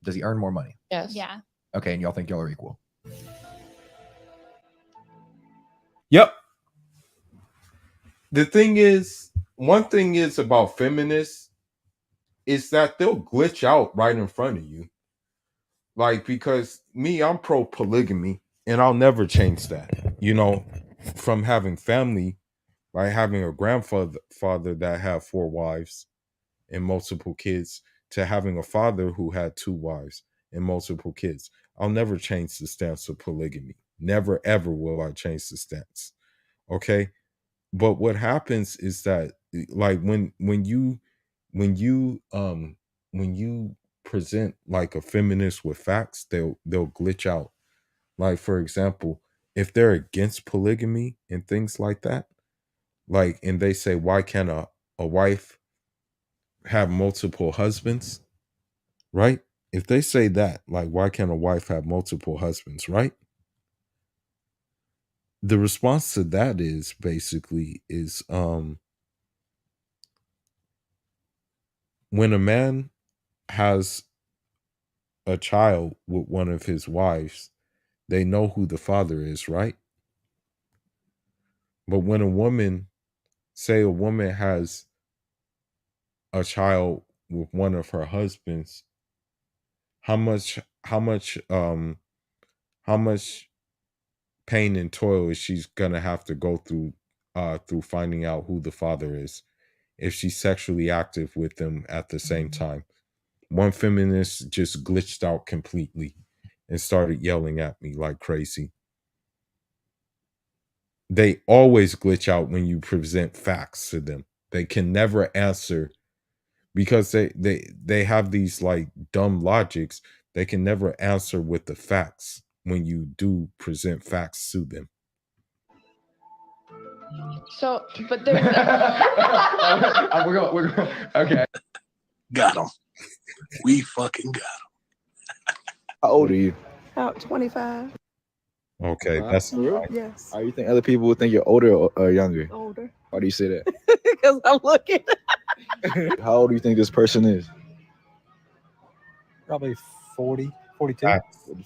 Does he earn more money? Yes. Yeah. Okay, and y'all think y'all are equal? Yep. The thing is, one thing is about feminists is that they'll glitch out right in front of you. Like, because me, I'm pro polygamy, and I'll never change that. You know, from having family, like having a grandfather that had 4 wives and multiple kids, to having a father who had 2 wives and multiple kids. I'll never change the stance of polygamy. Never ever will I change the stance. Okay? But what happens is that, like, when you present like a feminist with facts, they'll glitch out. Like, for example, if they're against polygamy and things like that, like, and they say, why can't a wife have multiple husbands, right? If they say that, like, why can't a wife have multiple husbands, right? The response to that is basically when a man has a child with one of his wives, they know who the father is, right? But when a woman has a child with one of her husbands, how much pain and toil is she's gonna have to go through finding out who the father is if she's sexually active with them at the same time. One feminist just glitched out completely and started yelling at me like crazy. They always glitch out when you present facts to them. They can never answer because they have these like dumb logics. They can never answer with the facts when you do present facts to them. So, but there's we're going. Okay. Got him. We fucking got him. How old are you? about 25. Okay, that's Yes. You think other people would think you're older or younger? Older. Why do you say that? Because I'm looking. How old do you think this person is? Probably 40, 42.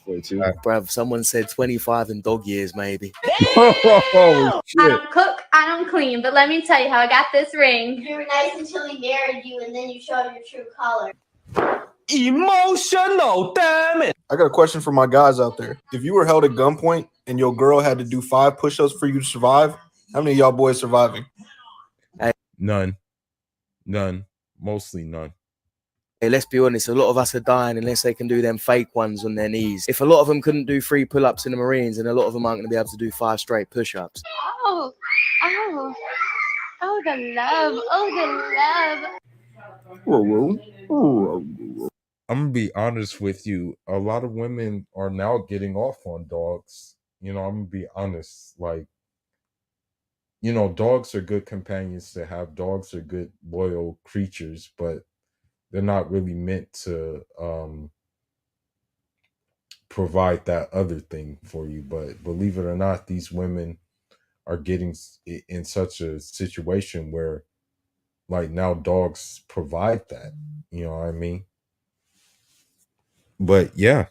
42. Bruv, someone said 25 in dog years, maybe. Oh, I don't cook, I don't clean, but let me tell you how I got this ring. You were nice until he married you, and then you showed your true color. Emotional, damn it. I got a question for my guys out there. If you were held at gunpoint and your girl had to do 5 push-ups for you to survive, how many of y'all boys surviving? None. Mostly none. Hey, let's be honest, a lot of us are dying unless they can do them fake ones on their knees. If a lot of them couldn't do 3 pull-ups in the Marines, and a lot of them aren't going to be able to do 5 straight push-ups. Oh, the love. I'm gonna be honest with you. A lot of women are now getting off on dogs. You know, I'm gonna be honest. Like, you know, dogs are good companions to have. Dogs are good, loyal creatures, but they're not really meant to provide that other thing for you. But believe it or not, these women are getting in such a situation where, like, now dogs provide that. You know what I mean? But yeah.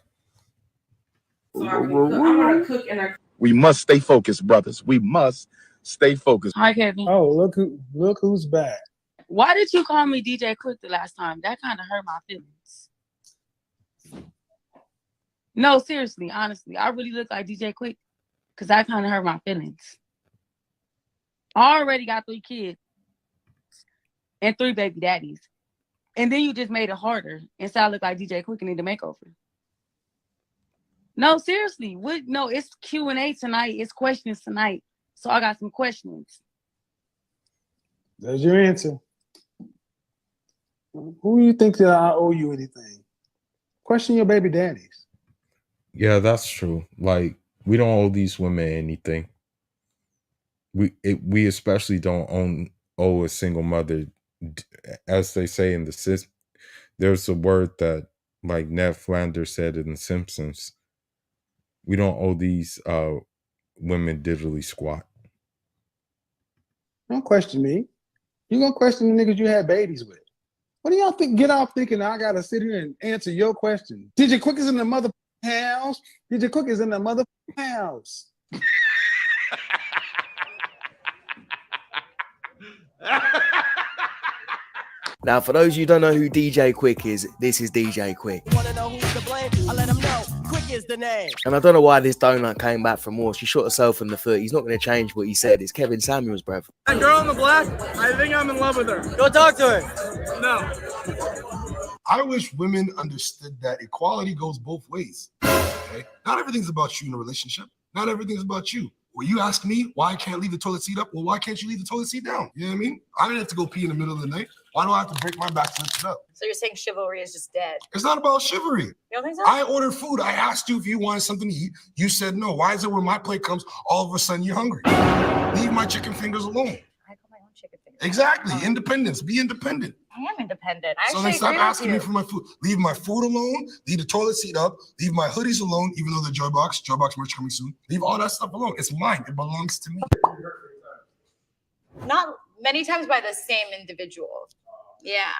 We must stay focused, brothers. We must stay focused. Hi, Kevin. Oh, look who's back. Why did you call me DJ Quick the last time? That kind of hurt my feelings. No, seriously, honestly, I really look like DJ Quick because that kind of hurt my feelings. I already got 3 kids and 3 baby daddies. And then you just made it harder and said I look like DJ Quick and need a makeover. No, seriously. No, it's Q&A tonight. It's questions tonight. So I got some questions. There's your answer. Who do you think that I owe you anything? Question your baby daddies. Yeah, that's true. Like, we don't owe these women anything. We especially don't owe a single mother. As they say in there's a word that, like, Ned Flanders said in The Simpsons. We don't owe these women diddly squat. Don't question me. You gonna question the niggas you had babies with. What do y'all think? Get off thinking I gotta sit here and answer your question. DJ Quick is in the mother house. DJ Quick is in the mother house. Now, for those of you who don't know who DJ Quick is, this is DJ Quick. Wanna know who's to blame? I let him know. Quick is the name. And I don't know why this donut came back for more. She shot herself in the foot. He's not going to change what he said. It's Kevin Samuels, bruv. That girl in the black, I think I'm in love with her. Go talk to her. No. I wish women understood that equality goes both ways. Okay? Not everything's about you in a relationship. Not everything's about you. When you ask me why I can't leave the toilet seat up, well, why can't you leave the toilet seat down? You know what I mean? I didn't have to go pee in the middle of the night. Why do I have to break my back to lift it up? So you're saying chivalry is just dead? It's not about chivalry. You don't think so? I ordered food. I asked you if you wanted something to eat. You said no. Why is it when my plate comes, all of a sudden you're hungry? Leave my chicken fingers alone. I got my own chicken fingers. Exactly. Independence. Be independent. I am independent. I So then actually stop agree with asking me you. for my food. Leave my food alone. Leave the toilet seat up. Leave my hoodies alone, even though they're Joybox merch coming soon. Leave all that stuff alone. It's mine. It belongs to me. Not many times by the same individual. Yeah,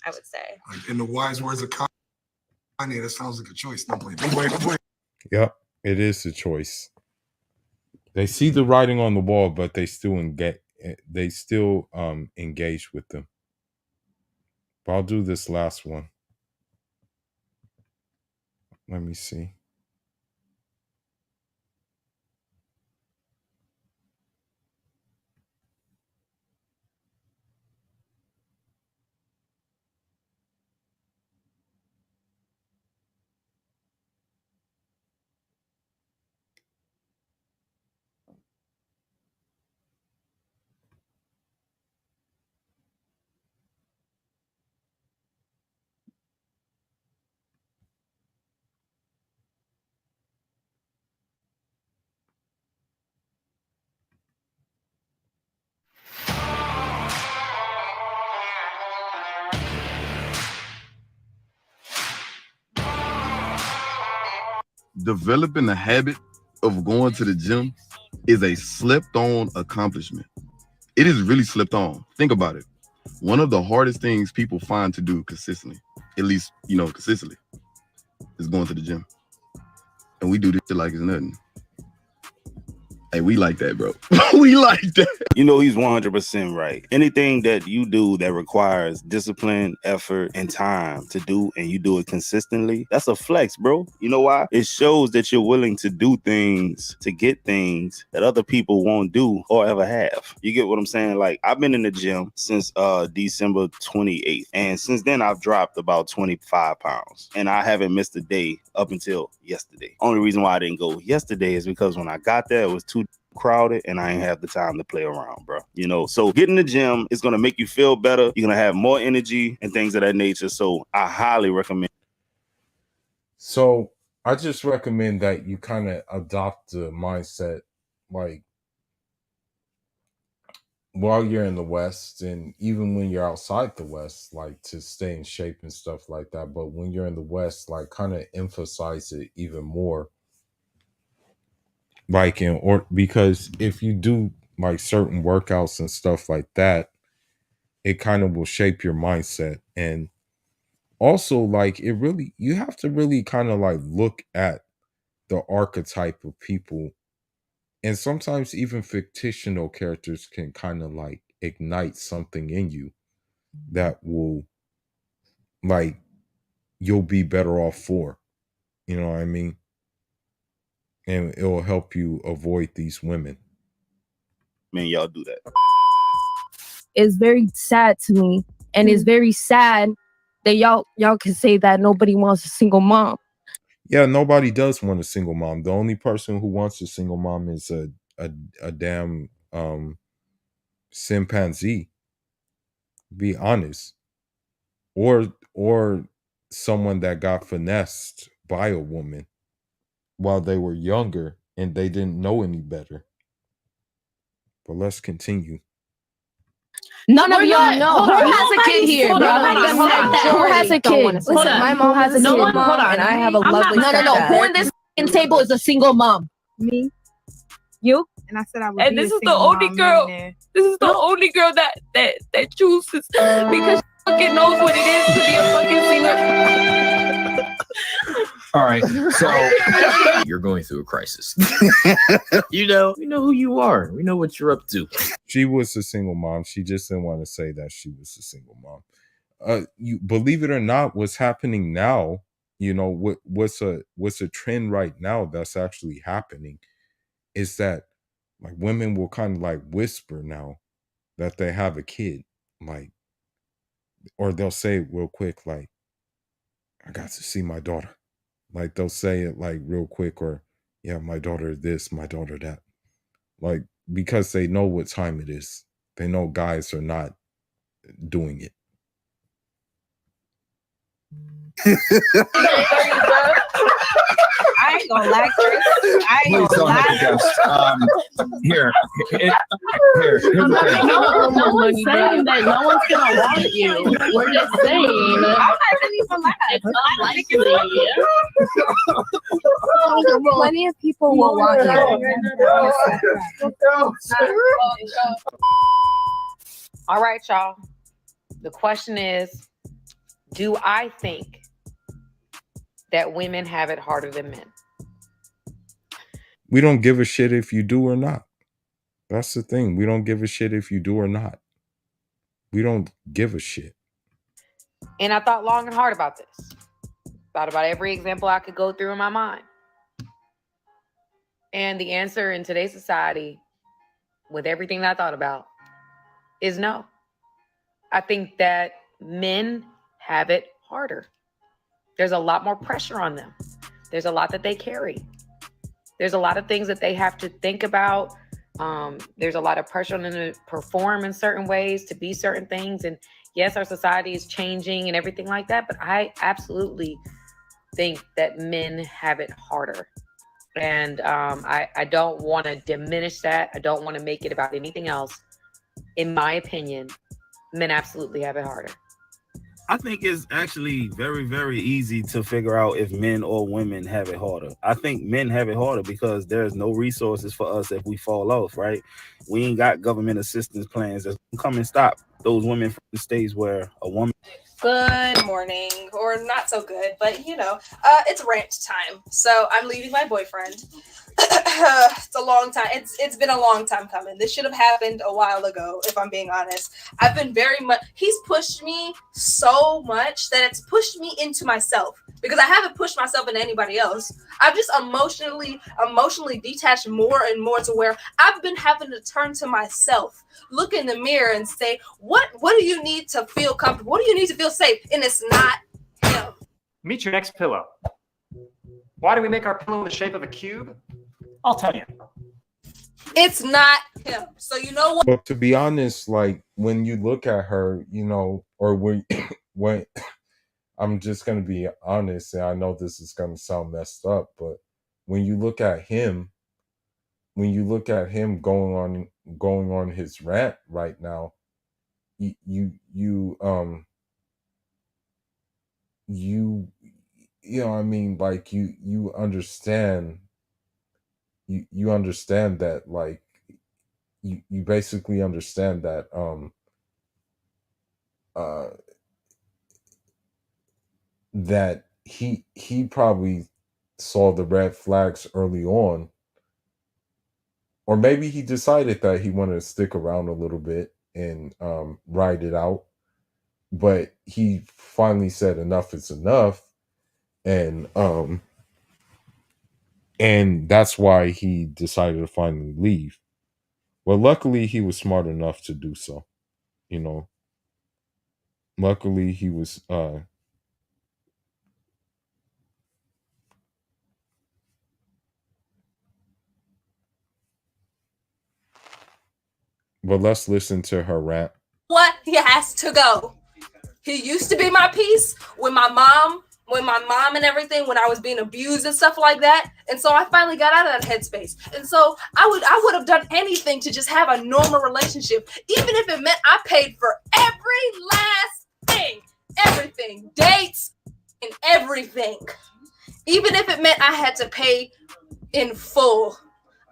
I would say. Like in the wise words of Kanye, that sounds like a choice. Don't play. Yep, it is a choice. They see the writing on the wall, but they still engage with them. But I'll do this last one. Let me see. Developing the habit of going to the gym is a slept-on accomplishment. It is really slept on. Think about it. One of the hardest things people find to do consistently, at least, consistently, is going to the gym. And we do this shit like it's nothing. Hey, we like that, bro. We like that. You know, he's 100% right. Anything that you do that requires discipline, effort, and time to do, and you do it consistently, that's a flex, bro. You know why? It shows that you're willing to do things, to get things that other people won't do or ever have. You get what I'm saying? Like, I've been in the gym since December 28th. And since then, I've dropped about 25 pounds. And I haven't missed a day up until yesterday. Only reason why I didn't go yesterday is because when I got there, it was too crowded and I ain't have the time to play around, bro. So get in the gym. It's going to make you feel better. You're going to have more energy and things of that nature. So I highly recommend. So I just recommend that you kind of adopt the mindset, like, while you're in the West and even when you're outside the West, like, to stay in shape and stuff like that. But when you're in the West, like, kind of emphasize it even more. Like, because if you do like certain workouts and stuff like that, it kind of will shape your mindset. And also, like, you have to really kind of like look at the archetype of people. And sometimes even fictional characters can kind of like ignite something in you that will, like, you'll be better off for. You know what I mean? And it will help you avoid these women. Man, y'all do that. It's very sad to me. And it's very sad that y'all can say that nobody wants a single mom. Yeah, nobody does want a single mom. The only person who wants a single mom is a damn chimpanzee. Be honest. Or someone that got finessed by a woman while they were younger and they didn't know any better. But let's continue. None of y'all know. Who has a kid here, bro? Who has a kid? Listen, my mom has a single mom, and I have a lovely stepdad. Who in this table is a single mom? Me. You? And I said I would. And be this a is the single only mom girl. millionaire. This is the only girl that chooses because she fucking knows what it is to be a fucking singer. All right, so you're going through a crisis. we know who you are. We know what you're up to. She was a single mom. She just didn't want to say that she was a single mom. You believe it or not, what's happening now, what's a trend right now that's actually happening is that like women will kind of like whisper now that they have a kid, like, or they'll say it real quick, like, I got to see my daughter. Like they'll say it like real quick, or yeah, my daughter this, my daughter that. Like, because they know what time it is. They know guys are not doing it. I ain't gonna lie, Chris. I ain't Please gonna don't have to lie. guess. Here's the thing. No one's saying that no one's gonna want you. We're just saying I'm not even lying. it's unlikely. Plenty of people will want you. All right, y'all. The question is, do I think that women have it harder than men? We don't give a shit if you do or not. That's the thing. We don't give a shit if you do or not. We don't give a shit. And I thought long and hard about this. Thought about every example I could go through in my mind. And the answer in today's society, with everything that I thought about, is no. I think that men have it harder. There's a lot more pressure on them. There's a lot that they carry. There's a lot of things that they have to think about. There's a lot of pressure on them to perform in certain ways, to be certain things. And yes, our society is changing and everything like that, but I absolutely think that men have it harder. And I don't want to diminish that. I don't want to make it about anything else. In my opinion, men absolutely have it harder. I think it's actually very, very easy to figure out if men or women have it harder. I think men have it harder because there's no resources for us if we fall off, right? We ain't got government assistance plans that come and stop those women from the states where a woman. Good morning, or not so good, but it's rant time. So I'm leaving my boyfriend. It's a long time. It's been a long time coming. This should have happened a while ago, if I'm being honest. I've been he's pushed me so much that it's pushed me into myself, because I haven't pushed myself into anybody else. I've just emotionally detached more and more to where I've been having to turn to myself, look in the mirror and say, what do you need to feel comfortable? What do you need to feel safe? And it's not him. Meet your next pillow. Why do we make our pillow in the shape of a cube? I'll tell you. It's not him. So you know what? But to be honest, like when you look at her, or when I'm just gonna be honest, and I know this is gonna sound messed up, but when you look at him going on his rant right now, you understand. You understand that, like, you basically understand that that he probably saw the red flags early on, or maybe he decided that he wanted to stick around a little bit and ride it out, but he finally said enough is enough, and that's why he decided to finally leave. Well, luckily he was smart enough to do so. Luckily he was but let's listen to her rant. What? He has to go. He used to be my peace with my mom and everything, when I was being abused and stuff like that. And so I finally got out of that headspace. And so I would have done anything to just have a normal relationship, even if it meant I paid for every last thing, everything, dates and everything. Even if it meant I had to pay in full,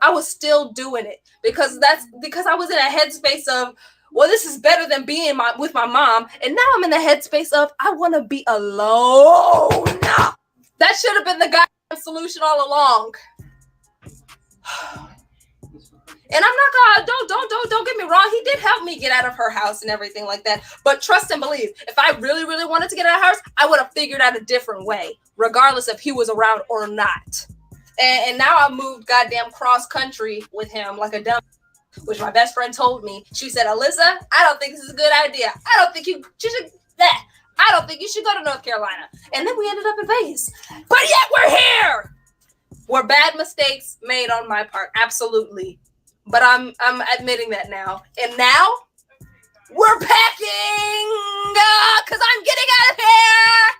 I was still doing it because I was in a headspace of, well, this is better than being with my mom. And now I'm in the headspace of, I want to be alone. That should have been the goddamn solution all along. And I'm not gonna, don't get me wrong. He did help me get out of her house and everything like that. But trust and believe, if I really, really wanted to get out of her house, I would have figured out a different way, regardless if he was around or not. And now I moved goddamn cross country with him like a dumb, which my best friend told me. She said, Alyssa, I don't think this is a good idea. I don't think you should go to North Carolina. And then we ended up in Vegas. But yet we're here. Were bad mistakes made on my part? Absolutely. But I'm admitting that now. And now we're packing because I'm getting out of here.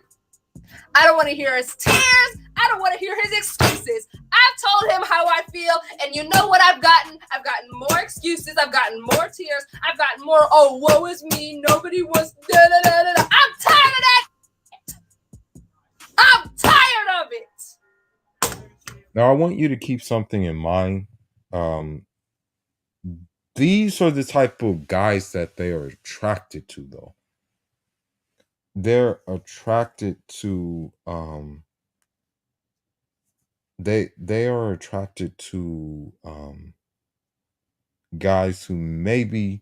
I don't want to hear his tears. I don't want to hear his excuses. I've told him how I feel, and you know what I've gotten? I've gotten more excuses. I've gotten more tears. I've gotten more, oh, woe is me. Nobody was da-da-da-da-da. I'm tired of that. I'm tired of it. Now, I want you to keep something in mind. These are the type of guys that they are attracted to, though. They're attracted to they are attracted to guys who maybe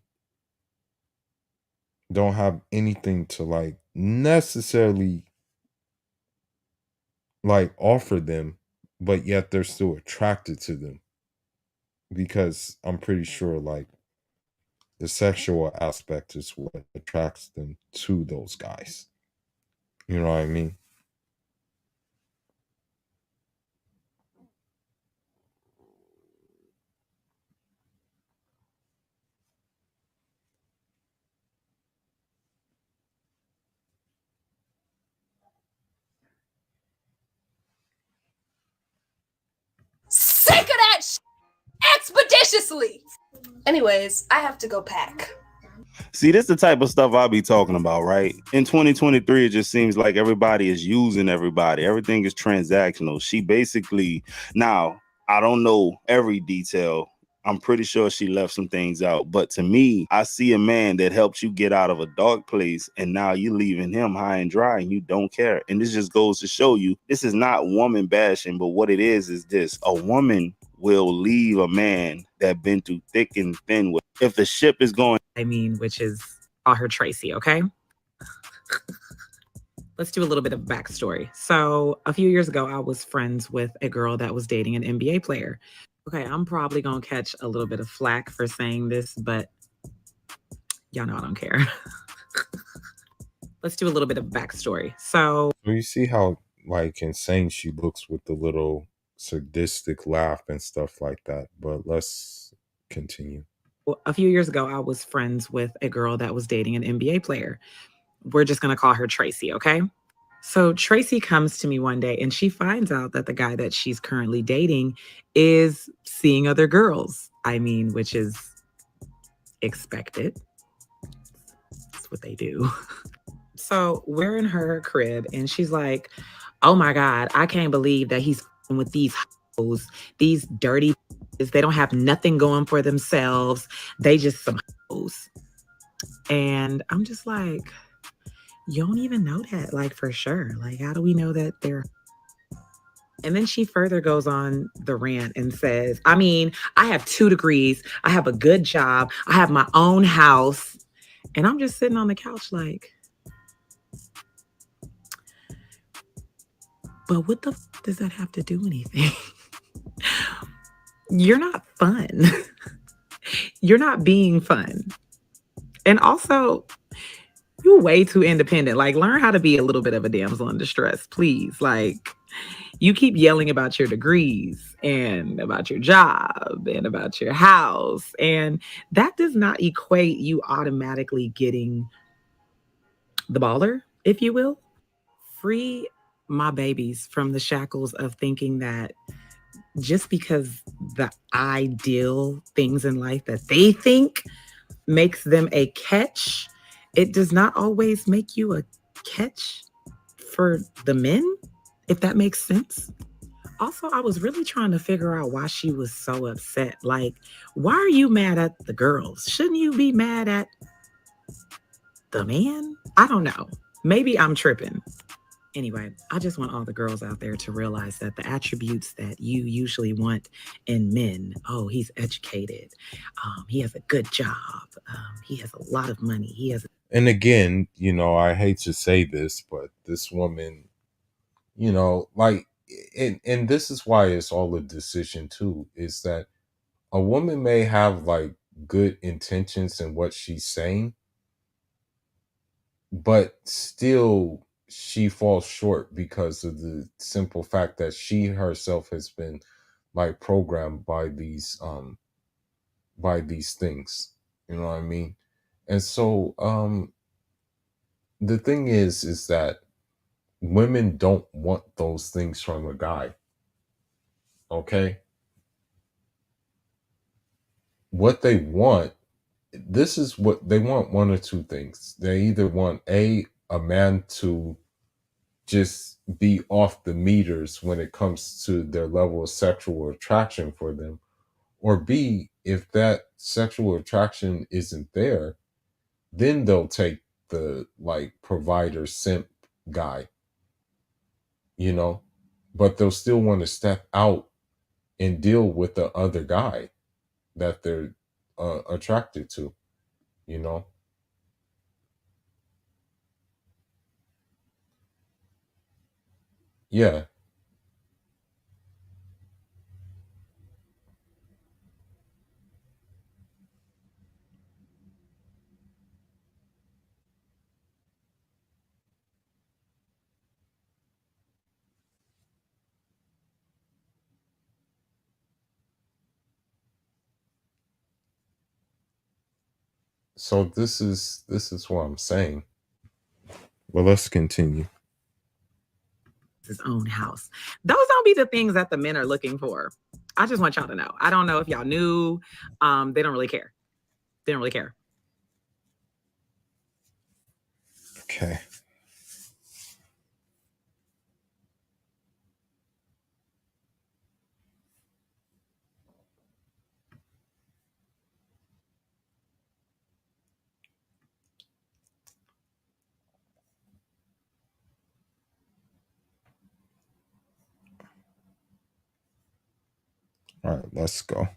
don't have anything to like necessarily like offer them, but yet they're still attracted to them. Because I'm pretty sure like the sexual aspect is what attracts them to those guys. You know what I mean? Sick of that expeditiously. Anyways, I have to go pack. See, this is the type of stuff I'll be talking about, right? In 2023, it just seems like everybody is using everybody. Everything is transactional. She basically, now, I don't know every detail. I'm pretty sure she left some things out. But to me, I see a man that helped you get out of a dark place, and now you're leaving him high and dry, and you don't care. And this just goes to show you, this is not woman bashing, but what it is this. A woman will leave a man that been through thick and thin with. If the ship is going, I mean, which is call her Tracy, okay? Let's do a little bit of backstory. So a few years ago, I was friends with a girl that was dating an NBA player. Okay, I'm probably gonna catch a little bit of flack for saying this, but y'all know I don't care. Let's do a little bit of backstory. So you see how like insane she looks with the little sadistic laugh and stuff like that. But let's continue. a few years ago, I was friends with a girl that was dating an NBA player. We're just gonna call her Tracy, okay? So Tracy comes to me one day and she finds out that the guy that she's currently dating is seeing other girls. I mean, which is expected. That's what they do. So we're in her crib and she's like, oh my God, I can't believe that he's with these hoes, these dirty hoes. They don't have nothing going for themselves. They just some hoes. And I'm just like, you don't even know that, like, for sure. Like, how do we know that they're... And then she further goes on the rant and says, I mean, I have 2 degrees. I have a good job. I have my own house. And I'm just sitting on the couch like, but what the f does that have to do anything? You're not fun. You're not being fun. And also, you're way too independent. Like, learn how to be a little bit of a damsel in distress, please. Like, you keep yelling about your degrees and about your job and about your house. And that does not equate you automatically getting the baller, if you will. Free my babies from the shackles of thinking that just because the ideal things in life that they think makes them a catch, it does not always make you a catch for the men, if that makes sense. Also, I was really trying to figure out why she was so upset. Like, why are you mad at the girls? Shouldn't you be mad at the man? I don't know. Maybe I'm tripping. Anyway, I just want all the girls out there to realize that the attributes that you usually want in men, oh, he's educated, he has a good job, he has a lot of money, he has. And again, you know, I hate to say this, but this woman, you know, like, and this is why it's all a decision too, is that a woman may have like good intentions in what she's saying, but still she falls short because of the simple fact that she herself has been like programmed by these things, you know what I mean? And so the thing is that women don't want those things from a guy. Okay, what they want, this is what they want: one or two things. They either want a man to just be off the meters when it comes to their level of sexual attraction for them, or B, if that sexual attraction isn't there, then they'll take the like provider simp guy, you know, but they'll still want to step out and deal with the other guy that they're attracted to, you know. Yeah. So this is what I'm saying. Well, let's continue. His own house. Those don't be the things that the men are looking for. I just want y'all to know. I don't know if y'all knew. They don't really care. They don't really care. Okay. All right, let's go.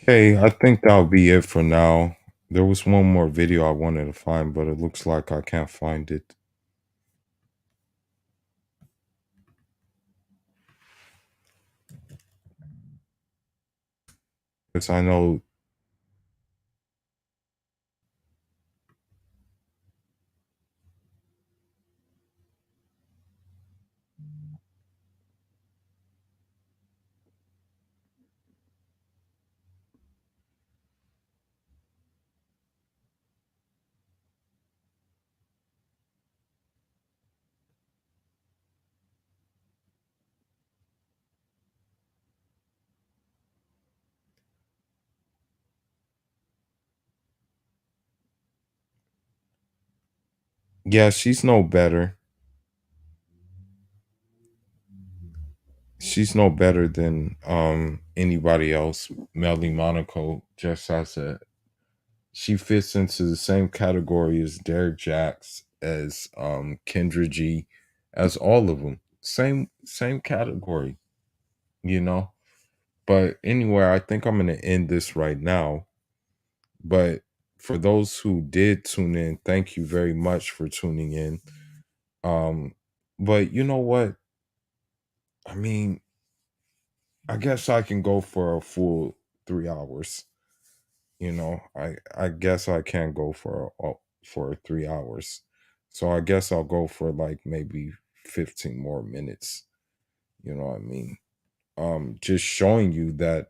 Okay, I think that'll be it for now. There was one more video I wanted to find, but it looks like I can't find it. Because I know Yeah, she's no better. She's no better than anybody else. Melly Monaco just has she fits into the same category as Derek Jax, as Kendra G, as all of them. Same category, you know. But anyway, I think I'm gonna end this right now. But for those who did tune in, thank you very much for tuning in. But you know what? I mean, I guess I can go for a full 3 hours. You know, I guess I can go for 3 hours. So I guess I'll go for like maybe 15 more minutes. You know what I mean? Just showing you that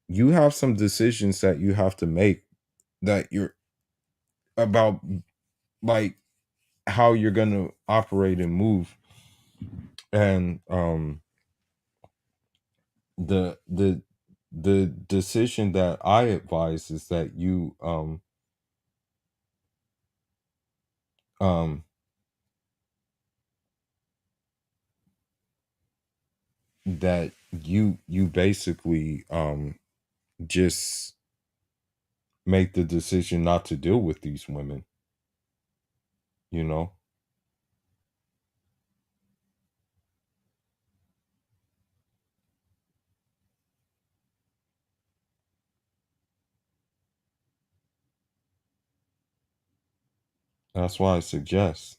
you have some decisions that you have to make, that you're about, like, how you're going to operate and move. And the decision that I advise is that you that you basically just make the decision not to deal with these women, you know. That's why I suggest.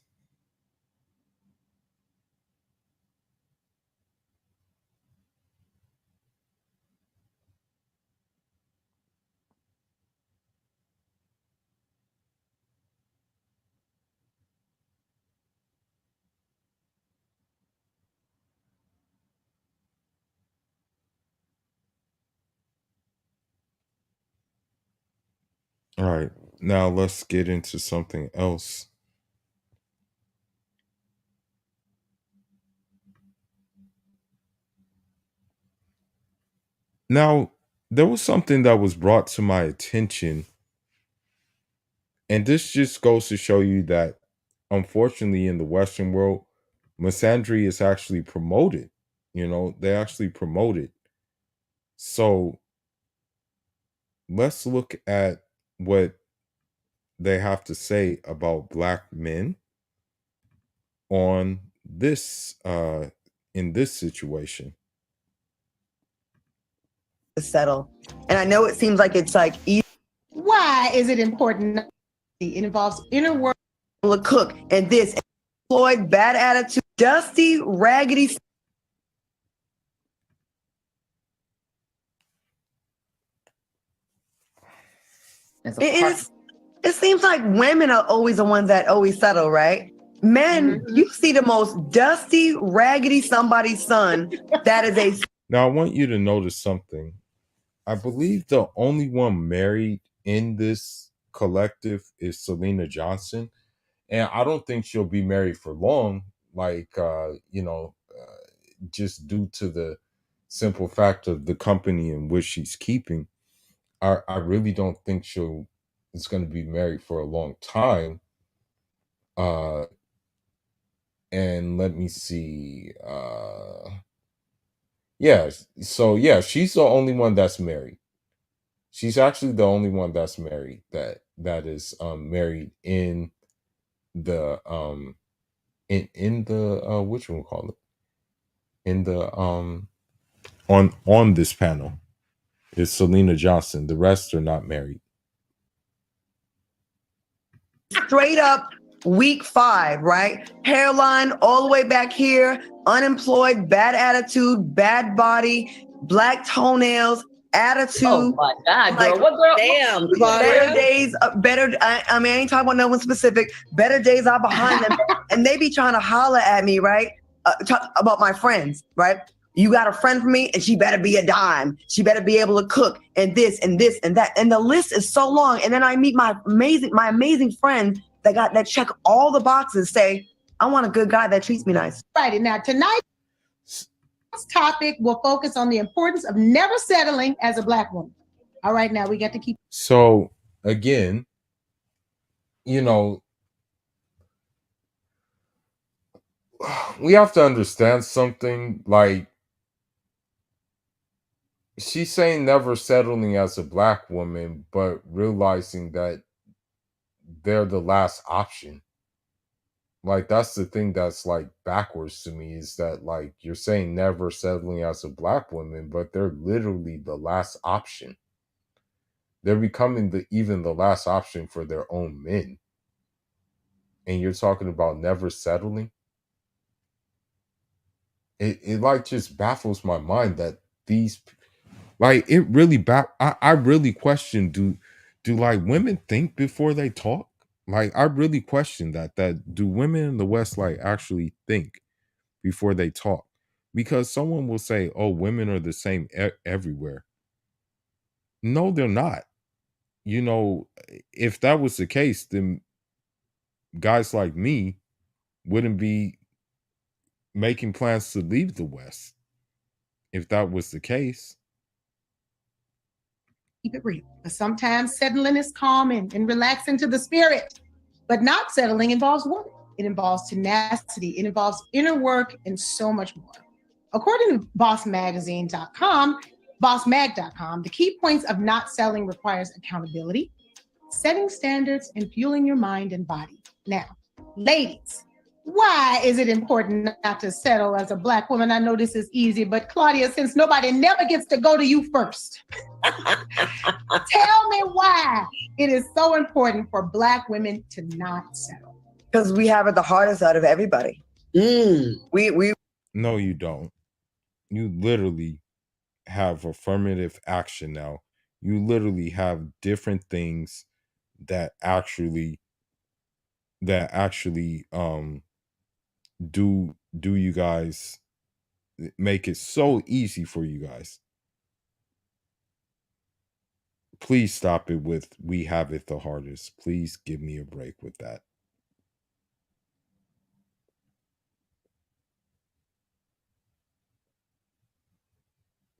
All right, now let's get into something else. Now, there was something that was brought to my attention, and this just goes to show you that, unfortunately, in the Western world, misandry is actually promoted. You know, they actually promote it. So let's look at what they have to say about black men on this in this situation. Settle. And I know it seems like it's like why is it important? It involves inner work, cook, and this employed bad attitude, dusty, raggedy. It seems like women are always the ones that always settle, right? Men, you see the most dusty, raggedy somebody's son that is a. Now, I want you to notice something. I believe the only one married in this collective is Selena Johnson. And I don't think she'll be married for long, like, just due to the simple fact of the company in which she's keeping. I really don't think is going to be married for a long time. And let me see. She's the only one that's married. She's actually the only one that's married that is married in the in the which one call it? In the on this panel is Selena Johnson. The rest are not married. Straight up week 5, right? Hairline all the way back here, unemployed, bad attitude, bad body, black toenails, attitude. Oh my God, girl. Like, What girl? Damn, Claudia. better days, I mean, I ain't talking about no one specific. Better days are behind them. And they be trying to holler at me, right? Talk about my friends, right? You got a friend for me and she better be a dime. She better be able to cook and this and this and that. And the list is so long. And then I meet my amazing friend that check all the boxes, say, I want a good guy that treats me nice. Right. Now, tonight's topic will focus on the importance of never settling as a black woman. All right, now we got to keep. So again, we have to understand something. Like, she's saying never settling as a black woman, but realizing that they're the last option. Like, that's the thing that's like backwards to me, is that like you're saying never settling as a black woman, but they're literally the last option. They're becoming even the last option for their own men. And you're talking about never settling. It like just baffles my mind that these, like, it really I really question, do like women think before they talk? Like, I really question that do women in the West like actually think before they talk? Because someone will say, oh, women are the same everywhere. No, they're not. You know, if that was the case, then guys like me wouldn't be making plans to leave the West. If that was the case. Keep it real. But sometimes settling is calming and relaxing to the spirit. But not settling involves work. It involves tenacity. It involves inner work and so much more. According to bossmag.com, the key points of not settling requires accountability, setting standards, and fueling your mind and body. Now, ladies, why is it important not to settle as a black woman? I know this is easy, but Claudia, since nobody never gets to go to you first, tell me why it is so important for black women to not settle. Because we have it the hardest out of everybody. We No, you don't. You literally have affirmative action now. You literally have different things that actually do you guys, make it so easy for you guys. Please stop it with we have it the hardest. Please give me a break with that.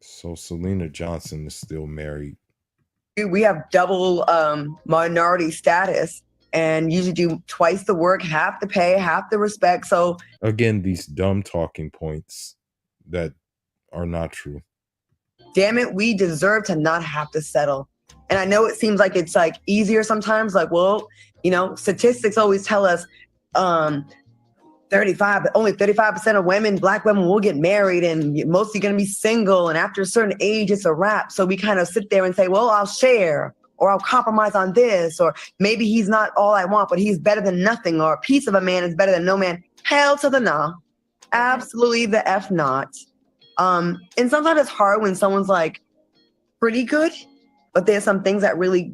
So Selena Johnson is still married. we have double minority status and usually do twice the work, half the pay, half the respect. So Again, these dumb talking points that are not true. damn it, we deserve to not have to settle. And I know it seems like it's like easier sometimes, like, well, you know, statistics always tell us 35, but only 35% of women, black women, will get married, and mostly going to be single. And after a certain age, it's a wrap. So we kind of sit there and say, well, I'll share, or I'll compromise on this, or maybe he's not all I want, but he's better than nothing, or a piece of a man is better than no man. Hell to the no. Absolutely the F not. And sometimes it's hard when someone's like pretty good, but there's some things that really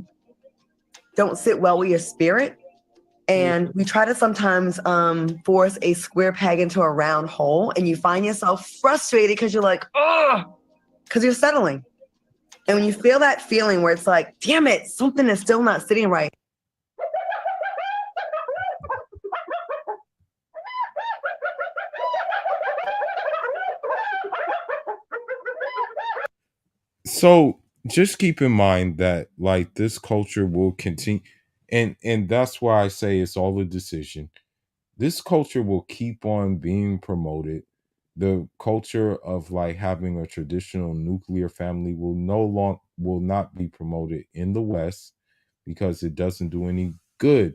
don't sit well with your spirit. And we try to sometimes force a square peg into a round hole, and you find yourself frustrated because you're like, oh, because you're settling. And when you feel that feeling where it's like, damn it, something is still not sitting right. So just keep in mind that like this culture will continue, and that's why I say it's all a decision. This culture will keep on being promoted. The culture of like having a traditional nuclear family will not be promoted in the West, because it doesn't do any good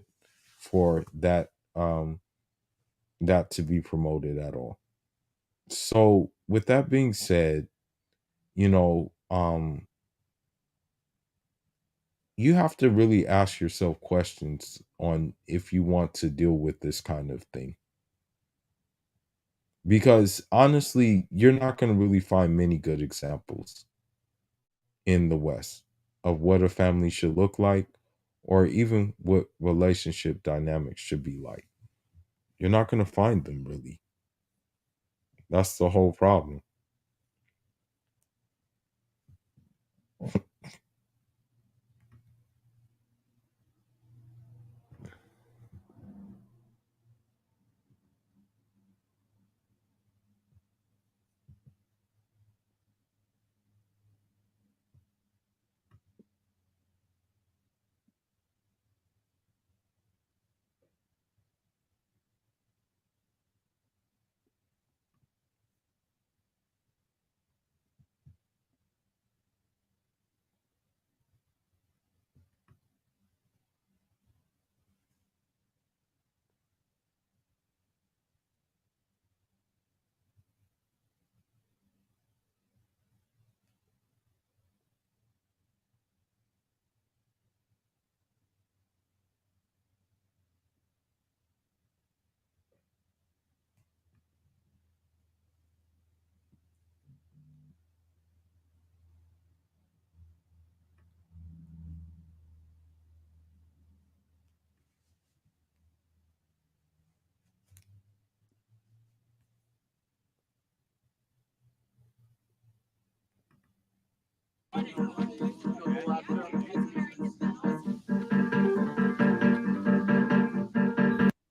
for that that to be promoted at all. So with that being said, you know, you have to really ask yourself questions on if you want to deal with this kind of thing. Because honestly, you're not going to really find many good examples in the West of what a family should look like, or even what relationship dynamics should be like. You're not going to find them really. That's the whole problem.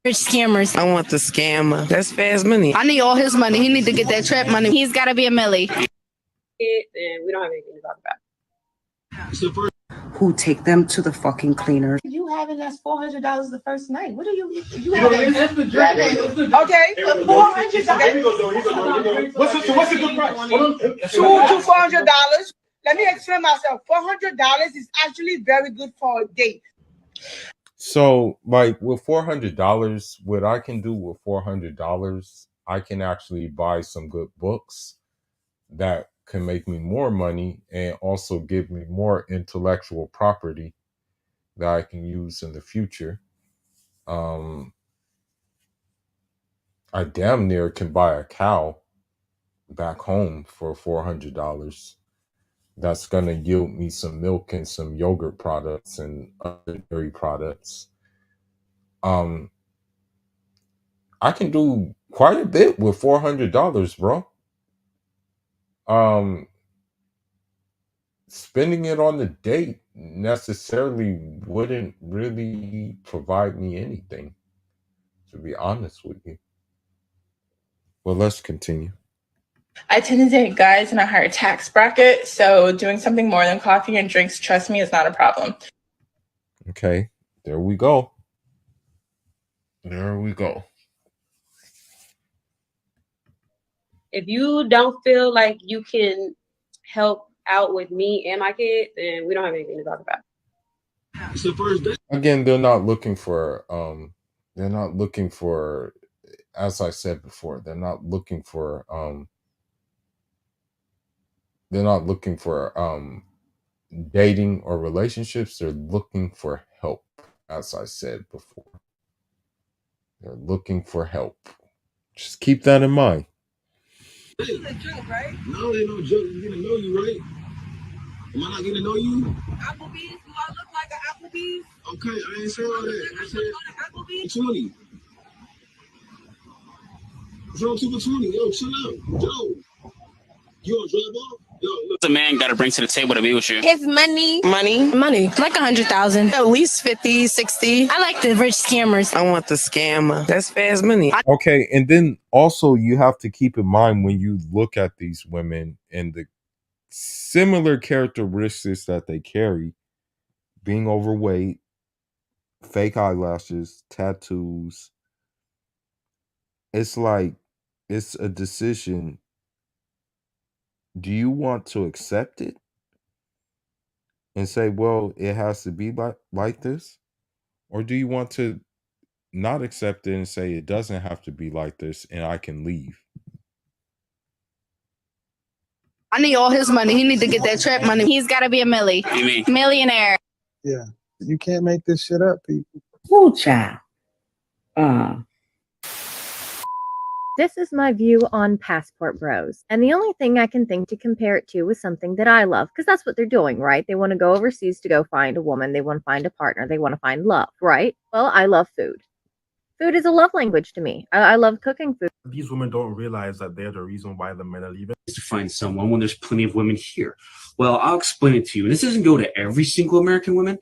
Rich scammers. I want the scammer. That's fast money. I need all his money. He need to get that trap money. He's got to be a Millie. And we don't have anything to talk about. Who take them to the fucking cleaners. You having us $400 the first night. What are you That's the drink. Okay, for $400. What's the good price? Two to $400. Let me explain myself. $400 is actually very good for a date. So, like with $400, what I can do with $400, I can actually buy some good books that can make me more money and also give me more intellectual property that I can use in the future. I damn near can buy a cow back home for $400. That's gonna yield me some milk and some yogurt products and other dairy products. I can do quite a bit with $400, bro. Spending it on the date necessarily wouldn't really provide me anything, to be honest with you. Well, let's continue. I tend to date guys in a higher tax bracket, so doing something more than coffee and drinks, trust me, is not a problem. Okay, there we go. There we go. If you don't feel like you can help out with me and my kid, then we don't have anything to talk about. Again, they're not looking for as I said before, they're not looking for dating or relationships. They're looking for help, as I said before. They're looking for help. Just keep that in mind. It's a joke, right? No, ain't no joke. I'm getting to know you, right? Am I not getting to know you? Applebee's? Do I look like an Applebee's? Okay, I ain't saying all that. I said Applebee's 20. Throw 2 for 20. Yo, chill out. Joe, you gonna drive off? Yo, look. What's a man got to bring to the table to be with you? His money. Money. Like 100,000. At least 50, 60. I like the rich scammers. I want the scammer. That's fast money. Okay, and then also you have to keep in mind when you look at these women and the similar characteristics that they carry, being overweight, fake eyelashes, tattoos. It's like, it's a decision. Do you want to accept it and say, well, it has to be like this? Or do you want to not accept it and say it doesn't have to be like this and I can leave? I need all his money. He need to get that trap money. He's got to be a Millie. What do you mean? Millionaire. Yeah. You can't make this shit up, people. Woo child. This is my view on Passport Bros. And the only thing I can think to compare it to is something that I love, because that's what they're doing, right? They want to go overseas to go find a woman. They want to find a partner. They want to find love, right? Well, I love food. Food is a love language to me. I love cooking food. These women don't realize that they're the reason why the men are leaving. Is to find someone when there's plenty of women here. Well, I'll explain it to you. And this doesn't go to every single American woman,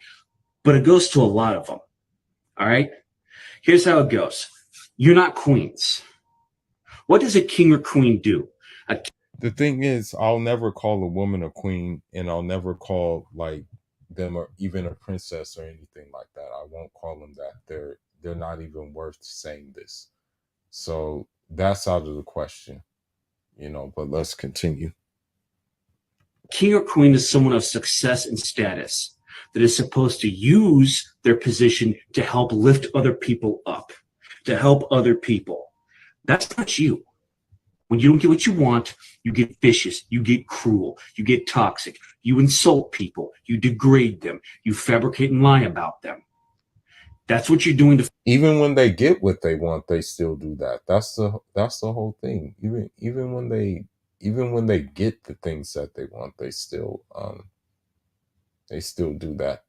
but it goes to a lot of them. All right? Here's how it goes. You're not queens. What does a king or queen do? The thing is, I'll never call a woman a queen, and I'll never call like them or even a princess or anything like that. I won't call them that. They're not even worth saying this. So that's out of the question, but let's continue. King or queen is someone of success and status that is supposed to use their position to help lift other people up, to help other people. That's not you. When you don't get what you want, you get vicious, you get cruel, you get toxic, you insult people, you degrade them, you fabricate and lie about them. That's what you're doing. Even when they get what they want, they still do that. That's the whole thing. Even when they get the things that they want, they still do that.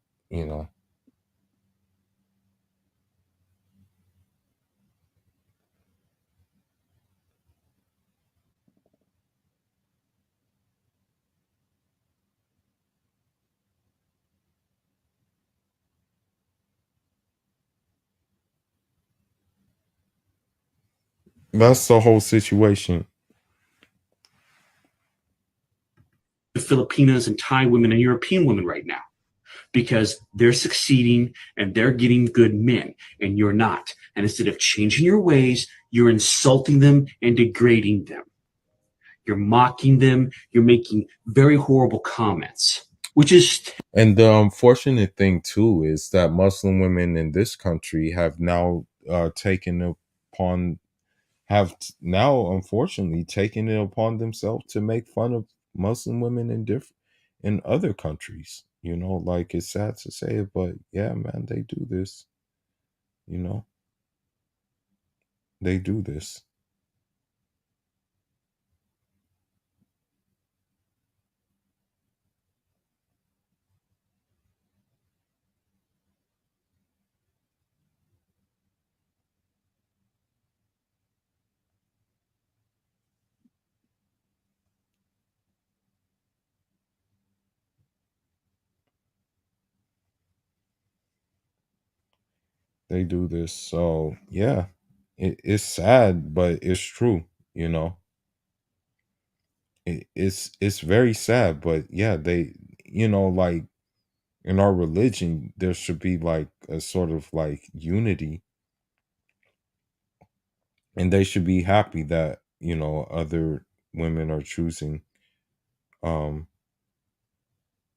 That's the whole situation. The Filipinas and Thai women and European women right now, because they're succeeding and they're getting good men and you're not. And instead of changing your ways, you're insulting them and degrading them. You're mocking them. You're making very horrible comments, which is. And the unfortunate thing too is that Muslim women in this country have now unfortunately taken it upon themselves to make fun of Muslim women in other countries. You know, like, it's sad to say it, but yeah, man, they do this. You know, they do this. They do this. So yeah, it's sad, but it's true. You know, it's very sad, but yeah, they, you know, like, in our religion, there should be like a sort of like unity, and they should be happy that, you know, other women are choosing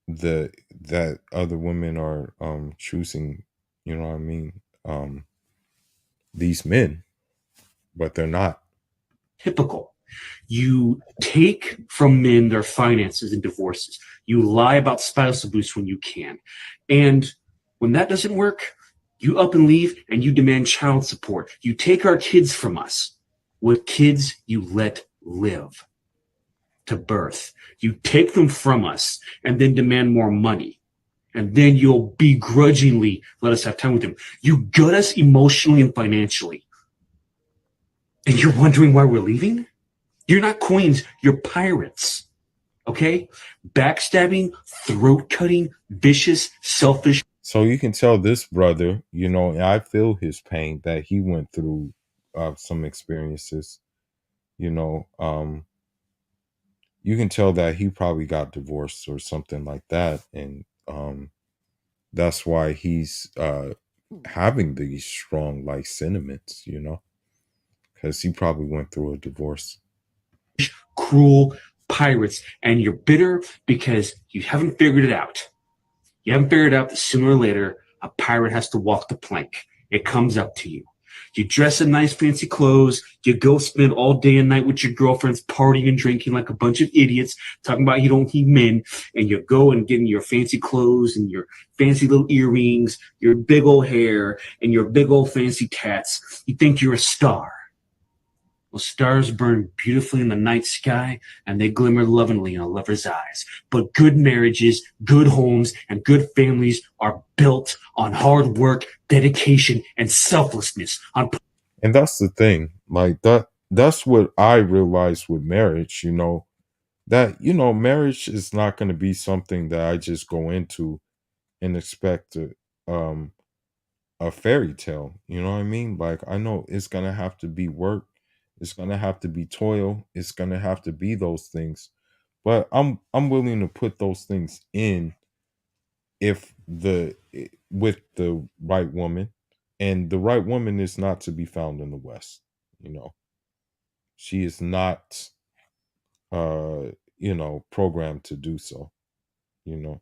that other women are choosing, you know what I mean, these men, but they're not. Typical. You take from men their finances in divorces. You lie about spousal abuse when you can. And when that doesn't work, you up and leave and you demand child support. You take our kids from us. What kids you let live to birth. You take them from us and then demand more money. And then you'll begrudgingly let us have time with them. You gut us emotionally and financially. And you're wondering why we're leaving? You're not queens, you're pirates. Okay? Backstabbing, throat cutting, vicious, selfish. So you can tell this brother, you know, and I feel his pain that he went through some experiences, you know, you can tell that he probably got divorced or something like that. And that's why he's having these strong like sentiments, you know, because he probably went through a divorce. Cruel pirates, and you're bitter because you haven't figured it out. You haven't figured out that sooner or later a pirate has to walk the plank. It comes up to you. You dress in nice fancy clothes. You go spend all day and night with your girlfriends partying and drinking like a bunch of idiots, talking about you don't need men. And you go and get in your fancy clothes and your fancy little earrings, your big old hair, and your big old fancy tats. You think you're a star. Well, stars burn beautifully in the night sky, and they glimmer lovingly in a lover's eyes. But good marriages, good homes, and good families are built on hard work, dedication, and selflessness. And that's the thing. Like, that's what I realized with marriage, you know, that, you know, marriage is not going to be something that I just go into and expect a fairy tale. You know what I mean? Like, I know it's going to have to be work. It's going to have to be toil. It's going to have to be those things. But I'm willing to put those things in with the right woman. And the right woman is not to be found in the West. You know, she is not you know, programmed to do so, you know.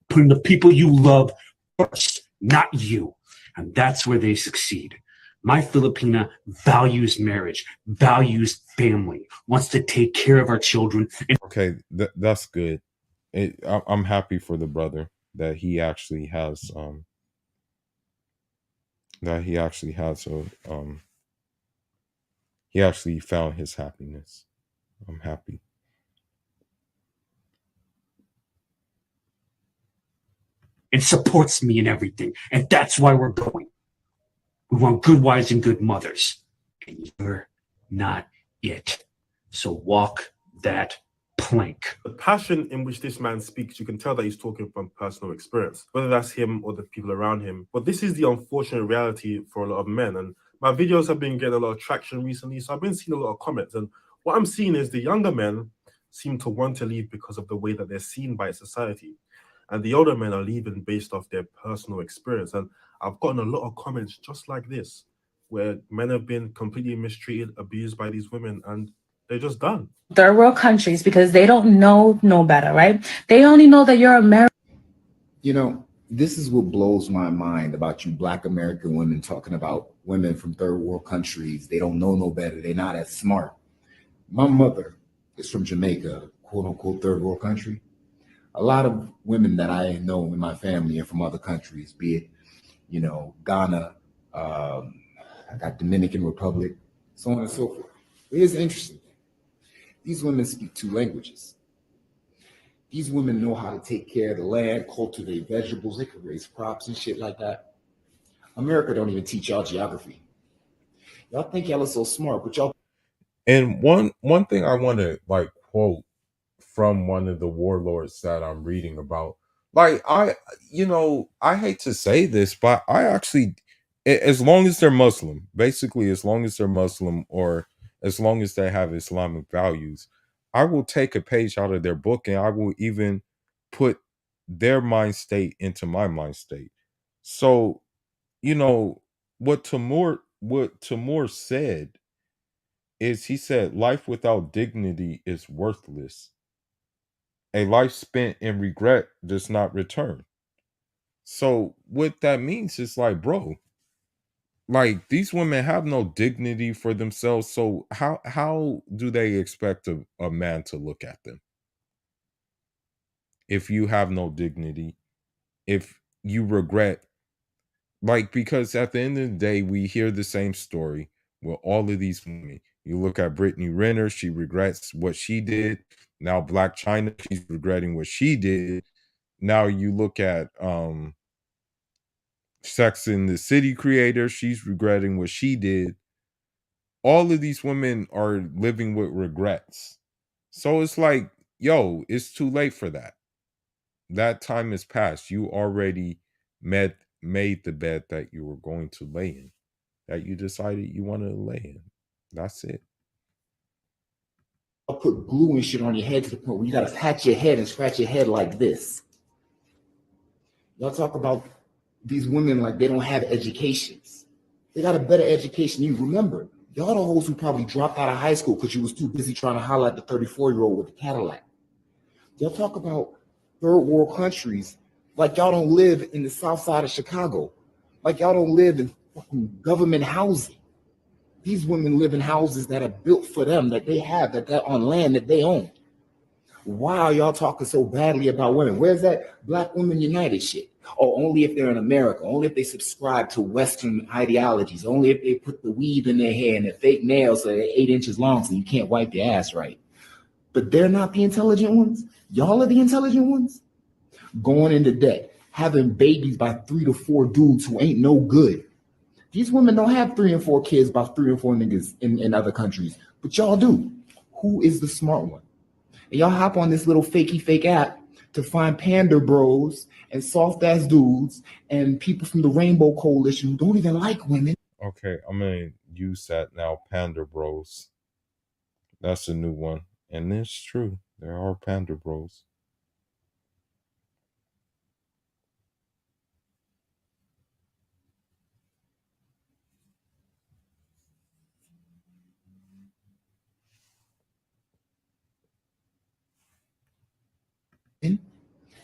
Putting the people you love first, not you. And that's where they succeed. My Filipina values marriage, values family, wants to take care of our children. Okay, that's good. I'm happy for the brother that he actually has he actually found his happiness. I'm happy. And supports me in everything. And that's why we're going. We want good wives and good mothers. And you're not it. So walk that plank. The passion in which this man speaks, you can tell that he's talking from personal experience, whether that's him or the people around him. But this is the unfortunate reality for a lot of men. And my videos have been getting a lot of traction recently, so I've been seeing a lot of comments. And what I'm seeing is the younger men seem to want to leave because of the way that they're seen by society. And the older men are leaving based off their personal experience. And I've gotten a lot of comments just like this, where men have been completely mistreated, abused by these women, and they're just done. Third world countries, because they don't know no better, right? They only know that you're American. You know, this is what blows my mind about you Black American women talking about women from third world countries. They don't know no better. They're not as smart. My mother is from Jamaica, quote unquote third world country. A lot of women that I know in my family are from other countries, be it, you know, Ghana, I got Dominican Republic, so on and so forth. Here's the interesting thing. These women speak 2 languages. These women know how to take care of the land, cultivate vegetables, they can raise crops and shit like that. America don't even teach y'all geography. Y'all think y'all are so smart, but y'all. And one thing I want to like quote from one of the warlords that I'm reading about, like I hate to say this, but I actually, as long as they're Muslim, basically as long as they're Muslim or as long as they have Islamic values, I will take a page out of their book and I will even put their mind state into my mind state. So, you know, what Timur said is, he said, life without dignity is worthless. A life spent in regret does not return. So what that means is like, bro, like these women have no dignity for themselves. So how do they expect a man to look at them? If you have no dignity, if you regret, like, because at the end of the day, we hear the same story with all of these women. You look at Brittany Renner, she regrets what she did. Now Blac Chyna, she's regretting what she did. Now you look at Sex and the City creator, she's regretting what she did. All of these women are living with regrets. So it's like, yo, it's too late for that. That time has passed. You already made the bed that you were going to lay in, that you decided you wanted to lay in. That's it. I'll put glue and shit on your head to the point where you gotta pat your head and scratch your head like this. Y'all talk about these women like they don't have educations. They got a better education. You remember, y'all the hoes who probably dropped out of high school because you was too busy trying to holler at the 34-year-old with the Cadillac. Y'all talk about third world countries like y'all don't live in the south side of Chicago. Like y'all don't live in fucking government housing. These women live in houses that are built for them, that they have, that they're on land that they own. Why are y'all talking so badly about women? Where's that Black Women United shit? Or only if they're in America, only if they subscribe to Western ideologies, only if they put the weave in their hair and the fake nails so they're 8 inches long so you can't wipe your ass right. But they're not the intelligent ones. Y'all are the intelligent ones. Going into debt, having babies by 3 to 4 dudes who ain't no good. These women don't have 3 and 4 kids by 3 or 4 niggas in other countries, but y'all do. Who is the smart one? And y'all hop on this little fake app to find pander bros and soft ass dudes and people from the Rainbow Coalition who don't even like women. Okay, I'm gonna use that now, pander bros. That's a new one, and it's true. There are pander bros.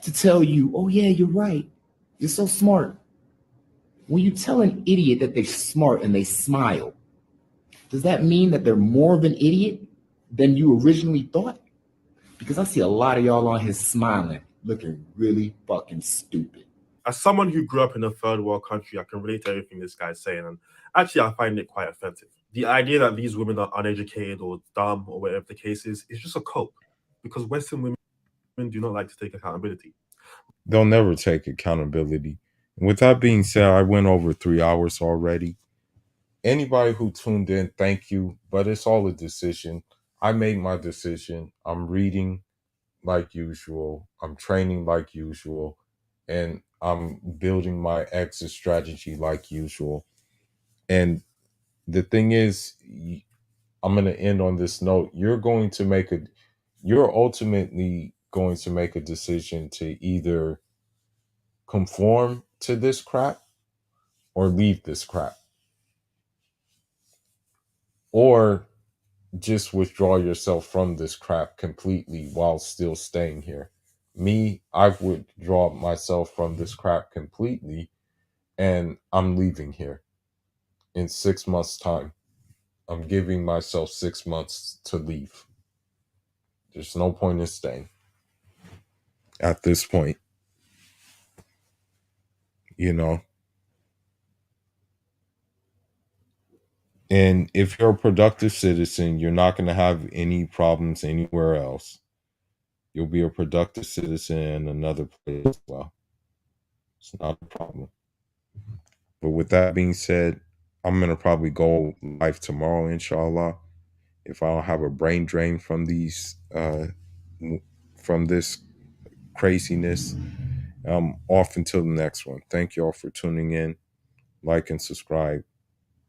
To tell you, oh yeah, you're right. You're so smart. When you tell an idiot that they're smart and they smile, does that mean that they're more of an idiot than you originally thought? Because I see a lot of y'all on here smiling, looking really fucking stupid. As someone who grew up in a third world country, I can relate to everything this guy's saying. And actually, I find it quite offensive. The idea that these women are uneducated or dumb or whatever the case is just a cope. Because Western women do not like to take accountability. They'll never take accountability. And with that being said, I went over 3 hours already. Anybody who tuned in, thank you. But it's all a decision. I made my decision. I'm reading. like usual. I'm training like usual. And I'm building my exit strategy like usual. And the thing is, I'm going to end on this note. You're ultimately going to make a decision to either conform to this crap or leave this crap, or just withdraw yourself from this crap completely while still staying here. Me, I've withdrawn myself from this crap completely, and I'm leaving here in 6 months' time. I'm giving myself 6 months to leave. There's no point in staying at this point. You know? And if you're a productive citizen, you're not going to have any problems anywhere else. You'll be a productive citizen in another place as well. It's not a problem. But with that being said, I'm going to probably go live tomorrow, inshallah. If I don't have a brain drain from this craziness, I'm off until the next one. Thank you all for tuning in. Like and subscribe.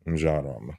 Injaallah.